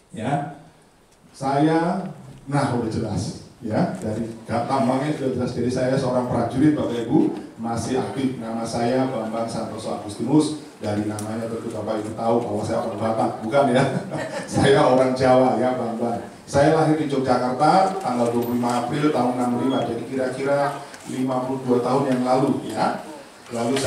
Ya, saya, nah udah jelas, ya dari tampangnya sudah jelas. Jadi saya seorang prajurit, Bapak Ibu, masih aktif. Nama saya Bambang Santoso Agustinus. Dari namanya tentu Bapak Ibu tahu bahwa saya orang Batak, bukan ya? Saya orang Jawa ya, Bambang. Saya lahir di Yogyakarta tanggal 25 April tahun 65, jadi kira-kira 52 tahun yang lalu ya. Lalu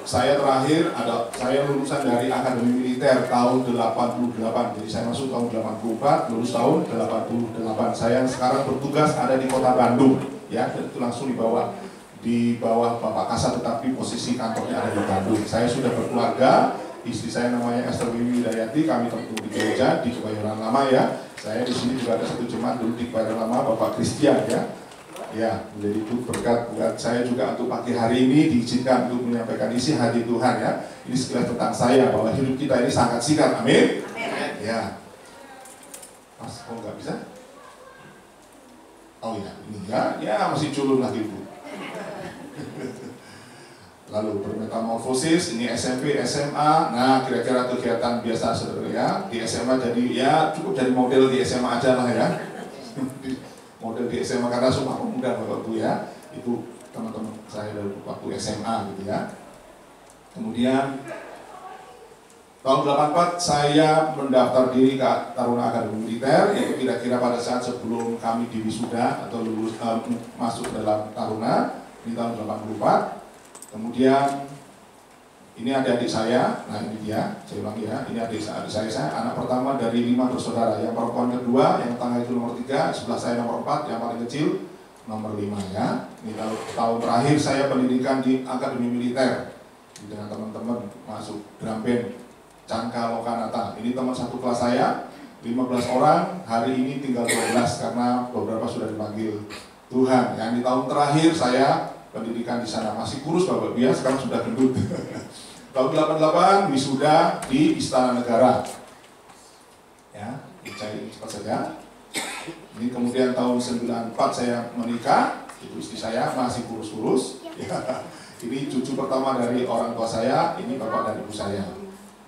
saya terakhir saya lulusan dari Akademi Militer tahun 88. Jadi saya masuk tahun 84, lulus tahun 88. Saya sekarang bertugas ada di Kota Bandung ya, dan itu langsung di bawah Bapak Kasat, tetapi posisi kantornya ada di Bandung. Saya sudah berkeluarga, istri saya namanya Esther Wiwi Dayati, kami tentu di gereja di Kebayoran Lama ya. Saya di sini juga ada satu jemaat dulu di Kebayoran Lama, Bapak Christian ya. Ya, menjadi itu berkat buat saya juga untuk pagi hari ini diizinkan untuk menyampaikan isi hati Tuhan ya. Ini sekilas tentang saya, bahwa hidup kita ini sangat singkat, amin. Ya, Mas, kok nggak bisa? Oh ya, ini ya masih culun lagi Bu. Lalu bermetamorfosis, ini SMP, SMA. Nah, kira-kira kegiatan biasa saudara ya. Di SMA jadi ya cukup jadi model di SMA aja lah ya. Model di SMA karena semua pemuda Bapak Ibu ya, itu teman-teman saya dari waktu SMA gitu ya. Kemudian tahun 84 saya mendaftar diri ke Taruna Akademi Militer, yaitu kira-kira pada saat sebelum kami diwisuda atau lulus masuk ke dalam Taruna di tahun 84. Kemudian ini adik-adik saya, nah ini dia, saya ulangi ya, ini adik saya anak pertama dari 5 bersaudara, yang perempuan kedua, yang tengah itu nomor 3, sebelah saya nomor 4, yang paling kecil nomor 5 ya. Ini tahun terakhir saya pendidikan di Akademi Militer, dengan teman-teman masuk Dramben, Cangka Lokanata. Ini teman satu kelas saya, 15 orang, hari ini tinggal 12 karena beberapa sudah dipanggil Tuhan. Yang di tahun terakhir saya pendidikan di sana, masih kurus Bapak Bia, sekarang sudah gendut. Tahun 88 wisuda di Istana Negara. Ya, dicari cepat saja. Ini kemudian tahun 94 saya menikah, itu istri saya masih kurus-kurus. Ya, ini cucu pertama dari orang tua saya, ini bapak dan ibu saya.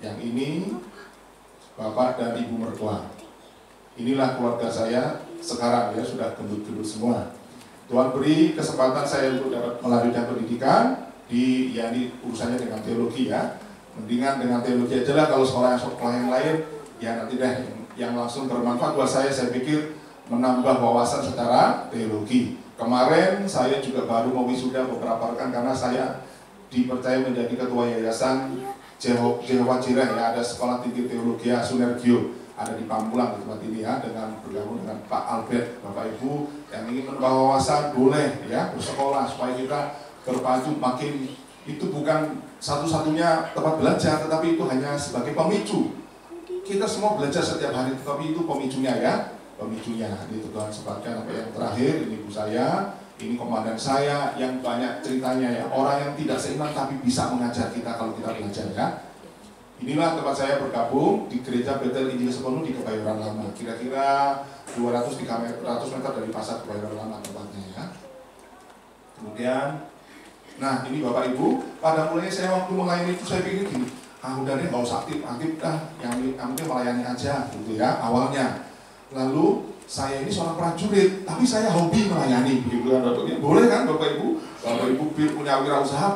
Yang ini bapak dan ibu mertua. Inilah keluarga saya sekarang ya, sudah gendut-gendut semua. Tuhan beri kesempatan saya untuk dapat melanjutkan pendidikan di, ya ini urusannya dengan teologi ya. Mendingan dengan teologi aja lah, kalau sekolah yang lain ya nanti deh yang langsung bermanfaat buat saya pikir menambah wawasan secara teologi. Kemarin saya juga baru mau wisuda beberapa rekan karena saya dipercaya menjadi ketua yayasan Jehovah Jireh ya, ada sekolah tinggi teologi Sunergio, ada di Pamulang di tempat ini ya, dengan bergabung dengan Pak Albert. Bapak Ibu yang ingin menambah wawasan boleh ya bersekolah supaya kita berpacu makin. Itu bukan satu-satunya tempat belajar, tetapi itu hanya sebagai pemicu. Kita semua belajar setiap hari, tetapi itu pemicunya ya, pemicunya. Itu Tuhan sempatkan. Sampai yang terakhir ini ibu saya, ini komandan saya yang banyak ceritanya ya, orang yang tidak seiman tapi bisa mengajar kita kalau kita belajar ya. Inilah tempat saya bergabung di Gereja Betel Injil Sepenuh di Kebayoran Lama, kira-kira 200-300 meter dari pasar Kebayoran Lama tempatnya ya. Kemudian, nah ini Bapak Ibu, pada mulanya saya waktu melayani itu saya pikir gini, udah deh nggak usah aktif dah, yang penting melayani aja gitu ya awalnya. Lalu saya ini seorang prajurit, tapi saya hobi melayani, begitu kan Bapak Ibu. Boleh kan Bapak Ibu? Bapak Ibu punya wirausaha,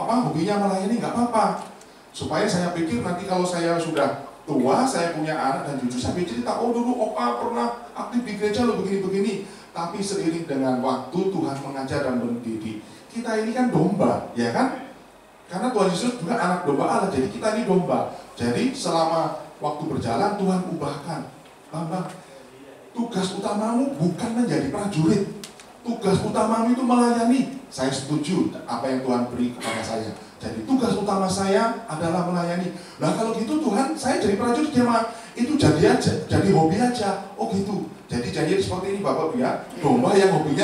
hobinya melayani nggak apa-apa. Supaya saya pikir nanti kalau saya sudah tua, saya punya anak dan cucu, saya cerita, oh dulu opa pernah aktif di gereja lo begini-begini. Tapi seiring dengan waktu Tuhan mengajar dan mendidik. Kita ini kan domba, ya kan? Karena Tuhan Yesus juga anak domba Allah, jadi kita ini domba. Jadi selama waktu berjalan Tuhan ubahkan, Bambang, tugas utamamu bukan menjadi prajurit, tugas utamamu itu melayani. Saya setuju apa yang Tuhan beri kepada saya. Jadi tugas utama saya adalah melayani. Nah kalau gitu Tuhan, saya jadi prajurit jemaat itu jadi aja, jadi hobi aja. Oh gitu. Jadi seperti ini Bapak ya, domba yang hobinya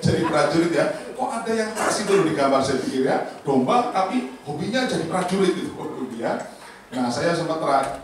jadi prajurit ya. Kok ada yang kasih dulu di gambar saya pikir ya, domba tapi hobinya jadi prajurit itu ya. Nah saya sempat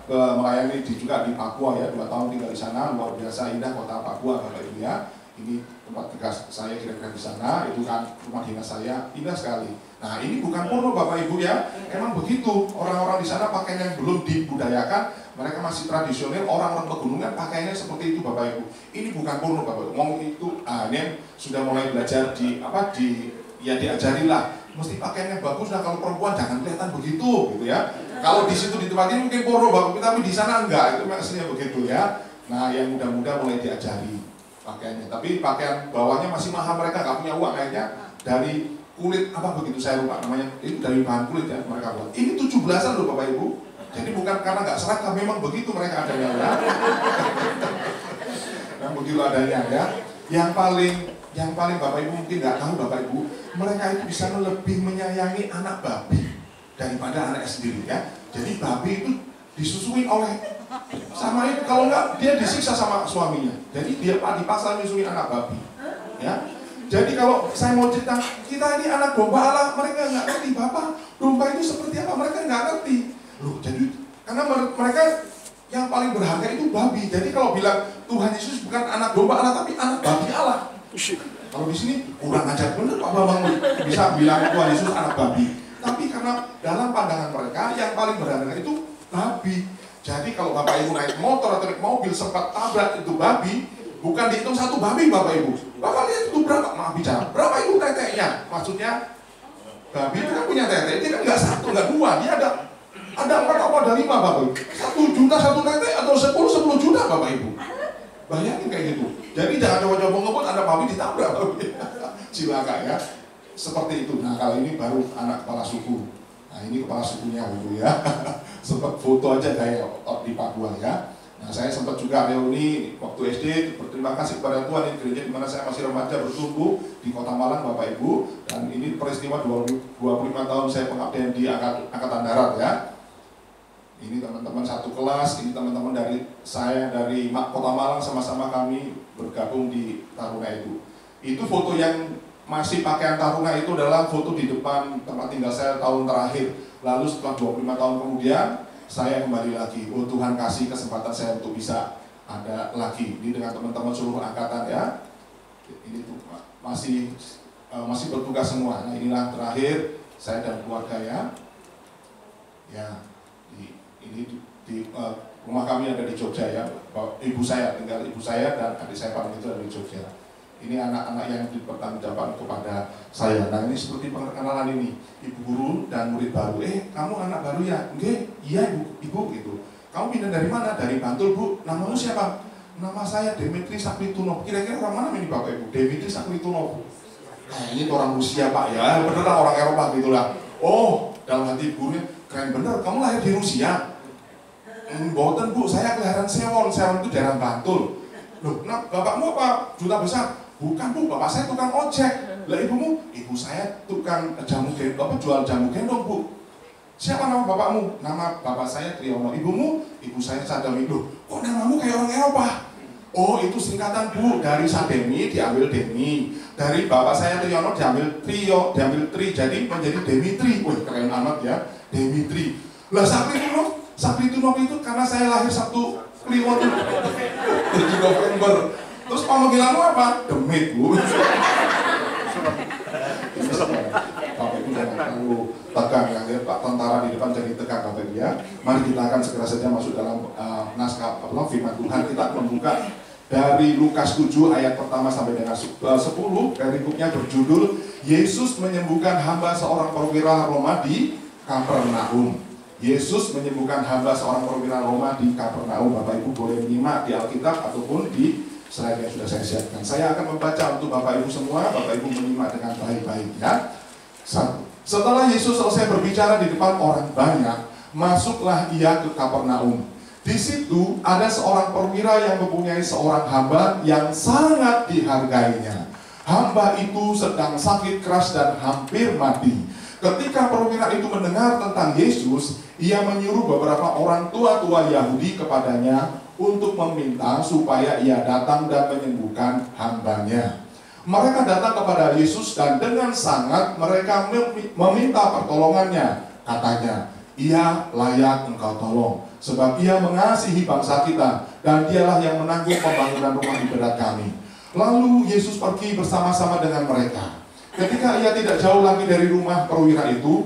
melayani juga di Papua ya, 2 tahun tinggal di sana, luar biasa indah kota Papua Bapak Ibu ya. Ini tempat tugas saya kira-kira di sana, itu kan rumah dinas saya, indah sekali. Nah ini bukan porno Bapak Ibu ya, emang begitu, orang-orang di sana pakaian yang belum dibudayakan, Mereka masih tradisional, orang-orang pegunungan pakaiannya seperti itu Bapak Ibu. Ini bukan porno Bapak Ibu. Mau itu, ini sudah mulai belajar diajarilah. Mesti pakaiannya bagus lah, kalau perempuan jangan kelihatan begitu gitu ya. Kalau di situ di tempat ini mungkin porno Bapak Ibu, tapi di sana enggak, itu maksudnya begitu ya. Nah, yang muda-muda mulai diajari pakaiannya. Tapi pakaian bawahnya masih mahal, mereka nggak punya uang kayaknya. Dari kulit apa begitu saya lupa namanya, itu dari bahan kulit ya mereka buat. Ini 17-an loh Bapak Ibu. Jadi bukan karena nggak seragam, memang begitu mereka adanya ya. Yang begitu adanya ya. Yang paling Bapak Ibu mungkin nggak tahu Bapak Ibu, mereka itu bisa lebih menyayangi anak babi daripada anak sendiri ya. Jadi babi itu disusuin oleh sama itu, kalau nggak dia disiksa sama suaminya. Jadi dia dipaksa nyusuin anak babi ya. Jadi kalau saya mau cerita, kita ini anak domba Allah, mereka nggak ngerti Bapak, domba itu seperti apa, mereka nggak ngerti. Loh, jadi karena mereka yang paling berharga itu babi. Jadi kalau bilang Tuhan Yesus bukan anak domba Allah, tapi anak babi Allah. Kalau di sini kurang ajar bener Pak Bambang bisa bilang Tuhan Yesus anak babi. Tapi karena dalam pandangan mereka yang paling berharga itu babi. Jadi kalau Bapak Ibu naik motor atau naik mobil sempat tabrak itu babi, bukan dihitung satu babi Bapak Ibu. Bapak lihat itu berapa, maaf bicara, berapa itu teteknya? Maksudnya babi itu kan punya tete, dia kan nggak satu, nggak dua, dia ada 4 atau ada 5 Bapak Ibu. 1 juta satu tete atau 10 juta Bapak Ibu. Bayangin kayak gitu. Jadi jangan coba-coba ngebut ada babi ditabrak Bapak Ibu. Silakan ya. Seperti itu. Nah kalau ini baru anak kepala suku. Nah ini kepala sukunya Bapak ya. Sempat foto aja kayak di Papua ya. Nah saya sempat juga reuni waktu SD, berterima kasih kepada Tuhan, ini gereja di mana saya masih remaja bertumbuh di Kota Malang Bapak Ibu. Dan ini peristiwa 25 tahun saya pengabdian di Angkatan Darat ya. Ini teman-teman satu kelas, ini teman-teman dari saya dari Kota Malang, sama-sama kami bergabung di Taruna itu. Itu foto yang masih pakaian Taruna itu adalah foto di depan tempat tinggal saya tahun terakhir. Lalu setelah 25 tahun kemudian saya kembali lagi. Oh Tuhan kasih kesempatan saya untuk bisa ada lagi. Ini dengan teman-teman seluruh angkatan ya. Ini tuh masih bertugas semua. Nah inilah terakhir saya dan keluarga ya. Ya, di rumah kami ada di Jogja ya. Ibu saya tinggal, ibu saya dan adik saya paling itu ada di Jogja. Ini anak-anak yang dipertanggungjawabkan kepada saya. Nah ini seperti perkenalan ini, ibu guru dan murid baru. Kamu anak baru ya? Enggak, iya ibu gitu. Kamu pindah dari mana? Dari Bantul Bu. Namamu siapa? Nama saya Demetri Sakrituno. Kira-kira orang mana ini Bapak Ibu? Demetri Sakrituno. Nah ini orang Rusia Pak ya, bener lah orang Eropa gitulah. Oh, dalam hati gurunya, keren bener, kamu lahir di Rusia? Boten Bu, saya kelahiran Sewon itu daerah Bantul. Loh, nah bapakmu apa? Duta besar? Bukan Bu, bapak saya tukang ojek. Lah ibumu? Ibu saya tukang jamu gendong, jual jamu gendong Bu. Siapa nama bapakmu? Nama bapak saya Triyono. Ibumu? Ibu saya Sademi. Loh, kok namamu kayak orang Eropa? Oh itu singkatan Bu, dari Sademi diambil Demi, dari bapak saya Triyono diambil Tri, jadi menjadi Demitri. Wih keren amat ya, Demitri. Lah Sakrituno itu karena saya lahir Sabtu Kliwon 7 November. Terus panggilanmu apa? Demit Bu. Bapak Ibu jangan terlalu tegang ya, lihat Pak tentara di depan jadi tegang Bapak Ibu ya. Mari kita akan segera saja masuk dalam naskah firman Tuhan. Kita membuka dari Lukas 7 ayat pertama sampai dengan 10. Perikopnya berjudul Yesus menyembuhkan hamba seorang perwira Roma di Kapernaum. Yesus menyembuhkan hamba seorang perwira Roma di Kapernaum. Bapak Ibu boleh menyimak di Alkitab ataupun di slide yang sudah saya siapkan. Saya akan membaca untuk Bapak Ibu semua. Bapak Ibu menyimak dengan baik-baik ya. Setelah Yesus selesai berbicara di depan orang banyak, masuklah ia ke Kapernaum. Di situ ada seorang perwira yang mempunyai seorang hamba yang sangat dihargainya. Hamba itu sedang sakit keras dan hampir mati. Ketika perwira itu mendengar tentang Yesus, ia menyuruh beberapa orang tua-tua Yahudi kepadanya untuk meminta supaya ia datang dan menyembuhkan hambanya. Mereka datang kepada Yesus dan dengan sangat mereka meminta pertolongannya. Katanya, ia layak engkau tolong, sebab ia mengasihi bangsa kita, dan dialah yang menanggung pembangunan rumah ibadat kami. Lalu Yesus pergi bersama-sama dengan mereka. Ketika ia tidak jauh lagi dari rumah perwira itu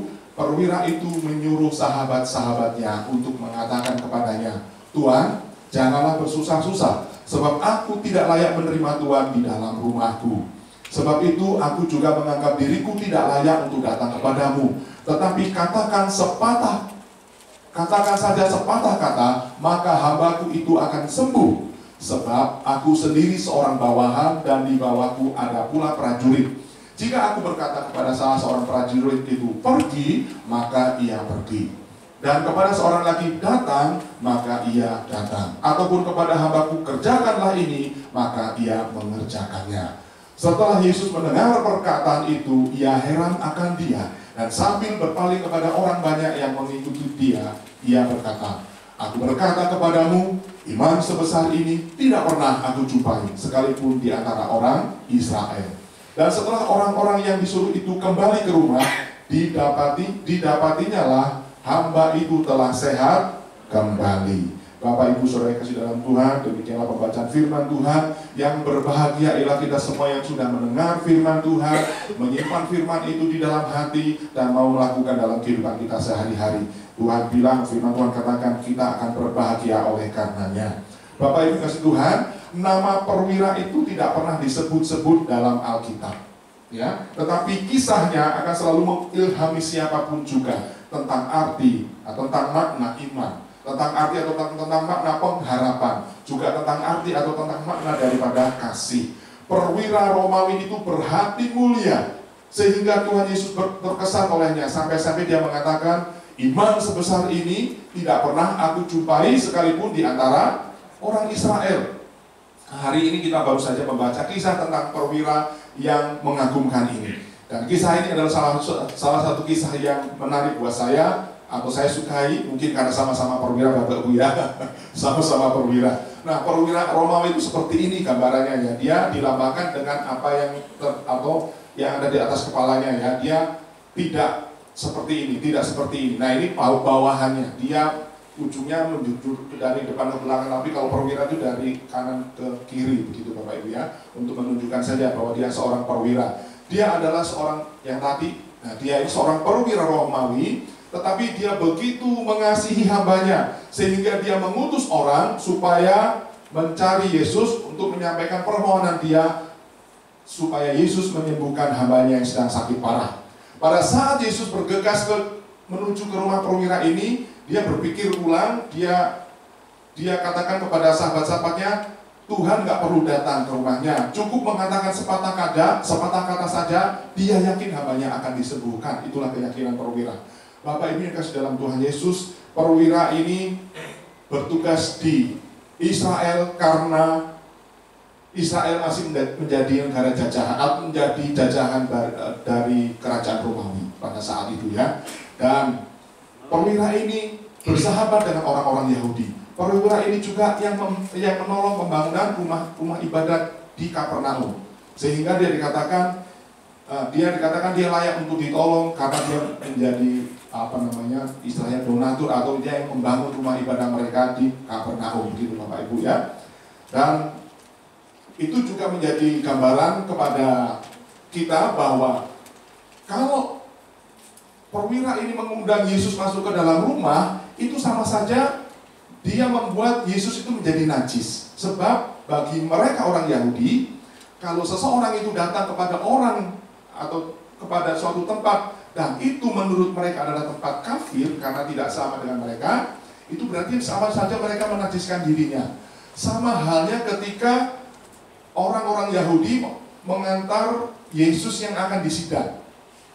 menyuruh sahabat-sahabatnya untuk mengatakan kepadanya, Tuhan, janganlah bersusah-susah, sebab aku tidak layak menerima Tuhan di dalam rumahku. Sebab itu aku juga menganggap diriku tidak layak untuk datang kepadamu. Tetapi katakan saja sepatah kata, maka hambaku itu akan sembuh. Sebab aku sendiri seorang bawahan, dan di bawahku ada pula prajurit. Jika aku berkata kepada salah seorang prajurit itu, pergi, maka ia pergi. Dan kepada seorang lagi, datang, maka ia datang. Ataupun kepada hambaku, kerjakanlah ini, maka ia mengerjakannya. Setelah Yesus mendengar perkataan itu, ia heran akan dia. Dan sambil berpaling kepada orang banyak yang mengikuti dia, ia berkata, aku berkata kepadamu, iman sebesar ini tidak pernah aku jumpai, sekalipun di antara orang Israel. Dan setelah orang-orang yang disuruh itu kembali ke rumah, didapatinya lah hamba itu telah sehat kembali. Bapak Ibu Saudara yang kasih dalam Tuhan, demikianlah pembacaan firman Tuhan. Yang berbahagia ialah kita semua yang sudah mendengar firman Tuhan, menyimpan firman itu di dalam hati, dan mau melakukan dalam kehidupan kita sehari-hari. Tuhan bilang, firman Tuhan katakan kita akan berbahagia oleh karenanya. Bapak Ibu kasih Tuhan, nama perwira itu tidak pernah disebut-sebut dalam Alkitab, ya, tetapi kisahnya akan selalu mengilhami siapapun juga tentang arti atau tentang makna iman, tentang arti atau tentang makna pengharapan, juga tentang arti atau tentang makna daripada kasih. Perwira Romawi itu berhati mulia, sehingga Tuhan Yesus terkesan olehnya, sampai-sampai dia mengatakan, iman sebesar ini tidak pernah aku jumpai sekalipun di antara orang Israel. Hari ini kita baru saja membaca kisah tentang perwira yang mengagumkan ini. Dan kisah ini adalah salah satu kisah yang menarik buat saya, atau saya sukai, mungkin karena sama-sama perwira Bapak Ibu ya. Sama-sama perwira. Nah, perwira Romawi itu seperti ini gambarannya ya. Dia dilambangkan dengan apa yang ada di atas kepalanya ya. Dia tidak seperti ini, tidak seperti ini. Nah, ini bawahannya. Dia ujungnya menjujur dari depan ke belakang, tapi kalau perwira itu dari kanan ke kiri begitu Bapak Ibu ya. Untuk menunjukkan saja bahwa dia seorang perwira. Dia adalah seorang yang tadi, nah dia seorang perwira Romawi, tetapi dia begitu mengasihi hambanya, sehingga dia mengutus orang supaya mencari Yesus untuk menyampaikan permohonan dia, supaya Yesus menyembuhkan hambanya yang sedang sakit parah. Pada saat Yesus bergegas menuju ke rumah perwira ini, dia berpikir ulang, dia katakan kepada sahabat-sahabatnya, Tuhan nggak perlu datang ke rumahnya, cukup mengatakan sepatah kata saja, dia yakin hambanya akan disembuhkan. Itulah keyakinan perwira. Bapak Ibu yang kasih dalam Tuhan Yesus, perwira ini bertugas di Israel karena Israel masih menjadi negara jajahan, menjadi jajahan dari kerajaan Romawi pada saat itu ya. Dan perwira ini bersahabat dengan orang-orang Yahudi. Perwira ini juga yang menolong pembangunan rumah ibadat di Kapernaum, sehingga dia dikatakan dia layak untuk ditolong karena dia menjadi istilahnya donatur, atau dia yang membangun rumah ibadah mereka di Kapernaum gitu Bapak Ibu ya. Dan itu juga menjadi gambaran kepada kita bahwa kalau perwira ini mengundang Yesus masuk ke dalam rumah, itu sama saja dia membuat Yesus itu menjadi najis. Sebab bagi mereka orang Yahudi, kalau seseorang itu datang kepada orang atau kepada suatu tempat, dan itu menurut mereka adalah tempat kafir karena tidak sama dengan mereka, itu berarti sama saja mereka menajiskan dirinya. Sama halnya ketika orang-orang Yahudi mengantar Yesus yang akan disidang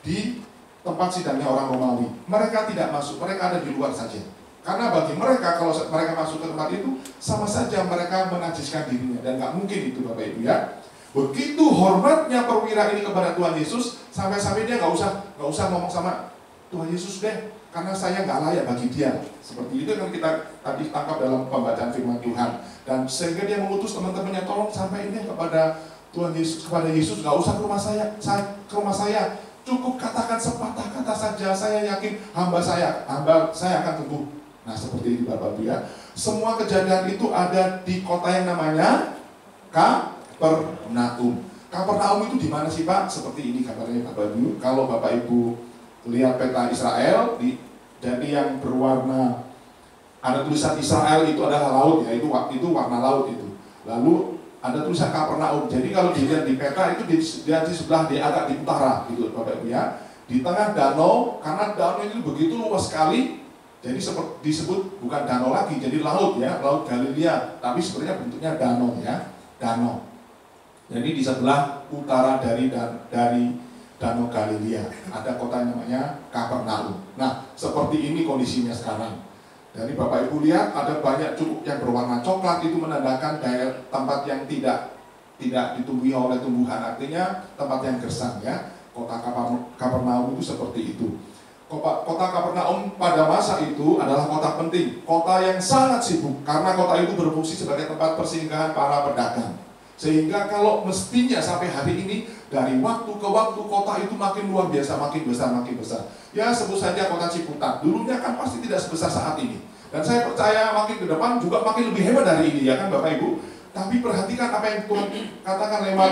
di tempat sidangnya orang Romawi. Mereka tidak masuk, mereka ada di luar saja. Karena bagi mereka, kalau mereka masuk ke tempat itu, sama saja mereka menajiskan dirinya. Dan gak mungkin itu Bapak Ibu ya. Begitu hormatnya perwira ini kepada Tuhan Yesus, sampai-sampai dia gak usah ngomong sama Tuhan Yesus deh, karena saya gak layak bagi dia. Seperti itu kan kita tadi tangkap dalam pembacaan firman Tuhan. Dan sehingga dia mengutus teman-temannya, tolong sampaikan kepada Tuhan Yesus, kepada Yesus, gak usah ke rumah saya, cukup katakan sepatah kata saja, saya yakin hamba saya akan sembuh. Nah seperti itu Bapak Ibu ya. Semua kejadian itu ada di kota yang namanya Kapernaum. Kapernaum itu di mana sih Pak? Seperti ini gambarnya Bapak Ibu. Kalau Bapak Ibu lihat peta Israel, jadi yang berwarna Ada tulisan Israel itu adalah laut ya, itu warna laut itu. Lalu ada tulisan Kapernaum. Jadi kalau dilihat di peta itu di sebelah, di agak di utara gitu Bapak Ibu ya. Di tengah danau, karena danau itu begitu luas sekali, jadi disebut bukan danau lagi, jadi laut ya, laut Galilea. Tapi sebenarnya bentuknya danau ya, danau. Jadi di sebelah utara dari danau Galilea ada kota namanya Kapernaum. Nah, seperti ini kondisinya sekarang. Dari Bapak Ibu lihat ada banyak cukup yang berwarna coklat, itu menandakan daerah tempat yang tidak ditumbuhi oleh tumbuhan, artinya tempat yang gersang ya. Kota Kapernaum itu seperti itu. Kota Kapernaum pada masa itu adalah kota penting, kota yang sangat sibuk karena kota itu berfungsi sebagai tempat persinggahan para pedagang. Sehingga kalau mestinya sampai hari ini dari waktu ke waktu kota itu makin luar biasa, makin besar, makin besar. Ya sebut saja kota Ciputat, dulunya kan pasti tidak sebesar saat ini. Dan saya percaya makin ke depan juga makin lebih hebat dari ini ya kan Bapak Ibu. Tapi perhatikan apa yang Tuhan katakan lewat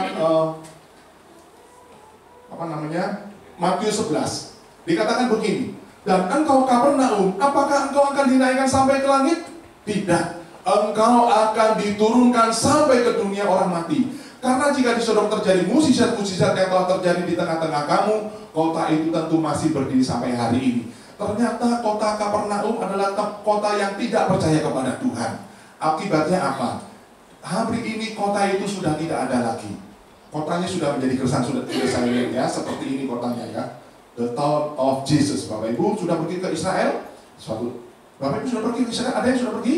Matius 11. Dikatakan begini, dan engkau Kapernaum, apakah engkau akan dinaikkan sampai ke langit? Tidak, engkau akan diturunkan sampai ke dunia orang mati. Karena jika di Sodom terjadi mukjizat-mukjizat yang telah terjadi di tengah-tengah kamu, kota itu tentu masih berdiri sampai hari ini. Ternyata kota Kapernaum adalah kota yang tidak percaya kepada Tuhan. Akibatnya apa? Hari ini kota itu sudah tidak ada lagi. Kotanya sudah menjadi gersang, sudah tidak saya lihat ya, seperti ini kotanya ya. The town of Jesus. Bapak Ibu sudah pergi ke Israel? Bapak Ibu sudah pergi ke Israel? Ada yang sudah pergi?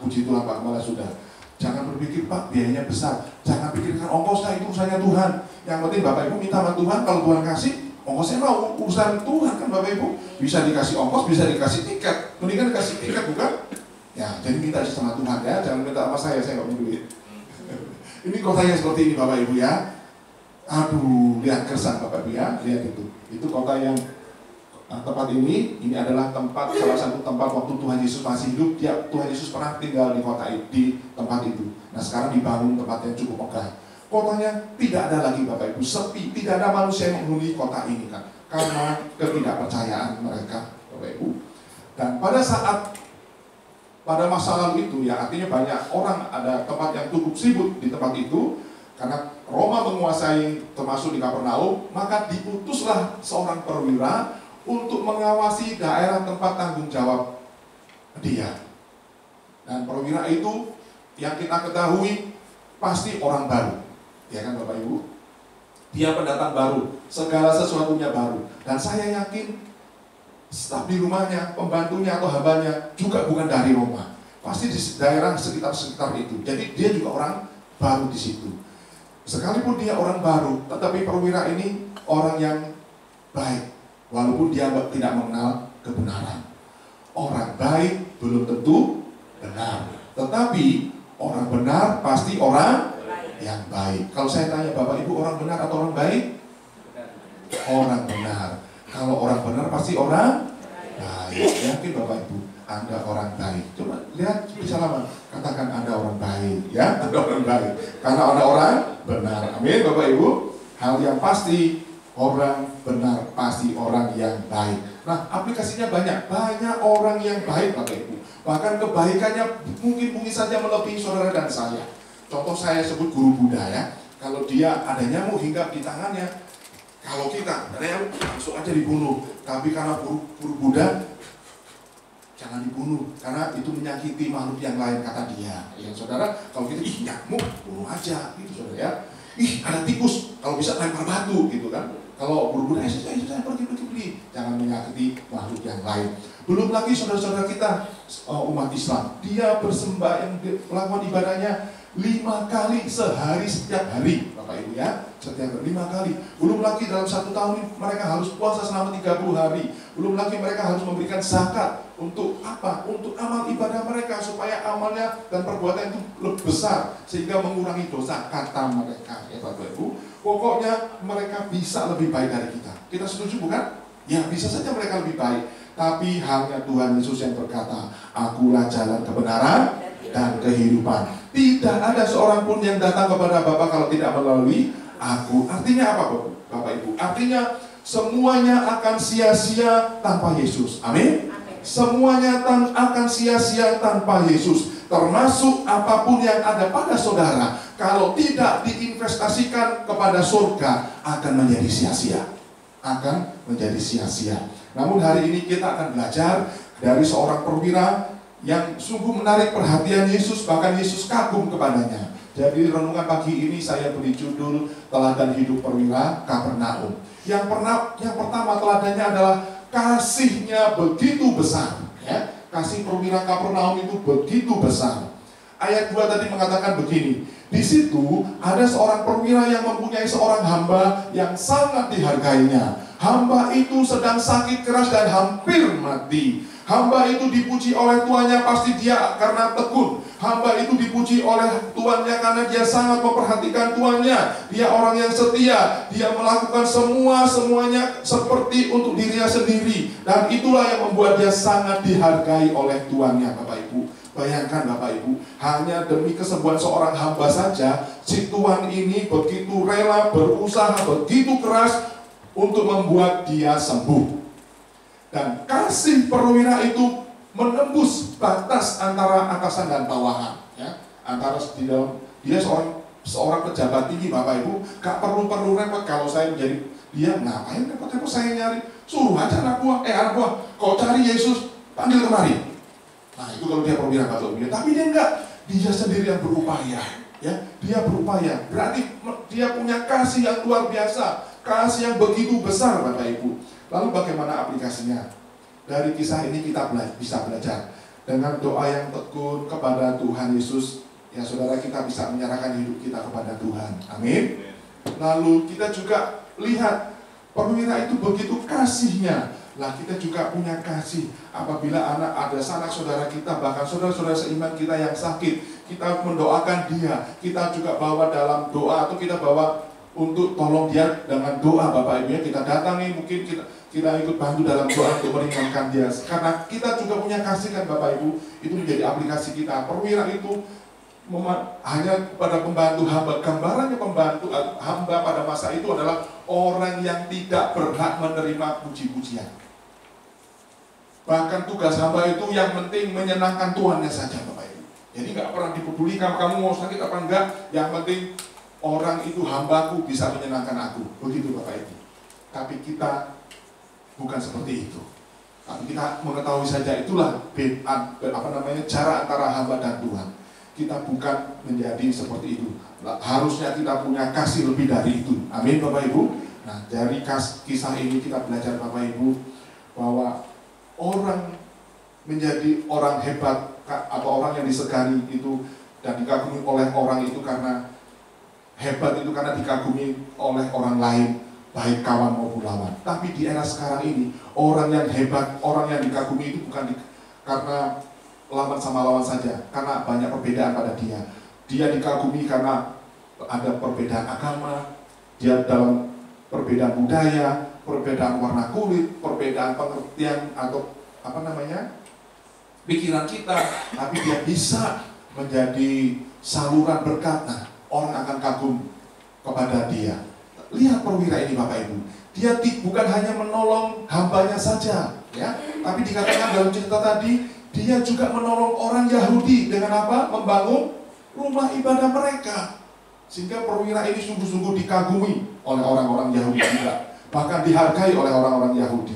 Puji Tuhan Pak, malah sudah. Jangan berpikir Pak, biayanya besar. Jangan pikirkan ongkosnya, itu urusannya Tuhan. Yang penting Bapak Ibu minta sama Tuhan, kalau Tuhan kasih, ongkosnya mau urusan Tuhan kan Bapak Ibu. Bisa dikasih ongkos, bisa dikasih tiket. Mendingan dikasih tiket bukan? Ya, jadi minta sama Tuhan ya, jangan minta sama saya nggak punya duit. Ini kotanya seperti ini Bapak Ibu ya. Aduh, lihat gersang Bapak Ibu ya, lihat itu. Itu kota yang tempat ini adalah tempat, salah satu tempat waktu Tuhan Yesus masih hidup. Tuhan Yesus pernah tinggal di kota itu, di tempat itu. Nah sekarang dibangun tempat yang cukup megah. Kotanya tidak ada lagi Bapak Ibu, sepi, tidak ada manusia yang menghuni kota ini kan, karena ketidakpercayaan mereka Bapak Ibu. Dan pada masa lalu itu ya, artinya banyak orang, ada tempat yang cukup sibuk di tempat itu. Karena Roma menguasai termasuk di Kapernaum, maka diutuslah seorang perwira untuk mengawasi daerah tempat tanggung jawab dia. Dan perwira itu yang kita ketahui pasti orang baru, ya kan Bapak Ibu? Dia pendatang baru, segala sesuatunya baru. Dan saya yakin staf di rumahnya, pembantunya atau hambanya juga bukan dari Roma, pasti di daerah sekitar itu. Jadi dia juga orang baru di situ. Sekalipun dia orang baru, tetapi perwira ini orang yang baik, walaupun dia tidak mengenal kebenaran. Orang baik belum tentu benar, tetapi orang benar pasti orang yang baik. Kalau saya tanya Bapak Ibu, orang benar atau orang baik? Orang benar. Kalau orang benar pasti orang baik. Yakin Bapak Ibu, Anda orang baik. Coba lihat bersama, katakan Anda orang baik, ya, Anda orang baik. Karena Anda orang benar. Amin Bapak Ibu. Hal yang pasti, orang benar pasti orang yang baik. Nah, aplikasinya banyak orang yang baik Bapak Ibu. Bahkan kebaikannya mungkin saja melebihi saudara dan saya. Contoh saya sebut guru Buddha ya. Kalau dia ada nyamuk hinggap di tangannya, kalau kita ada nyamuk langsung aja dibunuh. Tapi karena guru Buddha, jangan dibunuh, karena itu menyakiti makhluk yang lain, kata dia. Ya saudara, kalau kita, nyamuk, bunuh aja, gitu saudara ya. Ada tikus, kalau bisa lempar batu, gitu kan. Kalau buru-buru, saya pergi, jangan menyakiti makhluk yang lain. Belum lagi saudara-saudara kita, umat Islam, dia bersembahyang, melakukan ibadahnya 5 kali sehari setiap hari, Bapak Ibu ya, setiap 5 kali. Belum lagi dalam 1 tahun mereka harus puasa selama 30 hari. Belum lagi mereka harus memberikan zakat. Untuk apa? Untuk amal ibadah mereka, supaya amalnya dan perbuatan itu lebih besar, sehingga mengurangi dosa, kata mereka ya Bapak Ibu. Pokoknya mereka bisa lebih baik dari kita. Kita setuju bukan? Ya bisa saja mereka lebih baik. Tapi hanya Tuhan Yesus yang berkata, akulah jalan kebenaran dan kehidupan. Tidak ada seorang pun yang datang kepada Bapa kalau tidak melalui aku. Artinya apa Bapak Ibu? Artinya semuanya akan sia-sia tanpa Yesus. Amin? Semuanya akan sia-sia tanpa Yesus. Termasuk apapun yang ada pada saudara, kalau tidak diinvestasikan kepada surga, akan menjadi sia-sia. Akan menjadi sia-sia. Namun hari ini kita akan belajar dari seorang perwira yang sungguh menarik perhatian Yesus, bahkan Yesus kagum kepadanya. Jadi renungan pagi ini saya beri judul Teladan Hidup Perwira Kapernaum. Yang pertama teladannya adalah kasihnya begitu besar, ya. Kasih perwira Kapernaum itu begitu besar. Ayat 2 tadi mengatakan begini, di situ ada seorang perwira yang mempunyai seorang hamba yang sangat dihargainya. Hamba itu sedang sakit keras dan hampir mati. Hamba itu dipuji oleh tuannya, pasti dia karena tekun. Hamba itu dipuji oleh tuannya karena dia sangat memperhatikan tuannya. Dia orang yang setia. Dia melakukan semuanya seperti untuk dirinya sendiri. Dan itulah yang membuat dia sangat dihargai oleh tuannya, Bapak Ibu. Bayangkan Bapak Ibu, hanya demi kesembuhan seorang hamba saja, si tuan ini begitu rela, berusaha begitu keras untuk membuat dia sembuh. Dan kasih perwira itu menembus batas antara atasan dan bawahan, ya. Antara di dalam dia seorang pejabat tinggi, Bapak Ibu, gak perlu repot. Kalau saya menjadi dia, ngapain repot-repot saya nyari? Suruh aja anak buah, kau cari Yesus, panggil kemari. Nah itu kalau dia perwira, Bapak Ibu. Tapi dia enggak, dia sendiri yang berupaya, ya. Dia berupaya, berarti dia punya kasih yang luar biasa, kasih yang begitu besar, Bapak Ibu. Lalu bagaimana aplikasinya? Dari kisah ini kita bisa belajar. Dengan doa yang tekun kepada Tuhan Yesus, ya saudara, kita bisa menyerahkan hidup kita kepada Tuhan. Amin. Lalu kita juga lihat perwira itu begitu kasihnya. Lah kita juga punya kasih. Apabila ada sanak saudara kita, bahkan saudara-saudara seiman kita yang sakit, kita mendoakan dia. Kita juga bawa dalam doa, atau kita bawa untuk tolong dia dengan doa, Bapak Ibu, ya. Kita datangi, mungkin kita ikut bantu dalam doa untuk meringankan dia. Karena kita juga punya kasih kan, Bapak Ibu. Itu menjadi aplikasi kita. Perwira itu hanya pada pembantu hamba. Gambarannya pembantu hamba pada masa itu adalah orang yang tidak berhak menerima puji-pujian. Bahkan tugas hamba itu yang penting menyenangkan tuannya saja, Bapak Ibu. Jadi nggak pernah dipedulikan kamu mau sakit apa enggak. Yang penting orang itu hambaku bisa menyenangkan aku. Begitu, Bapak Ibu. Tapi kita bukan seperti itu. Tapi kita mengetahui saja itulah cara antara hamba dan Tuhan. Kita bukan menjadi seperti itu. Harusnya kita punya kasih lebih dari itu. Amin, Bapak Ibu. Nah, dari kisah ini kita belajar, Bapak Ibu, bahwa orang menjadi orang hebat atau orang yang disegani itu dan dikagumi oleh orang itu karena hebat itu karena dikagumi oleh orang lain, baik kawan maupun lawan. Tapi di era sekarang ini, orang yang hebat, orang yang dikagumi itu bukan karena lawan sama lawan saja, karena banyak perbedaan pada dia. Dia dikagumi karena ada perbedaan agama, dia dalam perbedaan budaya, perbedaan warna kulit, perbedaan pengertian atau pikiran kita, tapi dia bisa menjadi saluran berkat. Nah, orang akan kagum kepada dia. Lihat perwira ini, Bapak Ibu. Dia bukan hanya menolong hambanya saja, ya, tapi dikatakan dalam cerita tadi, dia juga menolong orang Yahudi dengan apa? Membangun rumah ibadah mereka. Sehingga perwira ini sungguh-sungguh dikagumi oleh orang-orang Yahudi juga. Bahkan dihargai oleh orang-orang Yahudi.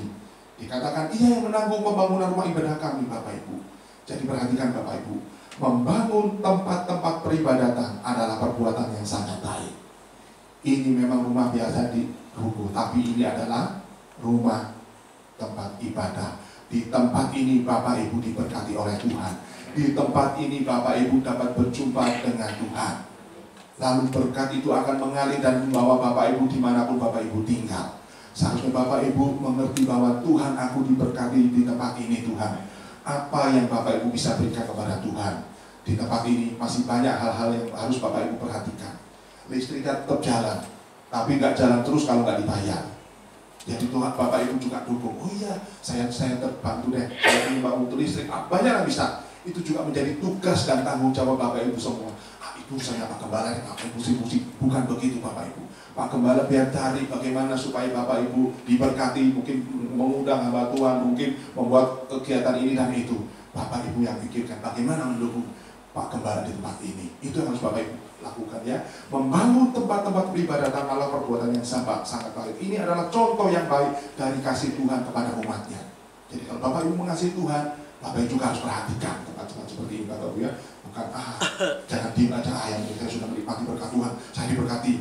Dikatakan, ia yang menanggung pembangunan rumah ibadah kami, Bapak Ibu. Jadi perhatikan, Bapak Ibu. Membangun tempat-tempat peribadatan adalah perbuatan yang sangat baik. Ini memang rumah biasa di ruko, tapi ini adalah rumah tempat ibadah. Di tempat ini Bapak Ibu diberkati oleh Tuhan. Di tempat ini Bapak Ibu dapat berjumpa dengan Tuhan. Lalu berkat itu akan mengalir dan membawa Bapak Ibu dimanapun Bapak Ibu tinggal. Seharusnya Bapak Ibu mengerti bahwa Tuhan, aku diberkati di tempat ini, Tuhan. Apa yang Bapak Ibu bisa berikan kepada Tuhan? Di tempat ini masih banyak hal-hal yang harus Bapak Ibu perhatikan. Listriknya tetap jalan, tapi nggak jalan terus kalau nggak dibayar. Jadi Tuhan, Bapak Ibu juga dukung. Oh iya, saya terbantu deh. Saya untuk listrik, banyak yang bisa. Itu juga menjadi tugas dan tanggung jawab Bapak Ibu semua. Aduh, saya Pak Gembala ngapain pusing-pusing. Bukan begitu Bapak Ibu. Pak Gembala biar cari bagaimana supaya Bapak Ibu diberkati, mungkin mengundang hamba Tuhan, mungkin membuat kegiatan ini dan itu. Bapak Ibu yang pikirkan bagaimana mendukung Pak Gembala di tempat ini. Itu yang harus Bapak Ibu lakukan ya. Membangun tempat-tempat peribadatan Allah, perbuatan yang sangat baik. Ini adalah contoh yang baik dari kasih Tuhan kepada umatnya. Jadi kalau Bapak Ibu mengasihi Tuhan, Bapak Ibu juga harus perhatikan tempat-tempat seperti ini Bapak Ibu ya. Bukan jangan diam aja, yang saya sudah menikmati berkat Tuhan, saya diberkati,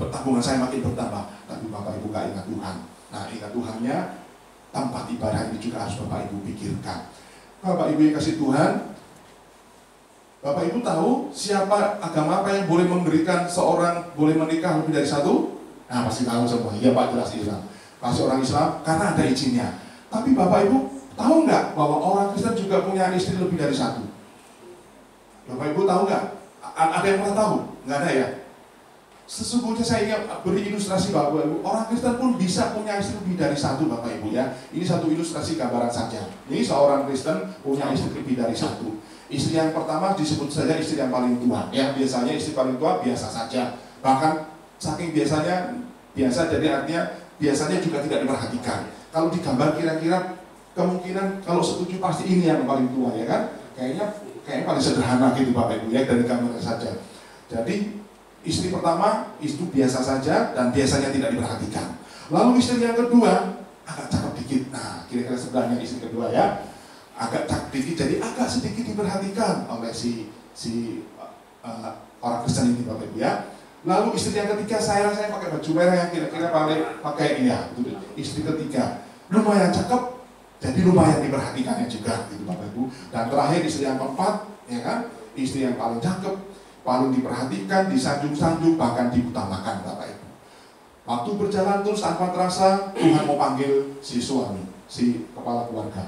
tabungan saya makin bertambah. Tapi Bapak Ibu gak ingat Tuhan. Nah, ingat Tuhannya, tempat ibadah ini juga harus Bapak Ibu pikirkan. Bapak Ibu yang kasih Tuhan, Bapak Ibu tahu siapa, agama apa yang boleh memberikan seorang boleh menikah lebih dari satu? Nah, pasti tahu semua. Iya Pak, jelas Islam. Pasti orang Islam karena ada izinnya. Tapi Bapak Ibu tahu nggak bahwa orang Kristen juga punya istri lebih dari satu? Bapak Ibu tahu nggak? Ada yang pernah tahu? Nggak ada ya? Sesungguhnya saya ingin beri ilustrasi Bapak Ibu, orang Kristen pun bisa punya istri lebih dari satu Bapak Ibu ya. Ini satu ilustrasi gambaran saja. Ini seorang Kristen punya istri lebih dari satu. Istri yang pertama disebut saja istri yang paling tua. Ya, biasanya istri paling tua biasa saja. Bahkan saking biasanya, biasa jadi artinya biasanya juga tidak diperhatikan. Kalau digambar kira-kira kemungkinan kalau setuju pasti ini yang paling tua ya kan? Kayaknya paling sederhana gitu Bapak Ibu ya, dari gambar saja. Jadi istri pertama itu biasa saja dan biasanya tidak diperhatikan. Lalu istri yang kedua agak cakep dikit. Nah, kira-kira sebelahnya istri kedua ya, agak cakep dikit, jadi agak sedikit diperhatikan oleh orang Kristen ini Bapak Ibu ya. Lalu istri yang ketiga saya pakai baju merah yang kira-kira pakai ini ya, itu istri ketiga lumayan cakep, jadi lumayan diperhatikannya juga gitu Bapak Ibu. Dan terakhir istri yang keempat ya kan, istri yang paling cakep, paling diperhatikan, disanjung-sanjung, bahkan diutamakan Bapak Ibu. Waktu berjalan terus tanpa terasa Tuhan mau panggil si suami, si kepala keluarga.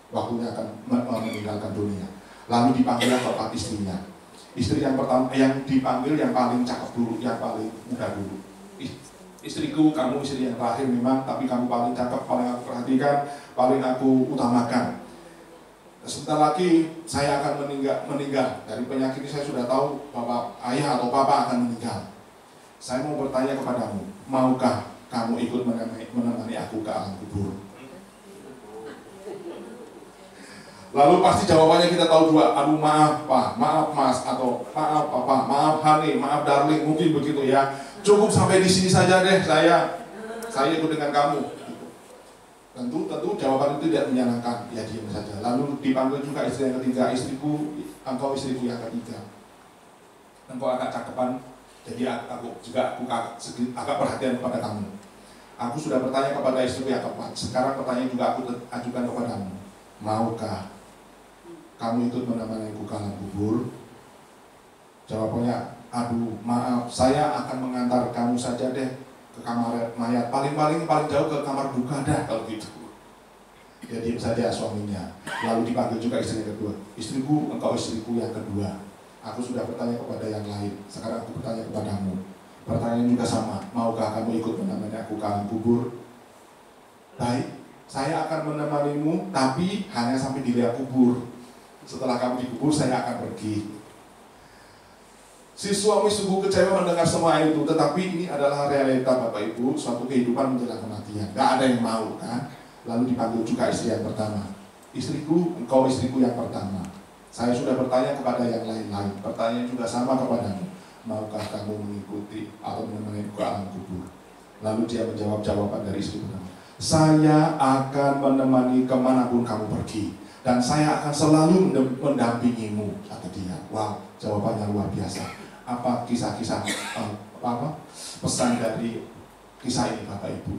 Waktunya akan meninggalkan dunia. Lalu dipanggil keempat istrinya. Istri yang pertama, yang dipanggil yang paling cakep dulu, yang paling muda dulu. Istriku, kamu istri yang terakhir memang, tapi kamu paling cakep, paling aku perhatikan, paling aku utamakan. Sebentar lagi saya akan meninggal. Dari penyakit ini saya sudah tahu bapak, ayah atau papa akan meninggal. Saya mau bertanya kepadamu, maukah kamu ikut menemani aku ke alam kubur? Lalu pasti jawabannya kita tahu dua, aduh maaf Pak, maaf Mas, atau maaf Papa, maaf Hani, maaf Darling, mungkin begitu ya. Cukup sampai di sini saja deh, saya ikut dengan kamu. Tentu jawaban itu tidak menyenangkan, ya diam saja. Lalu dipanggil juga istri yang ketiga, istriku, engkau istriku yang ketiga. Engkau agak cakepan, jadi aku agak perhatian kepada kamu. Aku sudah bertanya kepada istriku yang keempat, sekarang pertanyaan juga aku ajukan kepadamu. Maukah kamu ikut menemaniku ke alam kubur? Jawabannya, aduh maaf, saya akan mengantar kamu saja deh ke kamar mayat, paling jauh ke kamar duka dah kalau gitu. Ya diam saja suaminya. Lalu dipanggil juga istri yang kedua, istriku, engkau istriku yang kedua. Aku sudah bertanya kepada yang lain, sekarang aku bertanya kepadamu. Pertanyaan juga sama, maukah kamu ikut menemani aku ke alam kubur? Baik, saya akan menemanimu, tapi hanya sampai di liang kubur. Setelah kamu dikubur, saya akan pergi. Si suami sungguh kecewa mendengar semua itu, tetapi ini adalah realita Bapak Ibu, suatu kehidupan menjelang kematian. Gak ada yang mau kan? Lalu dipanggil juga istri yang pertama. Istriku, engkau istriku yang pertama. Saya sudah bertanya kepada yang lain-lain. Pertanyaan juga sama kepadamu. Maukah kamu mengikuti atau menemani ke alam kubur? Lalu dia menjawab jawaban dari istri pertama. Saya akan menemani kemanapun kamu pergi, dan saya akan selalu mendampingimu, kata dia. Wow, jawabannya luar biasa. Apa kisah-kisah pesan dari kisah ini Bapak Ibu?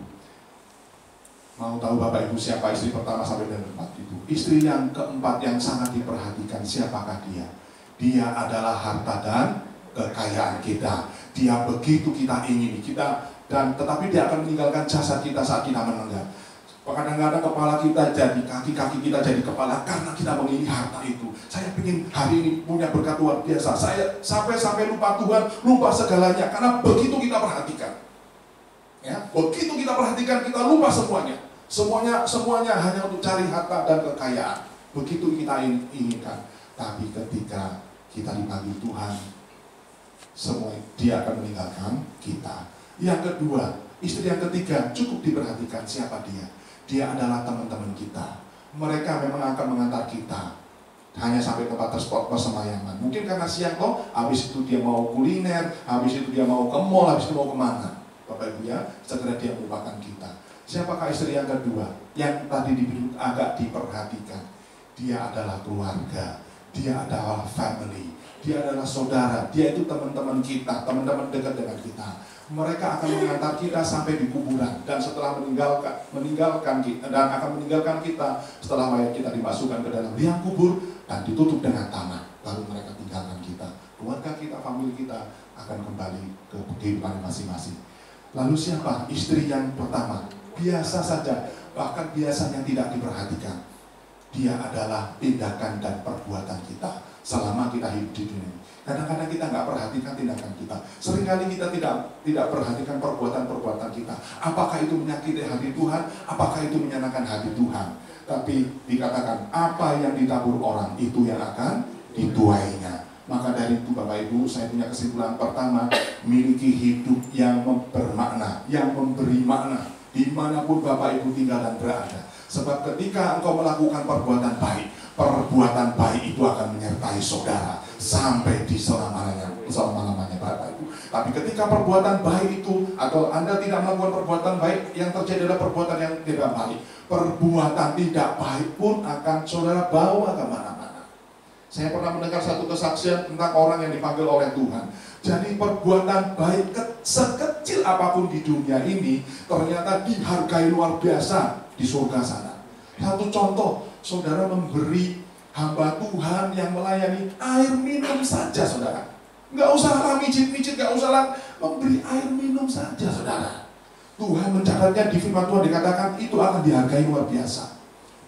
Mau tahu Bapak Ibu siapa istri pertama sampai dan keempat itu? Istri yang keempat yang sangat diperhatikan, siapakah dia? Dia adalah harta dan kekayaan kita. Dia begitu kita ingini, tetapi dia akan meninggalkan jasad kita saat kita meninggal. Kadang-kadang kepala kita jadi kaki kita jadi kepala karena kita mengingini harta itu. Saya ingin hari ini punya berkat luar biasa. Saya sampai lupa Tuhan, lupa segalanya karena begitu kita perhatikan. Ya, begitu kita perhatikan kita lupa semuanya. Semuanya hanya untuk cari harta dan kekayaan. Begitu kita inginkan. Tapi ketika kita dipanggil Tuhan, semua dia akan meninggalkan kita. Yang kedua, istri yang ketiga cukup diperhatikan siapa dia. Dia adalah teman-teman kita. Mereka memang akan mengantar kita hanya sampai tempat spot persemayaman. Mungkin karena siang toh, habis itu dia mau kuliner, habis itu dia mau ke mall, habis itu mau kemana. Bapak Ibu ya, segera dia melupakan kita. Siapakah istri yang kedua? Yang tadi agak diperhatikan. Dia adalah keluarga, dia adalah family, dia adalah saudara, dia itu teman-teman kita, teman-teman dekat dengan kita. Mereka akan mengantar kita sampai di kuburan, dan setelah meninggalkan kita, dan akan meninggalkan kita setelah mayat kita dimasukkan ke dalam liang kubur dan ditutup dengan tanah, lalu mereka tinggalkan kita. Keluarga kita, famili kita akan kembali ke kehidupan masing-masing. Lalu siapa istri yang pertama? Biasa saja, bahkan biasanya tidak diperhatikan. Dia adalah tindakan dan perbuatan kita selama kita hidup di dunia. Kadang-kadang kita nggak perhatikan tindakan kita. Seringkali kita tidak perhatikan perbuatan-perbuatan kita. Apakah itu menyakiti hati Tuhan? Apakah itu menyenangkan hati Tuhan? Tapi dikatakan apa yang ditabur orang itu yang akan dituainya. Maka dari itu Bapak Ibu, saya punya kesimpulan pertama, miliki hidup yang bermakna, yang memberi makna dimanapun Bapak Ibu tinggal dan berada. Sebab ketika engkau melakukan perbuatan baik itu akan menyertai saudara sampai di selama-lamanya Bapak Ibu. Tapi ketika perbuatan baik itu, atau Anda tidak melakukan perbuatan baik, yang terjadi adalah perbuatan yang tidak baik. Perbuatan tidak baik pun akan saudara bawa kemana-mana. Saya pernah mendengar satu kesaksian tentang orang yang dipanggil oleh Tuhan. Jadi perbuatan baik sekecil apapun di dunia ini ternyata dihargai luar biasa di surga sana. Satu contoh, saudara memberi hamba Tuhan yang melayani air minum saja, saudara. Nggak usah mijit-mijit, nggak usah memberi air minum saja, saudara. Tuhan mencatatnya di firman Tuhan dikatakan itu akan dihargai luar biasa.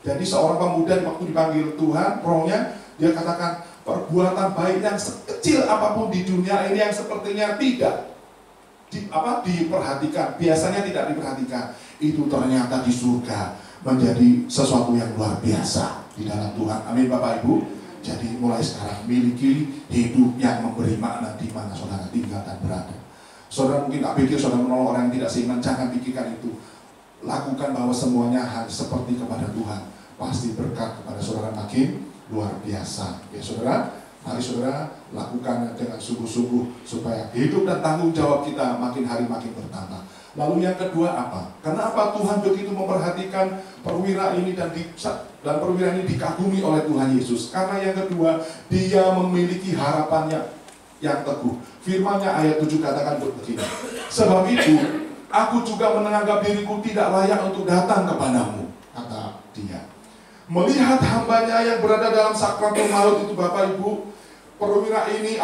Jadi seorang pemuda waktu dipanggil Tuhan, rohnya, dia katakan perbuatan baik yang sekecil apapun di dunia ini yang sepertinya tidak diperhatikan, biasanya tidak diperhatikan, itu ternyata di surga menjadi sesuatu yang luar biasa di dalam Tuhan. Amin Bapak Ibu. Jadi mulai sekarang miliki hidup yang memberi makna di mana saudara tinggal dan berada. Saudara mungkin tak pikir saudara menolong orang yang tidak seiman, jangan pikirkan itu. Lakukan bahwa semuanya harus seperti kepada Tuhan. Pasti berkat kepada saudara makin luar biasa. Ya saudara, mari saudara lakukan dengan sungguh-sungguh supaya hidup dan tanggung jawab kita makin hari makin bertambah. Lalu yang kedua apa? Kenapa Tuhan begitu memperhatikan perwira ini dan perwira ini dikagumi oleh Tuhan Yesus? Karena yang kedua, dia memiliki harapannya yang teguh. Firman-Nya ayat 7 katakan begini. Sebab itu, aku juga menganggap diriku tidak layak untuk datang kepadamu, kata dia. Melihat hambanya yang berada dalam sakratul maut itu Bapak Ibu, perwira ini,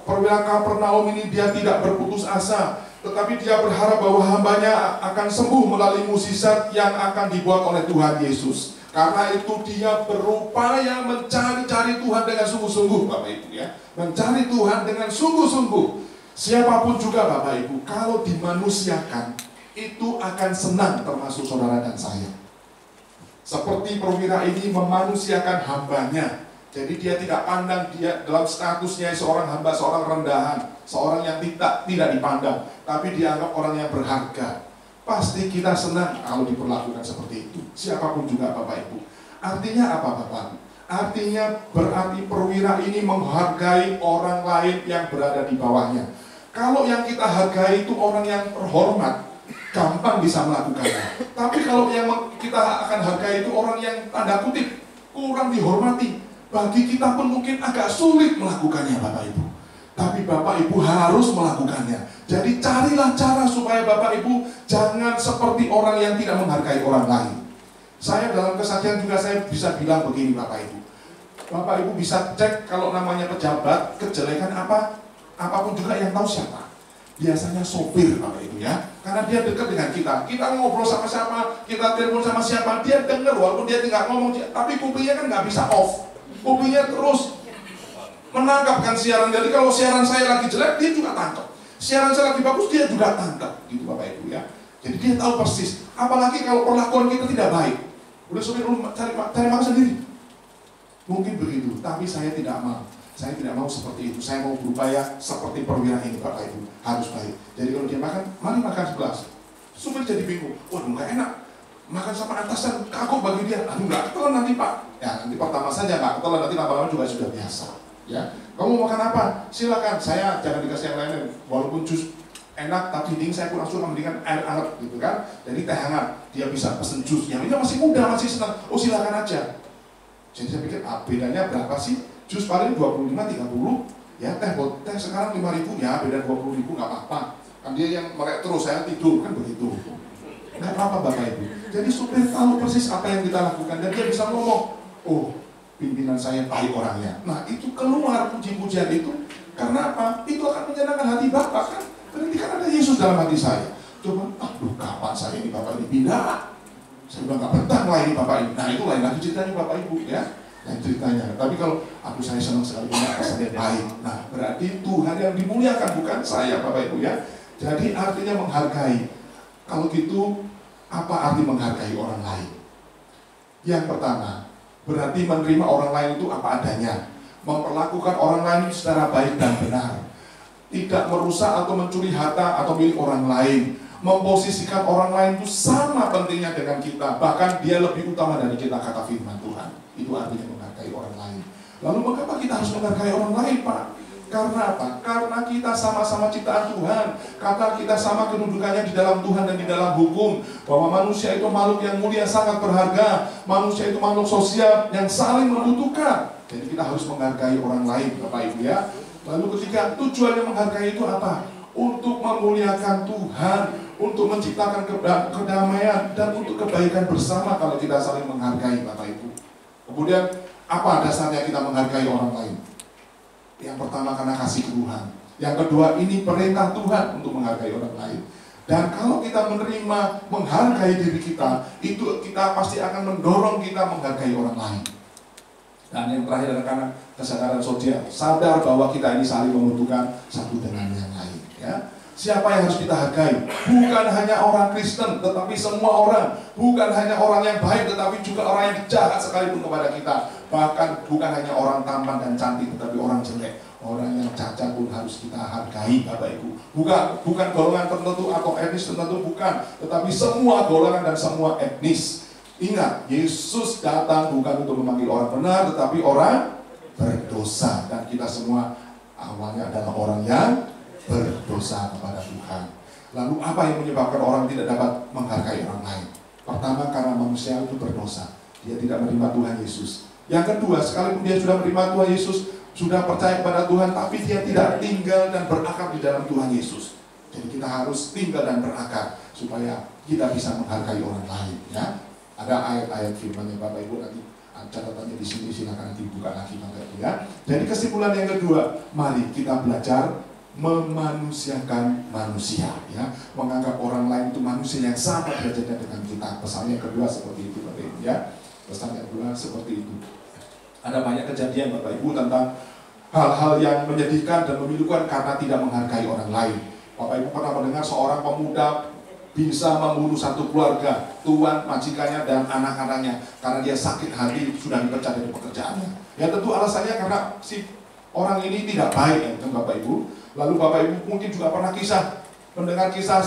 perwira Kapernaum ini dia tidak berputus asa. Tetapi dia berharap bahwa hambanya akan sembuh melalui mukjizat yang akan dibuat oleh Tuhan Yesus. Karena itu dia berupaya mencari-cari Tuhan dengan sungguh-sungguh Bapak Ibu ya. Mencari Tuhan dengan sungguh-sungguh. Siapapun juga Bapak Ibu, kalau dimanusiakan itu akan senang, termasuk saudara dan saya. Seperti perwira ini memanusiakan hambanya. Jadi dia tidak pandang dia dalam statusnya seorang hamba, seorang rendahan, seorang yang tidak dipandang, tapi dianggap orang yang berharga. Pasti kita senang kalau diperlakukan seperti itu. Siapapun juga Bapak Ibu. Artinya apa Bapak? Artinya berarti perwira ini menghargai orang lain yang berada di bawahnya. Kalau yang kita hargai itu orang yang terhormat, gampang bisa melakukannya. Tapi kalau yang kita akan hargai itu orang yang tanda kutip kurang dihormati, bagi kita pun mungkin agak sulit melakukannya Bapak Ibu. Tapi Bapak Ibu harus melakukannya. Jadi carilah cara supaya Bapak Ibu jangan seperti orang yang tidak menghargai orang lain. Saya dalam kesaksian juga saya bisa bilang begini Bapak Ibu. Bapak Ibu bisa cek kalau namanya pejabat, kejelekan apapun juga yang tahu siapa. Biasanya sopir Bapak Ibu ya. Karena dia dekat dengan kita. Kita ngobrol sama siapa, kita telepon sama siapa, dia dengar walaupun dia tidak ngomong, tapi kupingnya kan nggak bisa off. Kupingnya terus menangkapkan siaran. Jadi kalau siaran saya lagi jelek, dia juga tangkap. Siaran saya lagi bagus, dia juga tangkap. Gitu Bapak Ibu ya. Jadi dia tahu persis. Apalagi kalau perlakuan kita tidak baik. Udah supir cari makan sendiri. Mungkin begitu, tapi saya tidak mau. Saya tidak mau seperti itu. Saya mau berupaya seperti perwira ini, Bapak Ibu. Harus baik. Jadi kalau dia makan, mari makan sebelah. Supir jadi bingung. Waduh, nggak enak. Makan sama atasan, kagok bagi dia. Aduh, nggak ketelan nanti, Pak. Ya, nanti pertama saja nggak ketelan, nanti lama-lama juga sudah biasa. Ya, kamu mau makan apa? Silakan. Saya jangan dikasih yang lain. Walaupun jus enak, tapi dingin saya kurang suka, mendingan air hangat, gitu kan. Jadi teh hangat. Dia bisa pesen jus. Yang ini masih muda, masih senang. Oh, silakan aja. Jadi saya pikir, bedanya berapa sih? Jus paling 25-30, ya teh sekarang 5.000, ya beda 20.000 nggak apa-apa. Kan dia yang melek terus, saya tidur, kan begitu. Nggak apa-apa Bapak Ibu. Jadi supir tahu persis apa yang kita lakukan dan dia bisa ngomong, oh pimpinan saya baik orangnya. Nah itu keluar puji-pujian itu, karena apa? Itu akan menyenangkan hati Bapak kan. Berarti kan ada Yesus dalam hati saya. Coba, aduh kapan saya ini Bapak ini pindah? Saya udah nggak betah lah ini Bapak ini. Nah itu lain lagi ceritanya Bapak Ibu ya. Lain ceritanya. Tapi kalau aku saya senang sekali punya saya baik. Nah berarti Tuhan yang dimuliakan bukan saya Bapak Ibu ya. Jadi artinya menghargai. Kalau gitu apa arti menghargai orang lain? Yang pertama berarti menerima orang lain itu apa adanya. Memperlakukan orang lain secara baik dan benar. Tidak merusak atau mencuri harta atau milik orang lain. Memposisikan orang lain itu sama pentingnya dengan kita, bahkan dia lebih utama dari kita, kata firman Tuhan. Itu artinya menghargai orang lain. Lalu mengapa kita harus menghargai orang lain, Pak? Karena apa? Karena kita sama-sama ciptaan Tuhan. Kata kita sama kedudukannya di dalam Tuhan dan di dalam hukum. Bahwa manusia itu makhluk yang mulia, sangat berharga. Manusia itu makhluk sosial yang saling membutuhkan. Jadi kita harus menghargai orang lain, Bapak Ibu ya. Lalu ketiga, tujuannya menghargai itu apa? Untuk memuliakan Tuhan, untuk menciptakan kedamaian dan untuk kebaikan bersama kalau kita saling menghargai Bapak Ibu. Kemudian apa dasarnya kita menghargai orang lain? Yang pertama karena kasih Tuhan. Yang kedua ini perintah Tuhan untuk menghargai orang lain. Dan kalau kita menerima menghargai diri kita, itu kita pasti akan mendorong kita menghargai orang lain. Dan yang terakhir adalah karena kesadaran sosial, sadar bahwa kita ini saling membutuhkan satu dengan yang lain. Ya. Siapa yang harus kita hargai? Bukan hanya orang Kristen, tetapi semua orang. Bukan hanya orang yang baik, tetapi juga orang yang jahat sekalipun kepada kita. Bahkan bukan hanya orang tampan dan cantik, tetapi orang jelek. Orang yang cacat pun harus kita hargai, Bapak Ibu. Bukan golongan tertentu atau etnis tertentu, bukan. Tetapi semua golongan dan semua etnis. Ingat, Yesus datang bukan untuk memanggil orang benar, tetapi orang berdosa. Dan kita semua awalnya adalah orang yang berdosa kepada Tuhan. Lalu apa yang menyebabkan orang tidak dapat menghargai orang lain? Pertama, karena manusia itu berdosa. Dia tidak menerima Tuhan Yesus. Yang kedua, sekalipun dia sudah menerima Tuhan Yesus, sudah percaya kepada Tuhan, tapi dia tidak tinggal dan berakar di dalam Tuhan Yesus. Jadi kita harus tinggal dan berakar supaya kita bisa menghargai orang lain. Ya. Ada ayat-ayat firman-Nya Bapak Ibu, nanti catatannya di sini, silakan dibuka lagi Bapak Ibu ya. Jadi kesimpulan yang kedua, mari kita belajar memanusiakan manusia ya, menganggap orang lain itu manusia yang sama derajatnya dengan kita. Pesan yang kedua seperti itu Bapak Ibu ya. Pesan yang kedua seperti itu. Ada banyak kejadian Bapak Ibu tentang hal-hal yang menyedihkan dan memilukan karena tidak menghargai orang lain. Bapak Ibu pernah mendengar seorang pemuda bisa membunuh satu keluarga, tuan, majikannya, dan anak-anaknya karena dia sakit hati sudah dipecat dari pekerjaannya. Ya tentu alasannya karena si orang ini tidak baik ya Bapak Ibu. Lalu Bapak Ibu mungkin juga pernah mendengar kisah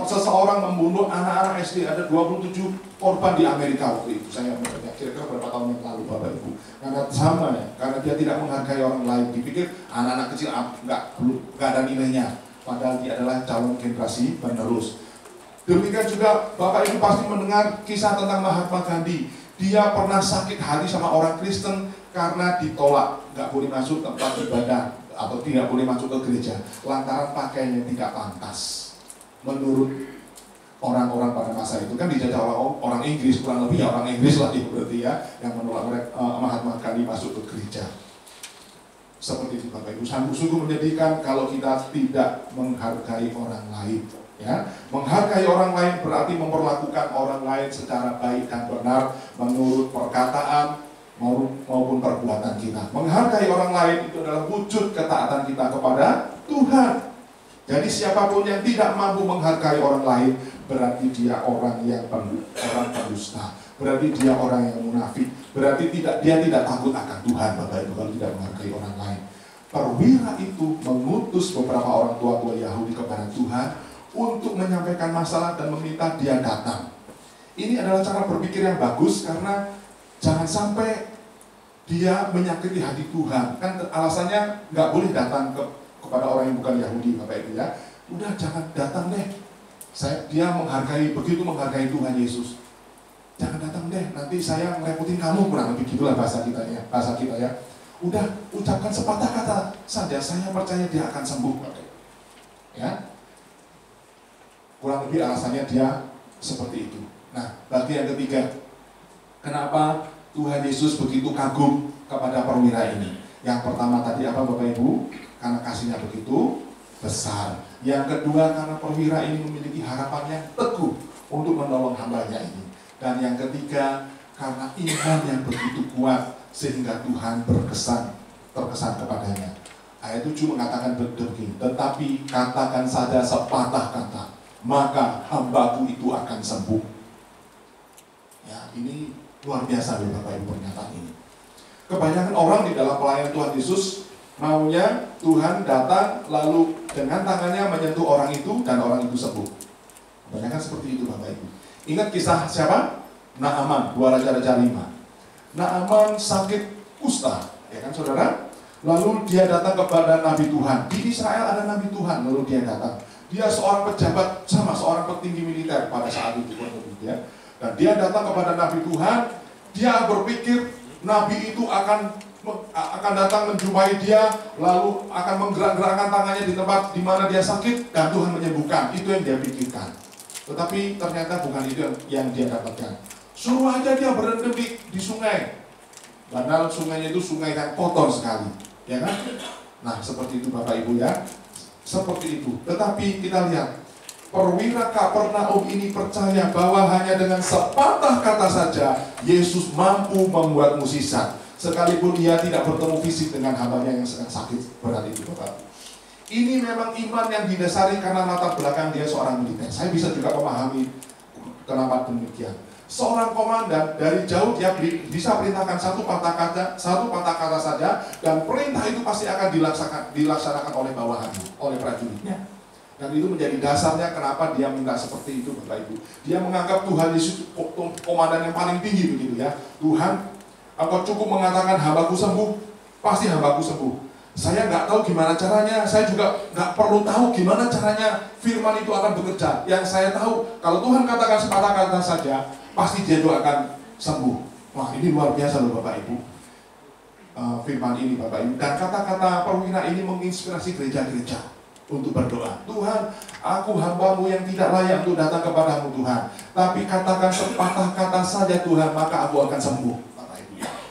seseorang membunuh anak-anak SD. Ada 27 korban di Amerika waktu itu. Saya mendengar kira-kira berapa tahun yang lalu Bapak Ibu. Karena sama ya, karena dia tidak menghargai orang lain. Dipikir anak-anak kecil nggak ada nilainya. Padahal dia adalah calon generasi penerus. Demikian juga Bapak Ibu pasti mendengar kisah tentang Mahatma Gandhi. Dia pernah sakit hati sama orang Kristen karena ditolak, nggak boleh masuk tempat ibadah atau tidak boleh masuk ke gereja lantaran pakaiannya tidak pantas. Menurut orang-orang pada masa itu kan dijajah orang Inggris, kurang lebih orang Inggris lah itu berarti ya, yang menolak Mahatma Gandhi masuk ke gereja. Seperti itu Bapak Ibu, sungguh menyedihkan kalau kita tidak menghargai orang lain. Ya, menghargai orang lain berarti memperlakukan orang lain secara baik dan benar menurut perkataan maupun perbuatan kita. Menghargai orang lain itu adalah wujud ketaatan kita kepada Tuhan. Jadi siapapun yang tidak mampu menghargai orang lain berarti dia orang yang orang pendusta. berarti dia orang yang munafik. Berarti dia tidak takut akan Tuhan, Bapak Ibu, kalau tidak menghargai orang lain. Perwira itu mengutus beberapa orang tua-tua Yahudi kepada Tuhan untuk menyampaikan masalah dan meminta dia datang. Ini adalah cara berpikir yang bagus, karena jangan sampai dia menyakiti hati Tuhan. Kan alasannya nggak boleh datang kepada orang yang bukan Yahudi, Bapak Ibu ya. Udah jangan datang deh. Dia begitu menghargai Tuhan Yesus. Jangan datang deh, nanti saya ngerepotin kamu, kurang lebih gitulah bahasa kita ya. Udah ucapkan sepatah kata saja, saya percaya dia akan sembuh, Bapak. Ya, kurang lebih alasannya dia seperti itu. Nah, bagian yang ketiga, kenapa Tuhan Yesus begitu kagum kepada perwira ini? Yang pertama tadi apa, Bapak Ibu? Karena kasihnya begitu besar. Yang kedua, karena perwira ini memiliki harapan yang teguh untuk menolong hambanya ini. Dan yang ketiga, karena iman yang begitu kuat sehingga Tuhan terkesan kepadanya. Ayat 7 mengatakan begini, tetapi katakan saja sepatah kata, maka hambaku itu akan sembuh. Ya, ini luar biasa loh Bapak Ibu pernyataan ini. Kebanyakan orang di dalam pelayanan Tuhan Yesus maunya Tuhan datang lalu dengan tangannya menyentuh orang itu dan orang itu sembuh. Kebanyakan seperti itu Bapak Ibu. Ingat kisah siapa? Naaman, 2 Raja-Raja 5. Naaman sakit kusta, ya kan saudara? Lalu dia datang kepada Nabi Tuhan. Di Israel ada Nabi Tuhan, lalu dia datang. Dia seorang pejabat, seorang petinggi militer pada saat itu. Ya. Dan dia datang kepada Nabi Tuhan. Dia berpikir Nabi itu akan datang menjumpai dia, lalu akan menggerak-gerakkan tangannya di tempat di mana dia sakit, dan Tuhan menyembuhkan. Itu yang dia pikirkan. Tetapi ternyata bukan itu yang dia dapatkan. Suruh aja dia berendam di sungai. Padahal sungainya itu sungai yang kotor sekali, ya kan? Nah, seperti itu Bapak Ibu ya. Seperti itu. Tetapi kita lihat, perwira Kapernaum ini percaya bahwa hanya dengan sepatah kata saja Yesus mampu membuat mukjizat. Sekalipun dia tidak bertemu fisik dengan hambanya yang sedang sakit berat itu, Bapak. Ini memang iman yang didasari karena latar belakang dia seorang militer. Saya bisa juga memahami kenapa demikian. Seorang komandan dari jauh dia bisa perintahkan satu patah kata saja, dan perintah itu pasti akan dilaksanakan oleh bawahannya, oleh prajuritnya. Dan itu menjadi dasarnya kenapa dia minta seperti itu, Bapak Ibu. Dia menganggap Tuhan Yesus komandan yang paling tinggi begitu ya. Tuhan, engkau cukup mengatakan hambaku sembuh, pasti hambaku sembuh. Saya nggak tahu gimana caranya, saya juga nggak perlu tahu gimana caranya firman itu akan bekerja. Yang saya tahu, kalau Tuhan katakan sepatah kata saja, pasti dia itu akan sembuh. Wah, ini luar biasa loh Bapak Ibu. Firman ini Bapak Ibu. Dan kata-kata perwira ini menginspirasi gereja-gereja untuk berdoa. Tuhan, aku hambamu yang tidak layak untuk datang kepadamu Tuhan. Tapi katakan sepatah kata saja Tuhan, maka aku akan sembuh.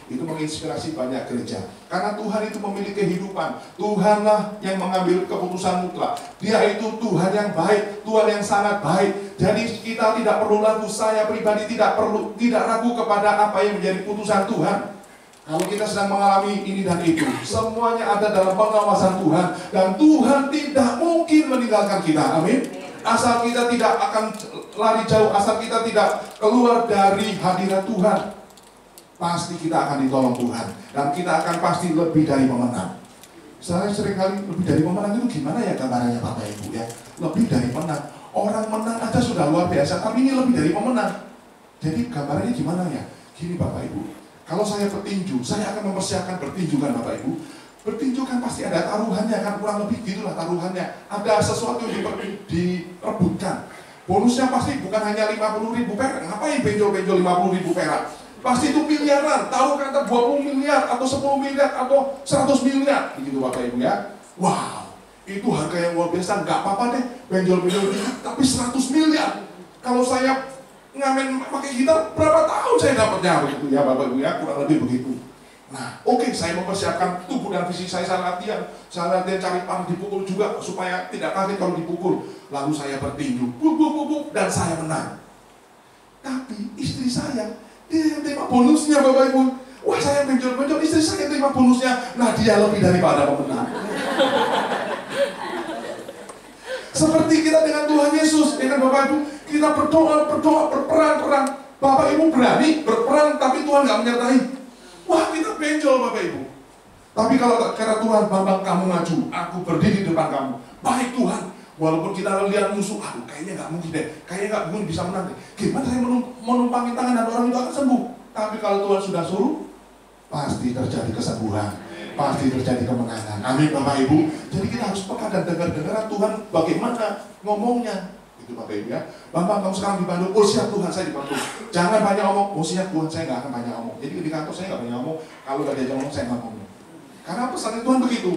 Itu menginspirasi banyak gereja. Karena Tuhan itu memiliki kehidupan. Tuhanlah yang mengambil keputusan mutlak. Dia itu Tuhan yang baik, Tuhan yang sangat baik. Jadi kita tidak perlu ragu, saya pribadi tidak ragu kepada apa yang menjadi putusan Tuhan. Kalau kita sedang mengalami ini dan itu, semuanya ada dalam pengawasan Tuhan. Dan Tuhan tidak mungkin meninggalkan kita. Amin. Asal kita tidak akan lari jauh, asal kita tidak keluar dari hadirat Tuhan, pasti kita akan ditolong Tuhan. Dan kita akan pasti lebih dari pemenang. Saya seringkali lebih dari pemenang itu gimana ya gambarannya Bapak Ibu ya? Lebih dari pemenang. Orang menang aja sudah luar biasa, tapi ini lebih dari pemenang. Jadi gambarannya gimana ya? Gini Bapak Ibu, kalau saya petinju, saya akan mempersiapkan bertinju kan Bapak Ibu. Bertinju kan pasti ada taruhannya kan, kurang lebih gitulah taruhannya. Ada sesuatu yang diperebutkan. Bonusnya pasti bukan hanya 50.000 perak. Ngapain benjol-benjol 50.000 perak? Pasti itu miliaran, tahu kata 20 miliar atau 10 miliar atau 100 miliar, begitu Bapak Ibu ya. Wow, itu harga yang luar biasa, nggak apa-apa deh, benjol-benjol dikit, tapi 100 miliar. Kalau saya ngamen pakai gitar, berapa tahun saya dapatnya, begitu ya Bapak Ibu ya, kurang lebih begitu. Nah, oke, saya mempersiapkan tubuh dan fisik saya latihan cari panah dipukul juga supaya tidak kaget kalau dipukul. Lalu saya bertinju, dan saya menang. Tapi istri saya, dia yang terima bonusnya Bapak Ibu. Wah, saya benjol-benjol, istri saya yang terima bonusnya. Nah, dia lebih daripada pemenang. Seperti kita dengan Tuhan Yesus, dengan Bapak Ibu, kita berdoa, berperang. Bapak Ibu berani berperang tapi Tuhan nggak menyertai. Wah, kita benjol Bapak Ibu. Tapi kalau kata Tuhan, Bambang kamu maju, aku berdiri di depan kamu. Baik Tuhan, walaupun kita lihat musuh, aduh kayaknya nggak mungkin deh, kayaknya nggak mungkin bisa menang deh. Gimana saya menumpangin tangan dan orang itu akan sembuh? Tapi kalau Tuhan sudah suruh, pasti terjadi kesembuhan, pasti terjadi kemenangan. Amin Bapak Ibu. Jadi kita harus peka dan dengar-dengar Tuhan bagaimana ngomongnya. Itu Bapak Ibu ya. Bambang kamu sekarang di Bandung, oh siap Tuhan saya di Bandung. Jangan banyak omong, oh siap Tuhan saya nggak akan banyak omong. Jadi di kantor saya nggak banyak omong, kalau nggak diajak omong saya nggak ngomong. Karena pesan Tuhan begitu.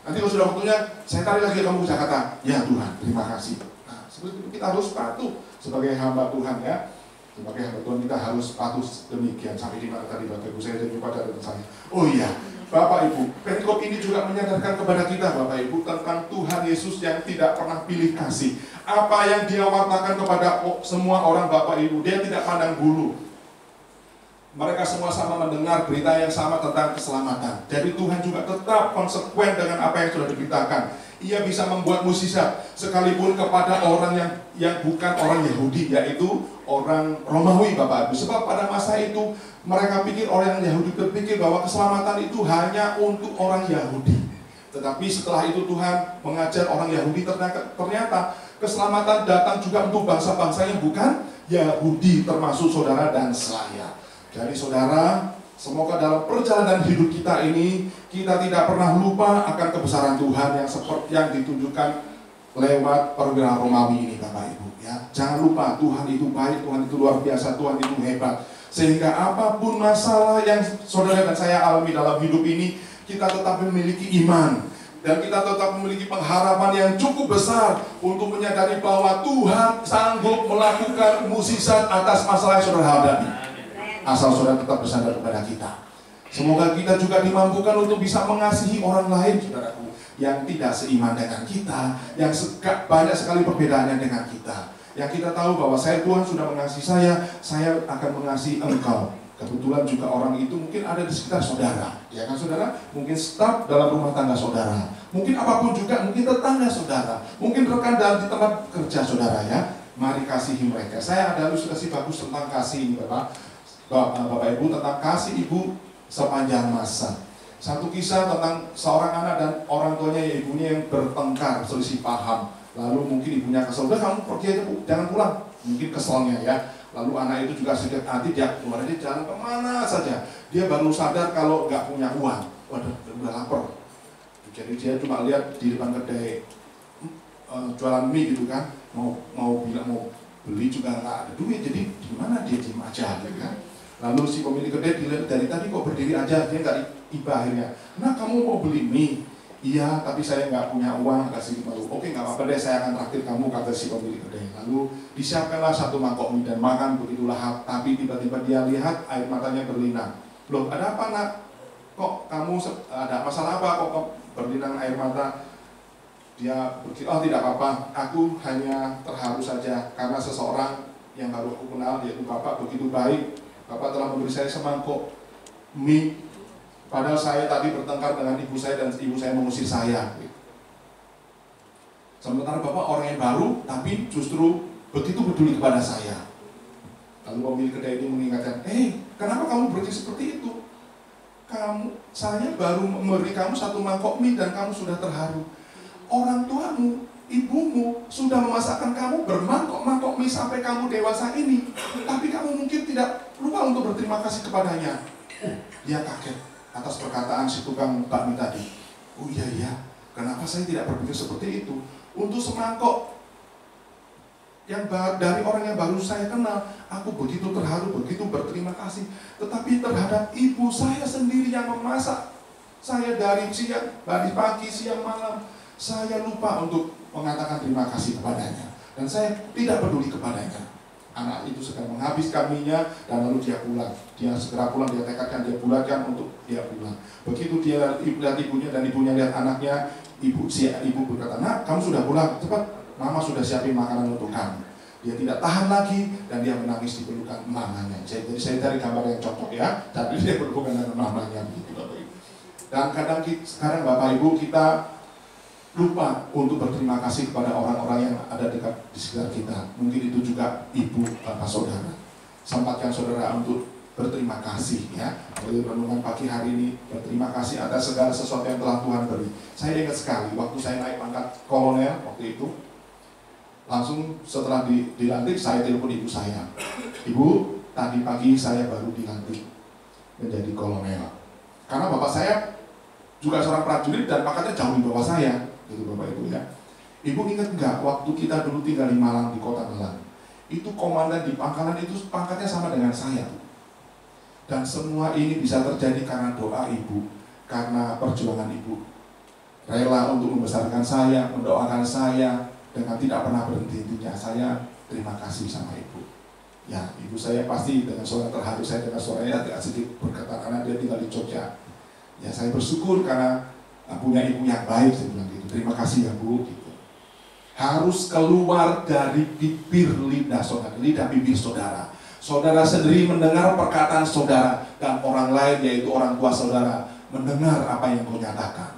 Nanti kalau sudah waktunya, saya tarik lagi kamu ke Jakarta. Ya Tuhan, terima kasih. Nah, seperti itu kita harus patuh sebagai hamba Tuhan ya. Sebagai hamba Tuhan kita harus patuh demikian. Sampai di mana tadi Bapak Ibu saya jadi pada datang saya. Oh iya, Bapak Ibu, perikop ini juga menyadarkan kepada kita Bapak Ibu tentang Tuhan Yesus yang tidak pernah pilih kasih. Apa yang Dia wartakan kepada semua orang Bapak Ibu, Dia tidak pandang bulu. Mereka semua sama mendengar berita yang sama tentang keselamatan. Jadi Tuhan juga tetap konsekuen dengan apa yang sudah diberitakan. Ia bisa membuat mukjizat sekalipun kepada orang yang bukan orang Yahudi, yaitu orang Romawi Bapak Ibu. Sebab pada masa itu mereka pikir, orang Yahudi berpikir bahwa keselamatan itu hanya untuk orang Yahudi. Tetapi setelah itu Tuhan mengajar orang Yahudi, ternyata keselamatan datang juga untuk bangsa-bangsa yang bukan Yahudi, termasuk saudara dan saya. Jadi saudara, semoga dalam perjalanan hidup kita ini, kita tidak pernah lupa akan kebesaran Tuhan yang seperti yang ditunjukkan lewat perwira Romawi ini Bapak Ibu ya. Jangan lupa Tuhan itu baik, Tuhan itu luar biasa, Tuhan itu hebat. Sehingga apapun masalah yang saudara dan saya alami dalam hidup ini, kita tetap memiliki iman. Dan kita tetap memiliki pengharapan yang cukup besar untuk menyadari bahwa Tuhan sanggup melakukan mukjizat atas masalah yang saudara hadapi. Asal saudara tetap bersandar kepada kita. Semoga kita juga dimampukan untuk bisa mengasihi orang lain, saudaraku, yang tidak seiman dengan kita, yang banyak sekali perbedaannya dengan kita. Yang kita tahu bahwa Tuhan sudah mengasihi saya akan mengasihi engkau. Kebetulan juga orang itu mungkin ada di sekitar saudara, ya kan saudara? Mungkin staf dalam rumah tangga saudara, mungkin apapun juga, mungkin tetangga saudara, mungkin rekan dalam di tempat kerja saudara ya. Mari kasihi mereka. Saya ada ilustrasi bagus tentang kasih ini Bapak Ibu, tentang kasih ibu sepanjang masa. Satu kisah tentang seorang anak dan orang tuanya ya ibunya yang bertengkar, selisih paham. Lalu mungkin ibunya kesel, udah kamu pergi aja Bu, jangan pulang. Mungkin keselnya ya. Lalu anak itu juga sedikit hati, dia keluar aja jalan kemana saja. Dia baru sadar kalau nggak punya uang. Waduh, udah lapar. Jadi dia cuma lihat di depan kedai jualan mie gitu kan. Mau bilang mau beli juga nggak ada duit. Jadi gimana dia diem aja gitu kan. Lalu si pemilik kedai dilihat dari tadi kok berdiri aja, dia nggak iba akhirnya. Nah kamu mau beli mie? Iya, tapi saya nggak punya uang, kasih baru. Oke, nggak apa-apa deh, saya akan traktir kamu, kata si pemilik kedai. Lalu disiapkanlah satu mangkok mie dan makan begitu lahap. Tapi tiba-tiba dia lihat air matanya berlinang. Loh, ada apa nak? Kok kamu ada masalah apa? Kok berlinang air mata? Dia berkata, oh tidak apa-apa, aku hanya terharu saja karena seseorang yang baru aku kenal, yaitu Bapak begitu baik. Bapak telah memberi saya semangkok mie, padahal saya tadi bertengkar dengan ibu saya dan ibu saya mengusir saya. Sementara Bapak orang yang baru, tapi justru begitu peduli kepada saya. Lalu pemilik kedai itu mengingatkan, kenapa kamu berarti seperti itu? Saya baru memberi kamu satu mangkok mie dan kamu sudah terharu. Orang tuamu, ibumu sudah memasakkan kamu bermangkok-mangkok mie sampai kamu dewasa ini, tapi kamu mungkin tidak lupa untuk berterima kasih kepadanya. Dia kaget atas perkataan si tukang bakmi tadi. Oh iya, kenapa saya tidak berpikir seperti itu? Untuk semangkok yang dari orang yang baru saya kenal, aku begitu terharu, begitu berterima kasih. Tetapi terhadap ibu saya sendiri yang memasak saya dari pagi, siang, malam, saya lupa untuk mengatakan terima kasih kepadanya. Dan saya tidak peduli kepadanya. Anak itu segera menghabiskan mie-nya dan lalu dia pulang. Dia segera pulang, dia tekadkan, dia bulatkan untuk dia pulang. Begitu dia lihat ibunya dan ibunya lihat anaknya, ibu berkata, nak kamu sudah pulang, cepat, mama sudah siapin makanan untuk kamu. Dia tidak tahan lagi dan dia menangis di pelukan mamanya. Jadi saya cari gambar yang cocok ya. Tapi dia berhubungan dengan mamanya begitu Bapak Ibu. Dan kadang sekarang Bapak Ibu kita lupa untuk berterima kasih kepada orang-orang yang ada di sekitar kita. Mungkin itu juga ibu, bapak, saudara. sempatkan saudara untuk berterima kasih ya. Dari renungan pagi hari ini, berterima kasih atas segala sesuatu yang telah Tuhan beri. Saya ingat sekali waktu saya naik pangkat kolonel waktu itu, langsung setelah dilantik saya telepon ibu saya. Ibu, tadi pagi saya baru dilantik menjadi kolonel. Karena bapak saya juga seorang prajurit dan pangkatnya jauh di bawah saya, gitu bapak ibu ya. Ibu ingat nggak waktu kita dulu tinggal di Malang, di kota Malang, itu komandan di pangkalan itu pangkatnya sama dengan saya. Dan semua ini bisa terjadi karena doa ibu, karena perjuangan ibu. Rela untuk membesarkan saya, mendoakan saya, dengan tidak pernah berhenti-hentinya. Saya terima kasih sama ibu. Ya, ibu saya pasti dengan suara terharu, saya dengan suaranya agak sedikit bergetar karena dia tinggal di Jogja. Ya, saya bersyukur karena punya ibu yang baik, saya bilang gitu. Terima kasih ya bu. Gitu. Harus keluar dari bibir lidah saudara, lidah bibir saudara. Saudara sendiri mendengar perkataan saudara dan orang lain yaitu orang tua saudara mendengar apa yang kau nyatakan.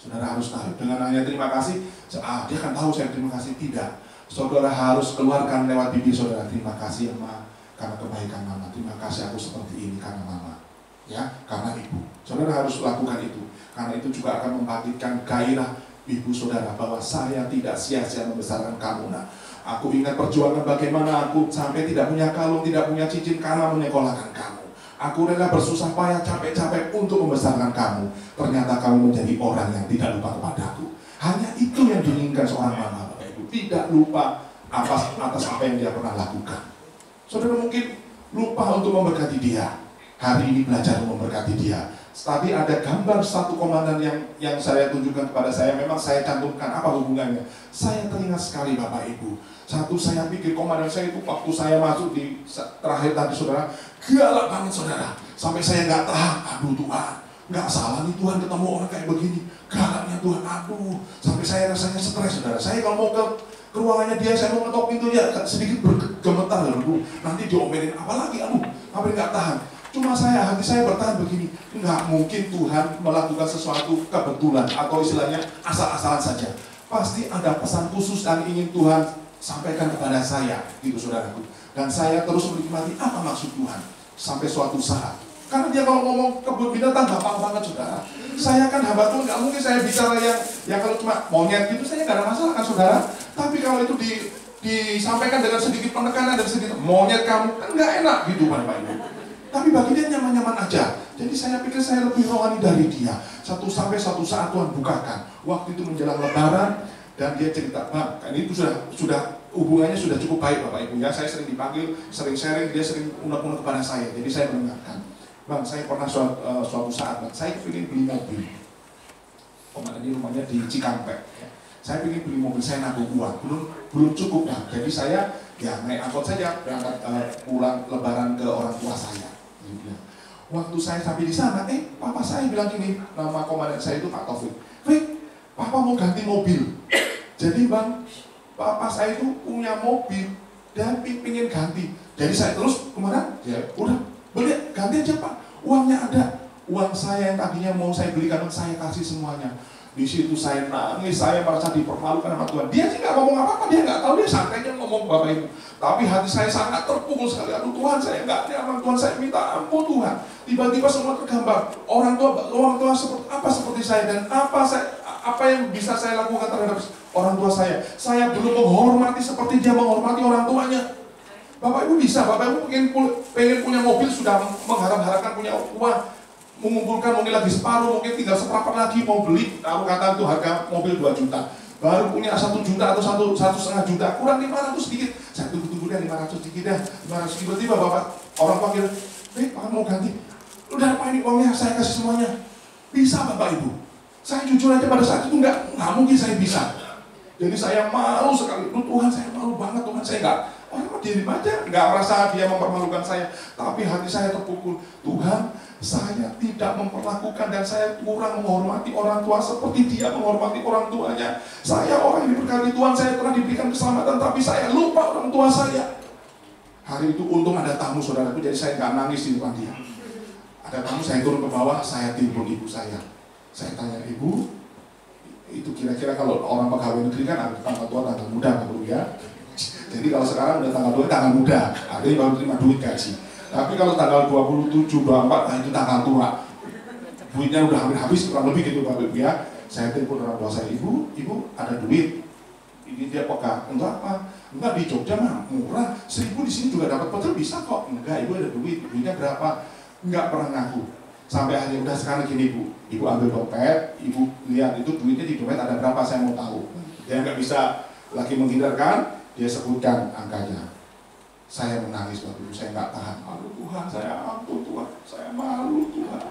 Saudara harus tahu dengan hanya terima kasih, dia kan tahu saya terima kasih, tidak. Saudara harus keluarkan lewat bibir saudara, terima kasih ya ma, karena kebaikan mama, terima kasih aku seperti ini karena mama, ya, karena ibu. Saudara harus lakukan itu, karena itu juga akan membangkitkan gairah ibu saudara bahwa saya tidak sia-sia membesarkan kamu nak. Aku ingat perjuangan bagaimana aku sampai tidak punya kalung, tidak punya cincin karena menyekolahkan kamu. Aku rela bersusah payah, capek-capek untuk membesarkan kamu. Ternyata kamu menjadi orang yang tidak lupa kepadaku. Hanya itu yang diinginkan seorang mama, Bapak Ibu. Tidak lupa atas apa yang dia pernah lakukan. Saudara mungkin lupa untuk memberkati dia. Hari ini belajar memberkati dia. Tadi ada gambar satu komandan yang saya tunjukkan kepada saya. Memang saya cantumkan apa hubungannya. Saya teringat sekali Bapak Ibu. Satu, saya pikir komandan saya itu waktu saya masuk di terakhir tadi saudara, galak banget saudara. Sampai saya nggak tahan, aduh Tuhan, nggak salah nih Tuhan ketemu orang kayak begini. Galaknya Tuhan, aduh. Sampai saya rasanya stres saudara. Saya kalau mau ke ruangannya dia, saya mau ngetok pintunya sedikit bergemetar lalu. Nanti diomelin apalagi, aduh, hampir nggak tahan. Cuma hati saya bertahan begini, nggak mungkin Tuhan melakukan sesuatu kebetulan atau istilahnya asal-asalan saja. Pasti ada pesan khusus dan ingin Tuhan sampaikan kepada saya, gitu saudaraku. Dan saya terus menikmati apa maksud Tuhan sampai suatu saat. Karena dia kalau ngomong kebun binatang gampang banget saudara. Saya kan hamba Tuhan, nggak mungkin saya bicara yang kalau cuma monyet gitu saya nggak ada masalah kan saudara. Tapi kalau itu disampaikan dengan sedikit penekanan dan sedikit monyet kamu kan nggak enak gitu Bapak Ibu. Tapi bagi dia nyaman-nyaman aja. Jadi saya pikir saya lebih rohani dari dia. Satu saat Tuhan bukakan. Waktu itu menjelang Lebaran dan dia cerita, Bang, kan itu sudah hubungannya sudah cukup baik Bapak Ibu ya. Saya sering dipanggil, sering sharing, dia sering unek-unek kepada saya. Jadi saya mendengarkan. Bang, saya pernah suatu saat, Bang, saya ingin beli mobil. Komandan ini rumahnya di Cikampek. Ya. Saya ingin beli mobil, saya nabung uang, belum cukup Bang. Jadi saya ya naik angkot saja berangkat pulang Lebaran ke orang tua saya. Waktu saya sampai di sana, papa saya bilang gini, nama komandan saya itu Pak Taufik. Fik, papa mau ganti mobil. Jadi Bang, papa saya itu punya mobil dan pingin ganti. Jadi saya terus kemana? Ya udah, beli ganti aja Pak. Uangnya ada. Uang saya yang tadinya mau saya belikan, saya kasih semuanya. Di situ saya nangis, saya merasa dipermalukan sama Tuhan. Dia sih nggak ngomong apa-apa, dia nggak tahu, dia santainya ngomong Bapak Ibu. Tapi hati saya sangat terpukul sekali. Aduh Tuhan, saya nggak nyaman Tuhan, saya minta ampun Tuhan. Tiba-tiba semua tergambar. Orang tua seperti saya dan apa yang bisa saya lakukan terhadap orang tua saya. Saya belum menghormati seperti dia menghormati orang tuanya. Bapak Ibu bisa, Bapak Ibu pengen punya mobil sudah mengharap-harapkan punya uang. Mengumpulkan mungkin lagi separuh, mungkin tinggal seperempat lagi mau beli, taruh kata itu harga mobil 2 juta. Baru punya 1 juta atau 1,5 juta, kurang 500 sedikit. Saya tunggu deh 500 sedikit dah, 500 tiba-tiba bapak orang panggil, Pak mau ganti. Udah apa ini uangnya, saya kasih semuanya. Bisa Bapak Ibu. Saya jujur aja pada saat itu nggak mungkin saya bisa. Jadi saya malu sekali. Tuhan saya malu banget, Tuhan saya nggak. Orang diri aja, nggak merasa dia mempermalukan saya. Tapi hati saya terpukul. Tuhan, saya tidak memperlakukan dan saya kurang menghormati orang tua seperti dia menghormati orang tuanya. Saya orang yang diberkati Tuhan, saya telah diberikan keselamatan, tapi saya lupa orang tua saya. Hari itu untung ada tamu saudaraku, jadi saya nggak nangis di depan dia. Ada tamu, saya turun ke bawah, saya telepon ibu saya. Saya tanya, Ibu, itu kira-kira kalau orang pegawai negeri kan ada tanggal tua, tanggal muda, kan Bu ya? Jadi kalau sekarang udah tanggal 2 tanggal muda, artinya baru terima duit gaji. Tapi kalau tanggal 27, 24, nah itu tanggal tua. Duitnya udah hampir habis, kurang lebih gitu Bapak Ibu ya. Saya telepon orang tua saya, ibu ada duit. Ini dia pegang, enggak apa? Enggak, di Jogja mah murah, 1.000 di sini juga dapat pecel bisa kok. Enggak, ibu ada duit, duitnya berapa? Enggak pernah ngaku. Sampai akhirnya udah sekarang gini ibu ambil dompet, ibu lihat itu duitnya di dompet ada berapa, saya mau tahu. Dia nggak bisa lagi menghindarkan, dia sebutkan angkanya. Saya menangis waktu itu, saya nggak tahan. Malu Tuhan, saya ampun Tuhan, saya malu Tuhan.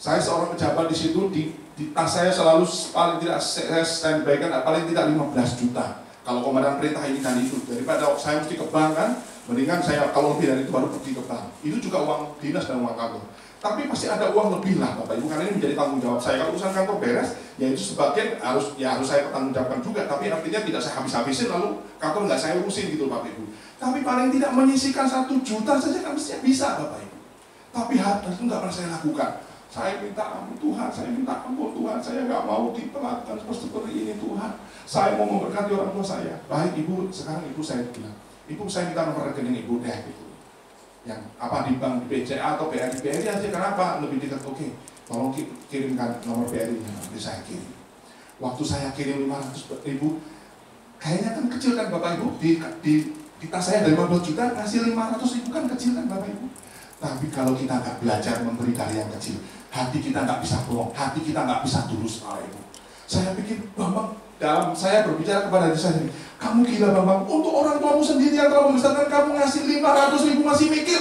Saya seorang pejabat di situ, di tas saya selalu paling tidak saya standby kan paling tidak 15 juta. Kalau komandan perintah ini dan itu, daripada saya mesti ke bank kan, mendingan saya kalau lebih dari itu baru pergi ke bank. Itu juga uang dinas dan uang kantor. Tapi pasti ada uang lebih lah Bapak Ibu, karena ini menjadi tanggung jawab saya. Kalau urusan kantor beres, ya itu sebagian harus saya pertanggungjawabkan juga. Tapi artinya tidak saya habis-habisin lalu kantor nggak saya urusin gitu Bapak Ibu. Tapi paling tidak menyisihkan 1 juta saja kan mestinya bisa Bapak Ibu. Tapi hal itu nggak pernah saya lakukan. Saya minta ampun Tuhan, saya minta ampun Tuhan, saya nggak mau diperlakukan seperti ini Tuhan. Saya mau memberkati orang tua saya. Baik Ibu, sekarang Ibu saya bilang, Ibu saya minta nomor rekening Ibu deh gitu. Yang apa di bank di BCA atau BRI aja, kenapa lebih dekat? Oke, tolong kirimkan nomor BRI-nya, nanti saya kirim. Waktu saya kirim 500.000, kayaknya kan kecil kan Bapak Ibu, di tas saya dari 15 juta ngasih 500.000 kan kecil kan Bapak Ibu. Tapi kalau kita nggak belajar memberi dari yang kecil, hati kita nggak bisa bohong, hati kita nggak bisa tulus Bapak Ibu. Saya pikir Bambang, dalam saya berbicara kepada diri saya, kamu gila Bambang, untuk orang tuamu sendiri yang telah membesarkan kamu ngasih 500.000 masih mikir.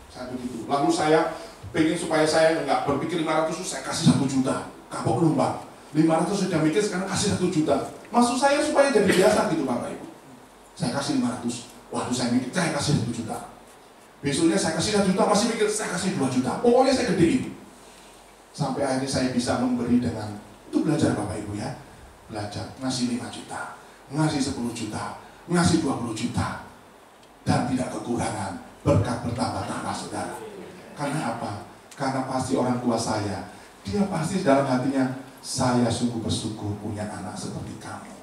Saya begitu. Lalu saya pengen supaya saya nggak berpikir 500, saya kasih 1 juta. Kapok belum Bang? 500 sudah mikir, sekarang kasih 1 juta. Maksud saya supaya jadi biasa gitu Bapak Ibu. Saya kasih 500, waktu saya mikir, saya kasih 1 juta. Besoknya saya kasih 1 juta, masih mikir, saya kasih 2 juta. Pokoknya saya gedein. Sampai akhirnya saya bisa memberi dengan, itu belajar Bapak Ibu ya. Belajar, ngasih 5 juta, ngasih 10 juta, ngasih 20 juta. Dan tidak kekurangan, berkat bertambah-tambah saudara. Karena apa? Karena pasti orang tua saya, dia pasti dalam hatinya, saya sungguh bersyukur punya anak seperti kamu.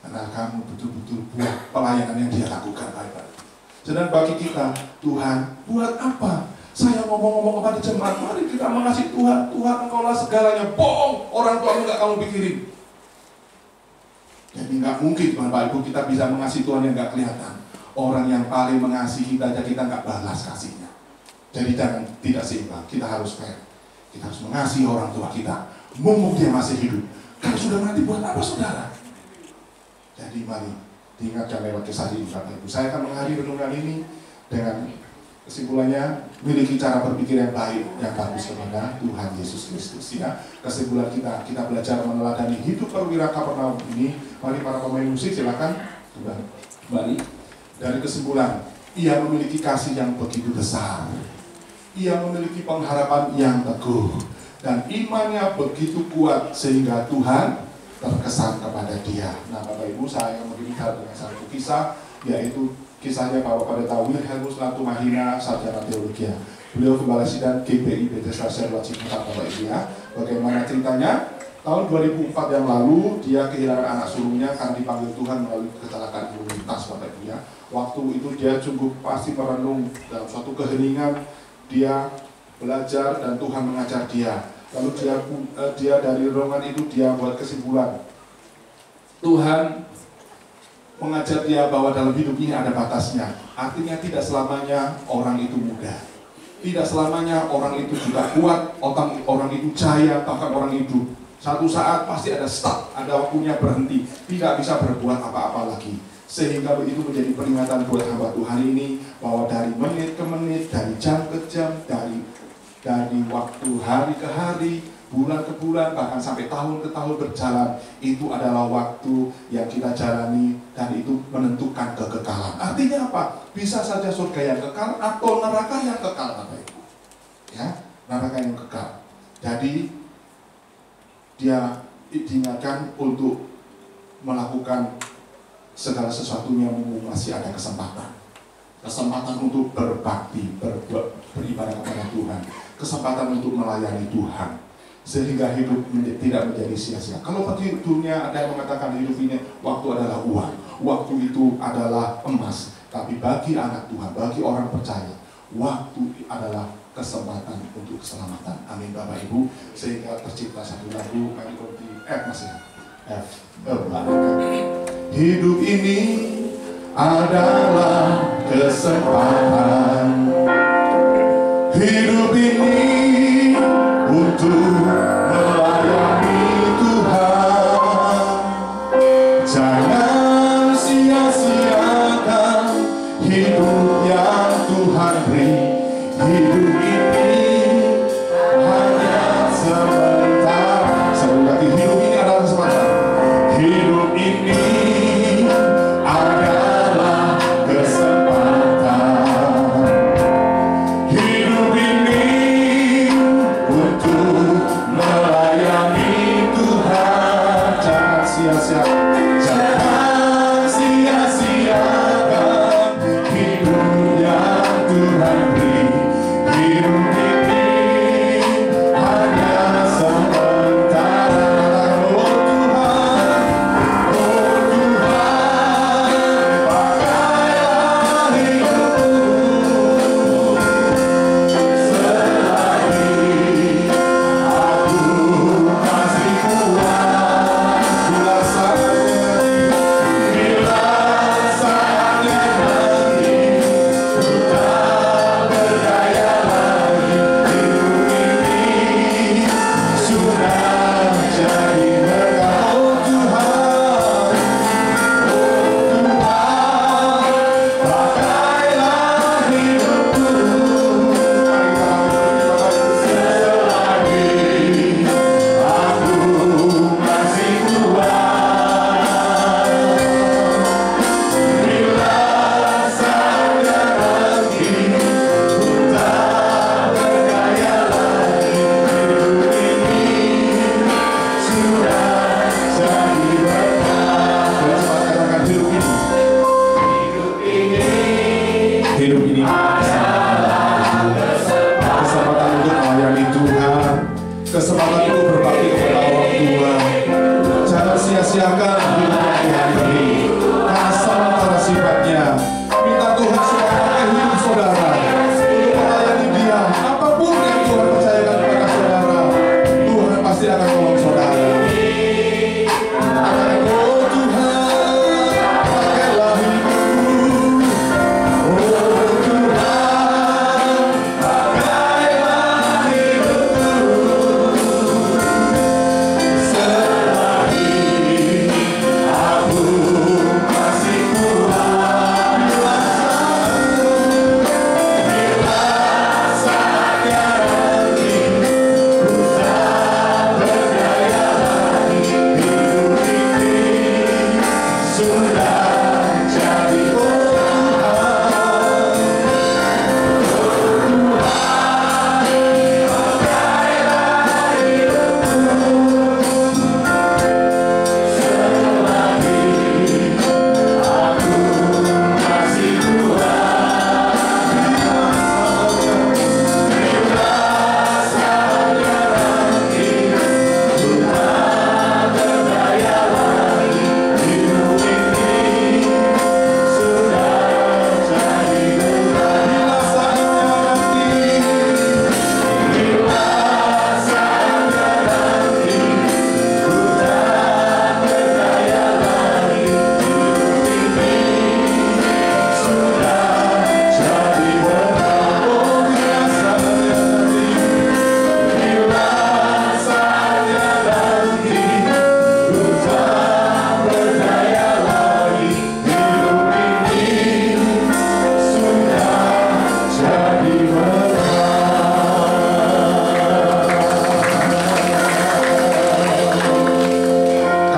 Karena kamu betul-betul buat pelayanan yang dia lakukan baik-baik. Dan bagi kita, Tuhan, buat apa? Saya ngomong-ngomong kepada jemaat, mari kita mengasihi Tuhan. Tuhan, engkaulah segalanya. Bohong, orang tuamu nggak kamu pikirin. Jadi nggak mungkin, Bapak Ibu, kita bisa mengasihi Tuhan yang nggak kelihatan. Orang yang paling mengasihi kita aja kita nggak balas kasihnya. Jadi jangan tidak seimbang. Kita harus fair. Kita harus mengasihi orang tua kita, mumpung dia masih hidup. Kalau sudah mati, buat apa saudara? Jadi mari diingatkan lewat kisah ini Bapak Ibu. Saya akan mengakhiri renungan ini dengan kesimpulannya, miliki cara berpikir yang baik, yang bagus kepada Tuhan Yesus Kristus. Ya, kesimpulan kita belajar meneladani hidup perwira Kapernaum ini. Mari para pemain musik silakan kembali. Dari kesimpulan, ia memiliki kasih yang begitu besar. Ia memiliki pengharapan yang teguh dan imannya begitu kuat sehingga Tuhan terkesan kepada dia. Nah Bapak Ibu, saya akan memberikan dengan satu kisah, yaitu kisahnya bahwa pada tahun Wilhelmus Latumahina, sarjana teologi. Beliau kepala sidang GPI Bethesda Serwat Ciputat Bapak Ibu ya. Bagaimana ceritanya? Tahun 2004 yang lalu dia kehilangan anak sulungnya karena dipanggil Tuhan melalui kecelakaan lalu lintas Bapak Ibu ya. Waktu itu dia sungguh pasti merenung dalam suatu keheningan, dia belajar dan Tuhan mengajar dia. Lalu dia dari renungan itu dia buat kesimpulan. Tuhan mengajar dia bahwa dalam hidup ini ada batasnya. Artinya tidak selamanya orang itu mudah. Tidak selamanya orang itu juga kuat, orang itu jaya, bahkan orang itu satu saat pasti ada stop, ada waktunya berhenti, tidak bisa berbuat apa-apa lagi. Sehingga itu menjadi peringatan buat hamba Tuhan ini bahwa dari menit ke menit, dari jam ke jam, dari waktu hari ke hari, bulan ke bulan, bahkan sampai tahun ke tahun berjalan, itu adalah waktu yang kita jalani dan itu menentukan kekekalan. Artinya apa? Bisa saja surga yang kekal atau neraka yang kekal, Bapak Ibu. Ya, neraka yang kekal. Jadi dia diingatkan untuk melakukan segala sesuatunya masih ada kesempatan untuk berbakti, beribadah kepada Tuhan, kesempatan untuk melayani Tuhan, sehingga hidup tidak menjadi sia-sia. Kalau di dunia ada yang mengatakan hidup ini waktu adalah uang, waktu itu adalah emas. Tapi bagi anak Tuhan, bagi orang percaya, waktu adalah kesempatan untuk keselamatan. Amin Bapak Ibu. Sehingga tercipta satu lagu, kami di F masih F. Hidup ini adalah kesempatan. Hidup ini untuk melayani Tuhan. Jangan sia-siakan hidup yang Tuhan beri. Hidup ini hanya sementara. Sekali lagi, hidup ini adalah kesempatan. Hidup ini adalah kesempatan. Hidup ini untuk melayani Tuhan. Jangan sia-siakan, jangan sia-siakan hidup yang Tuhan beri. Hidup ini hanya sementara. Oh Tuhan, pakailah hidupku selagi aku masih kuat. Bila saatnya nanti ku tak berdaya lagi. Hidup ini sudah jadi berkah. Oh Tuhan, pakailah hidupku selagi aku masih kuat. Bila saatnya nanti ku tak berdaya lagi. Hidup ini sudah jadi berkah. Boleh cepat katakan hidup ini. Hidup ini kesempatan untuk melayani Tuhan, kesempatan untuk berbakti kepada orang tua. Jangan sia-siakan hidup yang Tuhan beri, karena sementara sifatnya. Minta Tuhan supaya pakai hidup saudara untuk melayani Dia. Apapun yang Tuhan percayakan kepada saudara, Tuhan pasti akan tolong saudara. Katakan, oh Tuhan, pakailah hidupku. Oh Tuhan, pakailah hidupku selagi aku masih kuat. Bila saatnya nanti ku tak berdaya lagi. Hidup ini sudah